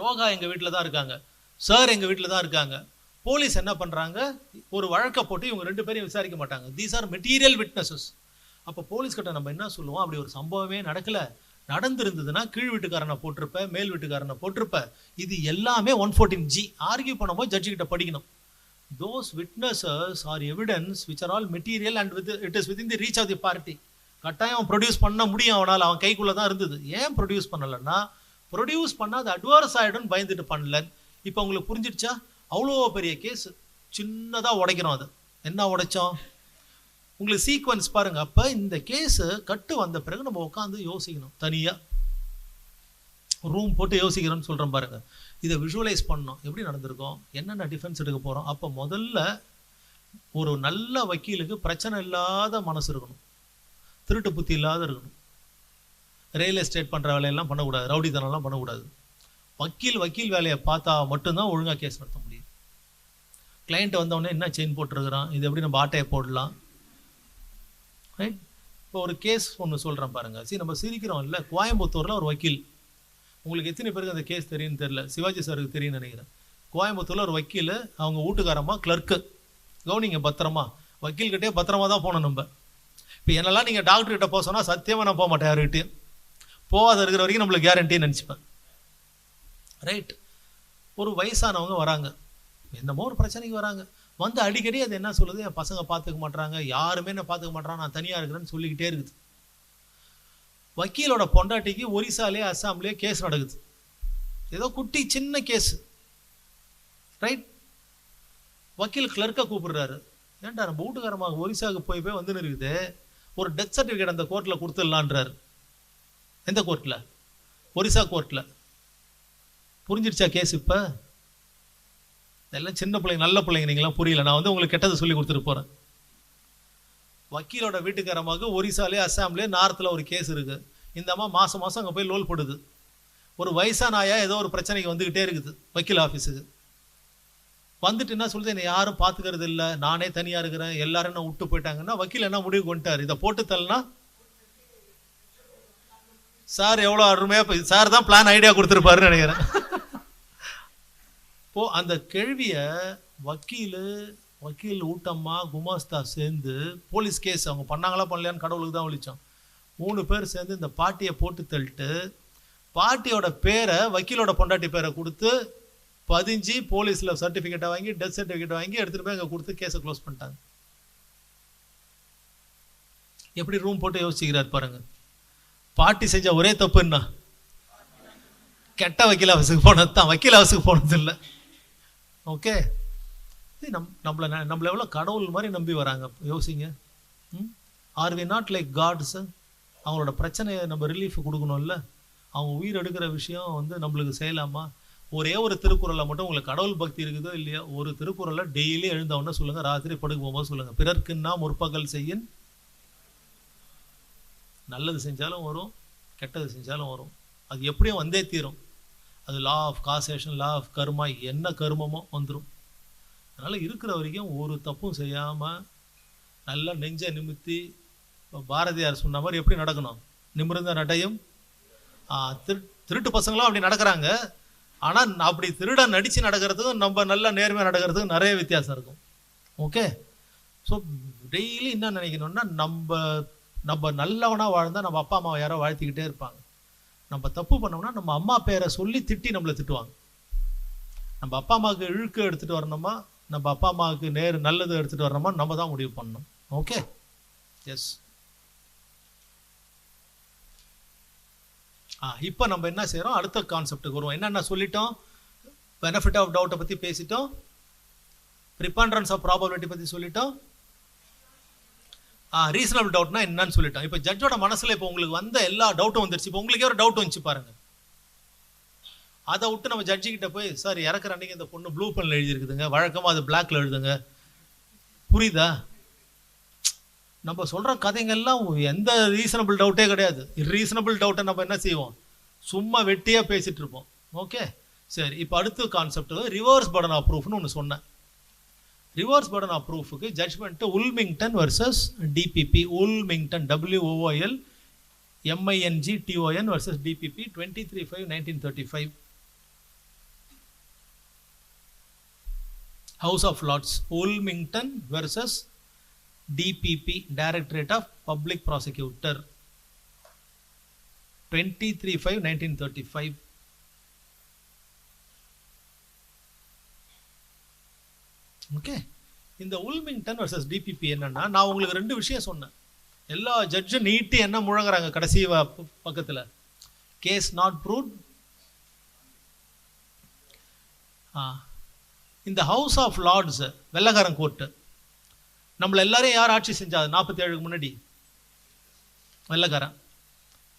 லோகா எங்க வீட்டில் தான் இருக்காங்க, சார் எங்க வீட்டில் தான் இருக்காங்க. போலீஸ் என்ன பண்றாங்க, ஒரு வழக்கை போட்டு இவங்க 2 பேரையும் விசாரிக்க மாட்டாங்க. These are material witnesses. அப்போ போலீஸ் கிட்ட நம்ம என்ன சொல்லுவோம், அப்படி ஒரு சம்பவமே நடக்கல, நடந்திருந்ததுன்னா கீழ் வீட்டுக்காரனை போட்டிருப்ப, மேல் வீட்டுக்காரனை போட்டிருப்ப. இது எல்லாமே 114G ஆர்கியூ பண்ணும்போது ஜட்ஜி கிட்ட படிக்கணும். those witnesses are evidence which are all material and it is within the reach of the party. கட்டாயம் ப்ரொடியூஸ் பண்ண முடியும் அவனால், அவன் கைக்குள்ள தான் இருந்தது. ஏன் ப்ரொடியூஸ் பண்ணலன்னா, ப்ரொடியூஸ் பண்ணாத அட்வர்ஸ் ஆயிடும் பயந்துட்டு பண்ணல. இப்போ உங்களுக்கு புரிஞ்சிடுச்சா? அவ்வளோ பெரிய கேஸ் சின்னதா உடைக்கிறோம். அது என்ன உடைச்சோம் உங்களுக்கு சீக்வன்ஸ் பாருங்க. அப்ப இந்த கேஸ் கட்டு வந்த பிறகு நம்ம உட்காந்து யோசிக்கணும். தனியா ரூம் போட்டு யோசிக்கிறோம்னு சொல்றோம் பாருங்க. இதை விஷுவலைஸ் பண்ணணும், எப்படி நடந்திருக்கோம், என்னென்ன டிஃபென்ஸ் எடுக்க போறோம். அப்ப முதல்ல ஒரு நல்ல வக்கீலுக்கு பிரச்சனை இல்லாத மனசு இருக்கணும், திருட்டு புத்தி இல்லாத இருக்கணும். ரியல் எஸ்டேட் பண்ற வேலையெல்லாம் பண்ணக்கூடாது, ரவுடித்தனம்லாம் பண்ணக்கூடாது. வக்கீல் வேலையை பார்த்தா மட்டும்தான் ஒழுங்கா கேஸ் நடத்த முடியும். கிளைண்ட் வந்தவொடனே என்ன செயின் போட்டிருக்கிறான், இது எப்படி நம்ம ஆட்டையை போடலாம், ரைட்? இப்போ ஒரு கேஸ் ஒன்று சொல்கிறேன் பாருங்க. நம்ம சிரிக்கிறோம் இல்லை, கோயம்புத்தூரில் ஒரு வக்கீல், உங்களுக்கு எத்தனை பேருக்கு அந்த கேஸ் தெரியும்னு தெரியல, சிவாஜி சாருக்கு தெரியும்னு நினைக்கிறேன். கோயம்புத்தூரில் ஒரு வக்கீல், அவங்க வீட்டுக்காரம்மா கிளர்க்கு. கவனிங்க பத்திரமா, வக்கீல்கிட்டே பத்திரமா தான் போகணும் நம்ம. இப்போ என்னெல்லாம் நீங்கள் டாக்டர்கிட்ட போக சொன்னால் சத்தியமாக நான் போக மாட்டேன், யாருக்கிட்டையும் போகாத இருக்கிற வரைக்கும் நம்மளுக்கு கேரண்டின்னு நினச்சிப்பேன், ரைட்? ஒரு வயசானவங்க வராங்க, என்னமோ ஒரு பிரச்சனைக்கு வராங்க, வந்து அடிக்கடி அது என்ன சொல்லுது, என் பசங்க பார்த்துக்க மாட்டாங்க, யாருமே என்ன பார்த்துக்க மாட்டாங்க, நான் தனியாக இருக்கிறேன்னு சொல்லிக்கிட்டே இருக்குது. வக்கீலோட பொண்டாட்டிக்கு ஒரிசாலே அஸ்ஸாம்லேயே கேஸ் நடக்குது, ஏதோ குட்டி சின்ன கேஸ், ரைட்? வக்கீல் கிளர்க்கை கூப்பிடுறாரு, ஏன்டா நம்ம வீட்டுக்காரமாக ஒரிசாவுக்கு போய் வந்துன்னு இருக்குது, ஒரு டெத் சர்டிஃபிகேட் அந்த கோர்ட்டில் கொடுத்துடலான்றாரு. எந்த கோர்ட்டில்? ஒரிசா கோர்ட்டில். புரிஞ்சிருச்சா கேஸ்? இப்போ எல்லாம் சின்ன பிள்ளைங்க, நல்ல பிள்ளைங்க, நீங்களாம் புரியல, நான் வந்து உங்களுக்கு கெட்டதை சொல்லி கொடுத்துட்டு போகிறேன். வக்கீலோட வீட்டுக்காரமாக ஒரிசாலே அஸ்ஸாம்லேயே நார்த்தில் ஒரு கேஸ் இருக்குது. இந்த அம்மா மாதம் மாதம் அங்கே போய் லோல் போடுது. ஒரு வயசான ஆயா ஏதோ ஒரு பிரச்சனைக்கு வந்துக்கிட்டே இருக்குது வக்கீல் ஆஃபீஸுக்கு. வந்துட்டு என்ன சொல்லுது, என்னை யாரும் பார்த்துக்கிறது இல்லை, நானே தனியாக இருக்கிறேன், எல்லாரும் என்ன விட்டு போயிட்டாங்கன்னா வக்கீல் என்ன முடிவு கொண்டுட்டார், இதை போட்டு தள்ளனா சார் எவ்வளோ அருமையாக சார் தான் பிளான் ஐடியா கொடுத்துருப்பாருன்னு நினைக்கிறேன். இப்போ அந்த கேள்வியை வக்கீல் ஊட்டம்மா குமாஸ்தா சேர்ந்து போலீஸ் கேஸ் அவங்க பண்ணாங்களா பண்ணலையான்னு கடவுளுக்கு தான் விழிச்சோம். 3 பேர் சேர்ந்து இந்த பாட்டியை போட்டு தள்ளிட்டு பாட்டியோட பேரை வக்கீலோட பொண்டாட்டி பேரை கொடுத்து பதிஞ்சு போலீஸில் சர்டிஃபிகேட்டை வாங்கி டெத் சர்டிஃபிகேட் வாங்கி எடுத்துகிட்டு போய் அங்கே கொடுத்து கேஸை க்ளோஸ் பண்ணிட்டாங்க. எப்படி ரூம் போட்டு யோசிச்சுக்கிறார் பாருங்க. பாட்டி செஞ்ச ஒரே தப்புன்னா கெட்ட வக்கீல் ஆஃபீஸுக்கு போனது தான், வக்கீல் ஆஃபீஸுக்கு போனது இல்லை. ஓகே, நம்மளை எவ்வளோ கடவுள் மாதிரி நம்பி வராங்க யோசிங்க. Are we not like gods? அவங்களோட பிரச்சனையை நம்ம ரிலீஃப் கொடுக்கணும்ல. அவங்க உயிர் எடுக்கிற விஷயம் வந்து நம்மளுக்கு செய்யலாமா? ஒரே ஒரு திருக்குறளை மட்டும் உங்களுக்கு கடவுள் பக்தி இருக்குதோ இல்லையா, ஒரு திருக்குறளை டெய்லி எழுந்தவொன்னே சொல்லுங்கள், ராத்திரி படுக்க போகும்போது சொல்லுங்கள், பிறர்க்குன்னா முற்பகல் செய்யின். நல்லது செஞ்சாலும் வரும், கெட்டது செஞ்சாலும் வரும், அது எப்படியும் வந்தே தீரும். அது law of causation, law of karma, என்ன கர்மமோ வந்துடும். அதனால் இருக்கிற வரைக்கும் ஒரு தப்பும் செய்யாமல் நல்லா நெஞ்சை நிமித்தி, இப்போ பாரதியார் சொன்ன மாதிரி எப்படி நடக்கணும், நிமிர்ந்த நடையும். திருட்டு பசங்களும் அப்படி நடக்கிறாங்க. ஆனால் அப்படி திருட நடித்து நடக்கிறதுக்கும் நம்ம நல்லா நேர்மையாக நடக்கிறதுக்கும் நிறைய வித்தியாசம் இருக்கும். ஓகே, ஸோ டெய்லி என்ன நினைக்கணும்னா, நம்ம நல்லவனாக வாழ்ந்தால் நம்ம அப்பா அம்மாவை யாரோ வாழ்த்திக்கிட்டே இருப்பாங்க. நம்ம தப்பு பண்ணோம்னா நம்ம அம்மா பேரை சொல்லி திட்டி நம்மளை திட்டுவாங்க. நம்ம அப்பா அம்மாவுக்கு இழுக்கு எடுத்துகிட்டு வரணுமா, நம்ம அப்பா அம்மாவுக்கு நல்லது எடுத்துகிட்டு வரணுமா, நம்ம தான் முடிவு பண்ணணும். Okay, yes. இப்போ நம்ம என்ன செய்கிறோம், அடுத்த கான்செப்டுக்கு வருவோம். என்னென்ன சொல்லிட்டோம், பெனிஃபிட் ஆஃப் டவுட்டை பற்றி பேசிட்டோம், ப்ரிபாண்டரன்ஸ் ஆஃப் ப்ராபபிலிட்டி பற்றி சொல்லிட்டோம், ரீசனபிள் டவுட்னா என்னன்னு சொல்லிட்டோம். இப்போ ஜட்ஜோட மனசில் இப்போ உங்களுக்கு வந்த எல்லா டவுட்டும் வந்துருச்சு. இப்போ உங்களுக்கே ஒரு டவுட் வந்துச்சு பாருங்க. அதை விட்டு நம்ம ஜட்ஜிக்கிட்ட போய், சார் இறக்குற அன்றைக்கி இந்த பொண்ணு ப்ளூ பென்ல எழுதியிருக்குதுங்க, வழக்கமாக அது பிளாக்ல எழுதுங்க, புரியுதா? நம்ம சொல்கிற கதைங்கள்லாம் எந்த ரீசனபிள் டவுட்டே கிடையாது. ரீசனபிள் டவுட்டை நம்ம என்ன செய்வோம், சும்மா வெட்டியாக பேசிகிட்டு இருப்போம். ஓகே, சரி. இப்போ அடுத்த கான்செப்ட் ரிவர்ஸ் பர்டன் ஆஃப் ப்ரூஃப்னு ஒன்று சொன்னேன். ரிவர்ஸ் பர்டன் ஆஃப் ப்ரூஃபுக்கு judgment Woolmington versus DPP. Woolmington WOOL MINGTON versus DPP 23/5/1935. House of Lords. உல்மிங்டன் வர்சஸ் DPP, Directorate of Public Prosecutor, 23/5/1935. Okay, இந்த உல்மிங்டன் வர்சஸ் DPP என்னன்னா, நான் உங்களுக்கு 2 விஷயம் சொன்னேன். எல்லா ஜட்ஜும் நீட்டி என்ன முழங்குறாங்க கடைசி பக்கத்தில், கேஸ் நாட் ப்ரூவ்ட். இந்த ஹவுஸ் ஆஃப் லார்ட்ஸ் வெள்ளக்காரன் கோர்ட்டு, நம்மளை எல்லாரையும் யார் ஆட்சி செஞ்சாது 47க்கு முன்னாடி? வெள்ளக்காரன்.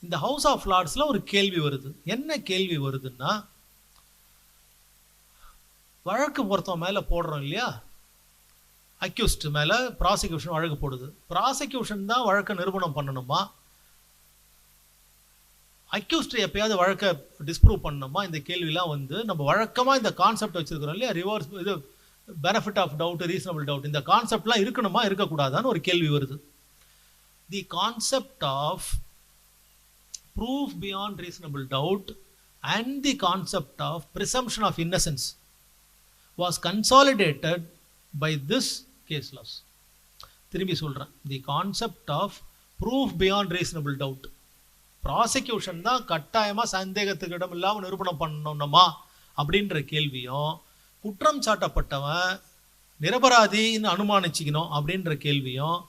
இந்த ஹவுஸ் ஆஃப் லார்ட்ஸில் ஒரு கேள்வி வருது. என்ன கேள்வி வருதுன்னா, வழக்கு பொறுத்தவன் மேலே போடுறோம் இல்லையா, அக்யூஸ்ட் மேலே ப்ராசிக்யூஷன் வழக்கு போடுது. ப்ராசிக்யூஷன் தான் வழக்கை நிரூபணம் பண்ணணுமா, அக்யூஸ்ட் எப்பயாவது வழக்கை டிஸ்ப்ரூவ் பண்ணணுமா? இந்த கேள்விலாம் வந்து நம்ம வழக்கமாக இந்த கான்செப்ட் வச்சுருக்கிறோம் இல்லையா, ரிவர்ஸ் இது benefit of doubt, reasonable doubt, இந்த கான்செப்ட்லாம் இருக்கணுமா இருக்கக்கூடாதான்னு ஒரு கேள்வி வருது. The concept of proof beyond reasonable doubt and the concept of presumption of innocence was consolidated by this case laws. திரும்பி சொல்கிறேன், the concept of proof beyond reasonable doubt, prosecution தான் கட்டாயமாக சந்தேகத்துக்கு இடம் இல்லாமல் நிரூபணம் பண்ணணுமா அப்படின்ற கேள்வியும், குற்றம் சாட்டப்பட்டவன் நிரபராதின்னு அனுமானிச்சிக்கணும் அப்படின்ற கேள்வியும்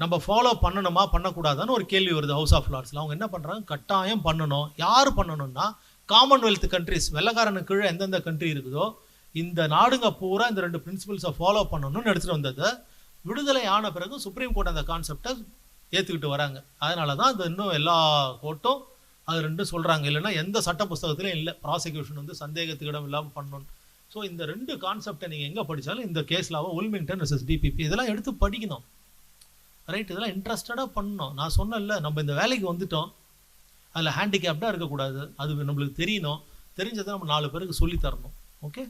நம்ம ஃபாலோ பண்ணணுமா பண்ணக்கூடாதான்னு ஒரு கேள்வி வருது ஹவுஸ் ஆஃப் லார்ட்ஸில். அவங்க என்ன பண்ணுறாங்க, கட்டாயம் பண்ணணும். யார் பண்ணணும்னா, காமன்வெல்த் கண்ட்ரிஸ், வெள்ளக்காரனுக்கு கீழே எந்தெந்த கண்ட்ரி இருக்குதோ இந்த நாடுங்க பூரா இந்த 2 பிரின்சிபல்ஸை ஃபாலோ பண்ணணும்னு எடுத்துகிட்டு வந்தது. விடுதலை ஆன பிறகு சுப்ரீம் கோர்ட் அந்த கான்செப்டை ஏற்றுக்கிட்டு வராங்க. அதனால தான் அது இன்னும் எல்லா கோர்ட்டும் அது 2 சொல்கிறாங்க. இல்லைன்னா எந்த சட்ட புஸ்தகத்திலையும் இல்லை ப்ராசிக்யூஷன் வந்து சந்தேகத்துக்கு இடம் இல்லாமல் பண்ணணும். ஸோ இந்த 2 கான்செப்டை நீங்கள் எங்கே படித்தாலும் இந்த கேஸ் லாவை உல்மிங்டன் வர்சஸ் DPP இதெல்லாம் எடுத்து படிக்கணும். ரைட்? இதெல்லாம் இன்ட்ரெஸ்டடாக பண்ணணும். நான் சொன்னேன்ல, நம்ம இந்த வேலைக்கு வந்துட்டோம், அதில் ஹேண்டிகேப்டாக இருக்கக்கூடாது, அது நம்மளுக்கு தெரியணும், தெரிஞ்சதை நம்ம 4 பேருக்கு சொல்லித்தரணும். ஓகே,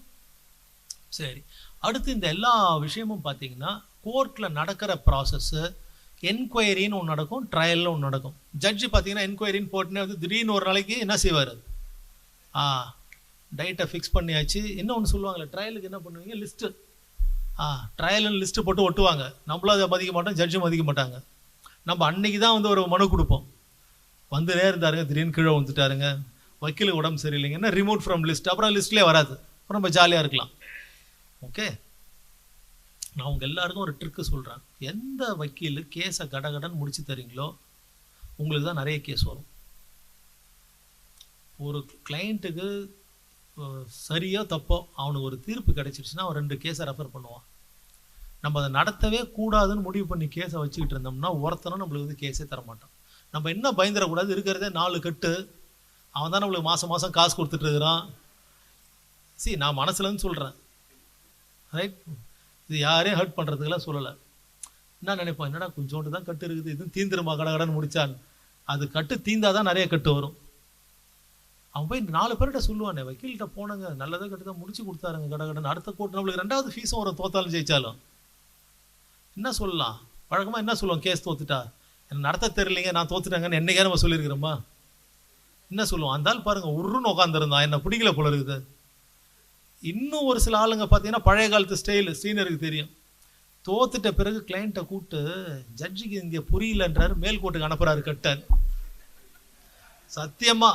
சரி. அடுத்து இந்த எல்லா விஷயமும் பார்த்தீங்கன்னா கோர்ட்டில் நடக்கிற ப்ராசஸ்ஸு, என்கொயரின்னு ஒன்று நடக்கும், ட்ரையல்னு ஒன்று நடக்கும். ஜட்ஜு பார்த்தீங்கன்னா என்கொயரின்னு போட்டுனே வந்து திடீர்னு ஒரு நாளைக்கு என்ன செய்வார், டேட்டை ஃபிக்ஸ் பண்ணியாச்சு. இன்னொன்று சொல்லுவாங்களே, ட்ரையலுக்கு என்ன பண்ணுவீங்க, லிஸ்ட்டு, ட்ரையல்னு லிஸ்ட்டு போட்டு ஒட்டுவாங்க. நம்மளும் அதை மதிக்க மாட்டோம், ஜட்ஜும் மதிக்க மாட்டாங்க. நம்ம அன்னைக்கு தான் வந்து ஒரு மனு கொடுப்போம், வந்துனே இருந்தாருங்க, திடீர்னு கீழே வந்துட்டாருங்க, வக்கீலுக்கு உடம்பு சரியில்லைங்கன்னா ரிமூவ் ஃப்ரம் லிஸ்ட், அப்புறம் லிஸ்ட்லேயே வராது, அப்புறம் நம்ம ஜாலியாக இருக்கலாம். ஓகே, நான் உங்கள் எல்லாருக்கும் ஒரு ட்ரிக்கு சொல்கிறேன். எந்த வக்கீல் கேஸை கடகடன்னு முடிச்சு தரீங்களோ உங்களுக்கு தான் நிறைய கேஸ் வரும். ஒரு கிளைண்ட்டுக்கு சரியோ தப்போ அவனுக்கு ஒரு தீர்ப்பு கிடைச்சிடுச்சுன்னா அவன் 2 கேஸை ரெஃபர் பண்ணுவான். நம்ம அதை நடத்தவே கூடாதுன்னு முடிவு பண்ணி கேஸை வச்சுக்கிட்டு இருந்தோம்னா ஒருத்தனும் நம்மளுக்கு வந்து கேஸே தரமாட்டான். நம்ம என்ன பயந்துடக்கூடாது, இருக்கிறதே 4 கட்டு, அவன் தான் நம்மளுக்கு மாதம் மாதம் காசு கொடுத்துட்டு இருக்கிறான். நான் மனசுலன்னு சொல்கிறேன், ரைட்? இது யாரையும் ஹர்ட் பண்ணுறதுக்கெல்லாம் சொல்லலை. என்ன நினைப்பான், என்னடா கொஞ்சோண்டு தான் கட்டு இருக்குது, இதுவும் தீந்துருமா கடகடன்னு முடிச்சான். அது கட்டு தீந்தாதான் நிறைய கட்டு வரும். அவன் போய் 4 பேர்கிட்ட சொல்லுவானே, வக்கீல்கிட்ட போனாங்க, நல்லதாக கட்டு தான் முடிச்சு கொடுத்தாருங்க கடகடன்னு, அடுத்த கோர்ட்டு நம்மளுக்கு 2வது ஃபீஸும் வரும், தோத்தாலும் ஜெயிச்சாலும். என்ன சொல்லலாம், வழக்கமாக என்ன சொல்லுவோம், கேஸ் தோத்துட்டா, எனக்கு நடத்த தெரியலைங்க, நான் தோத்துட்டாங்கன்னு என்னைக்கே நம்ம சொல்லியிருக்கிறோமா? என்ன சொல்லுவோம், அந்தாலும் பாருங்க உருன்னு உட்காந்துருந்தான், என்ன பிடிக்கல போல இருக்குது. இன்னும் ஒரு சில ஆளுங்க பார்த்தீங்கன்னா பழைய காலத்து ஸ்டைலு சீனியருக்கு தெரியும், தோத்துட்ட பிறகு கிளைண்ட்டை கூப்பிட்டு ஜட்ஜுக்கு இங்கே புரியலன்றாரு, மேல்கோட்டுக்கு அனுப்புறாரு கட்டன். சத்தியமா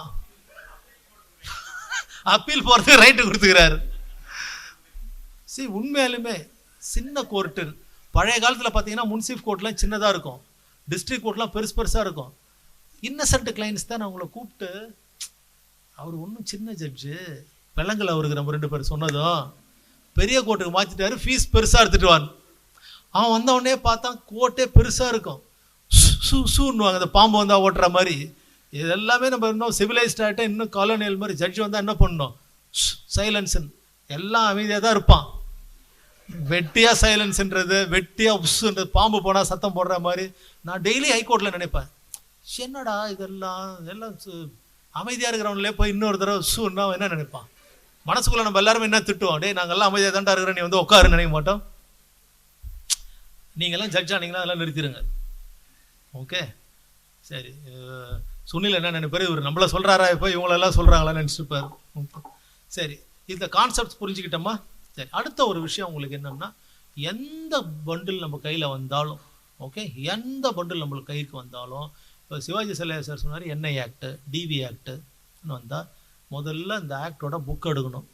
அப்பீல் போறதுக்கு ரைட்டு கொடுத்துக்கிறாரு. உண்மையாலுமே சின்ன கோர்ட்டு, பழைய காலத்தில் பார்த்தீங்கன்னா முன்சிப் கோர்ட்லாம் சின்னதாக இருக்கும், டிஸ்ட்ரிக்ட் கோர்ட்லாம் பெருசாக இருக்கும். இன்னசென்ட் கிளைண்ட்ஸ் தான் அவங்கள கூப்பிட்டு, அவர் ஒன்றும் சின்ன ஜட்ஜு, வெள்ளங்கள் அவருக்கு நம்ம 2 பேர் சொன்னதும் பெரிய கோர்ட்டுக்கு மாற்றிட்டாரு, ஃபீஸ் பெருசாக எடுத்துட்டுவான். அவன் வந்த உடனே பார்த்தா கோர்ட்டே பெருசாக இருக்கும், சூன்னுவாங்க, அந்த பாம்பு வந்தால் ஓட்டுற மாதிரி. இது எல்லாமே நம்ம இன்னும் சிவிலைஸ்ட் ஆகிட்ட, இன்னும் காலோனியல் மாதிரி. ஜட்ஜ் வந்தால் என்ன பண்ணணும், சைலன்ஸுன்னு, எல்லாம் அமைதியாக தான் இருப்பான். வெட்டியாக சைலன்ஸுன்றது, வெட்டியாக உஸ்ன்றது, பாம்பு போனால் சத்தம் போடுற மாதிரி. நான் டெய்லி ஹைகோர்ட்டில் நினைப்பேன், என்னடா இதெல்லாம் எல்லாம் அமைதியாக இருக்கிறவங்களே போய் இன்னொரு தடவை உஸ்ன்னா என்ன நினைப்பான். மனசுக்குள்ளே நம்ம எல்லாருமே என்ன திட்டுவோம், டே நாங்கள்லாம் அமைதியாக தாண்டா இருக்கிறோம், நீ வந்து உட்காருன்னு நினைக்க மாட்டோம். நீங்கள்லாம் ஜட்ஜ் ஆனீங்கன்னா அதெல்லாம் நிறுத்திடுங்க. ஓகே, சரி. சுனில் என்ன நினைப்பாரு, இவர் நம்மள சொல்கிறாரா, இப்போ இவங்களெல்லாம் சொல்கிறாங்களா நினச்சிருப்பார். சரி, இந்த கான்செப்ட்ஸ் புரிஞ்சுக்கிட்டோமா? சரி, அடுத்த ஒரு விஷயம் உங்களுக்கு என்னன்னா, எந்த பண்டில் நம்ம கையில் வந்தாலும், ஓகே, எந்த பண்டில் நம்மளுக்கு கைக்கு வந்தாலும், இப்போ சிவாஜி சலையா சார் சொன்னார், என்ஐ ஆக்டு, டிவி ஆக்டுன்னு வந்தால் முதல்ல இந்த ஆக்டோட புக் எடுக்கணும்.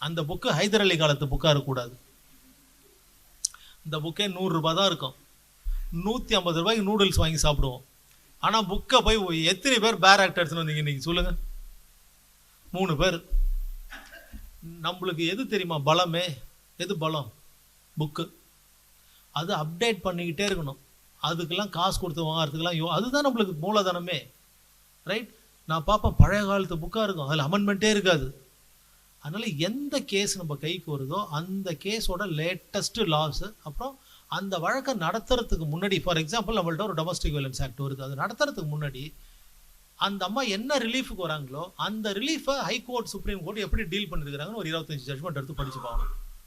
அந்த புக்கு ஹைதர் அலி காலத்து புக்காக இருக்கக்கூடாது. இந்த புக்கே 100 ரூபாய் தான் இருக்கும், 150 ரூபாய்க்கு நூடுல்ஸ் வாங்கி சாப்பிடுவோம். ஆனால் புக்கை போய் எத்தனை பேர் பேர் ஆக்ட் எடுத்துன்னு வந்தீங்க நீங்கள் சொல்லுங்கள்? 3 பேர். நம்மளுக்கு எது தெரியுமா பலமே, எது பலம்? புக்கு. அது அப்டேட் பண்ணிக்கிட்டே இருக்கணும், அதுக்கெல்லாம் காசு கொடுத்து வாங்கிறதுக்கெல்லாம் அதுதான் நம்மளுக்கு மூலதனமே, ரைட்? நான் பார்ப்பேன் பழைய காலத்து புக்காக இருக்கும், அதில் அமெண்ட்மெண்ட்டே இருக்காது. அதனால் எந்த கேஸ் நம்ம கைக்கு வருதோ அந்த கேஸோட லேட்டஸ்ட்டு லாஸு, அப்புறம் அந்த வழக்கை நடத்துறதுக்கு முன்னாடி, ஃபார் எக்ஸாம்பிள் நம்மள்ட்ட ஒரு டொமஸ்டிக் வயலன்ஸ் ஆக்ட் வருது, அது நடத்துறதுக்கு முன்னாடி அந்த அம்மா என்ன ரிலீஃபுக்கு வராங்களோ அந்த ரிலீஃபை ஹைகோர்ட், சுப்ரீம் கோர்ட் எப்படி டீல் பண்ணிருக்கிறாங்கன்னு ஒரு 25 ஜட்மெண்ட் எடுத்து படிச்சு பார்க்கணும்.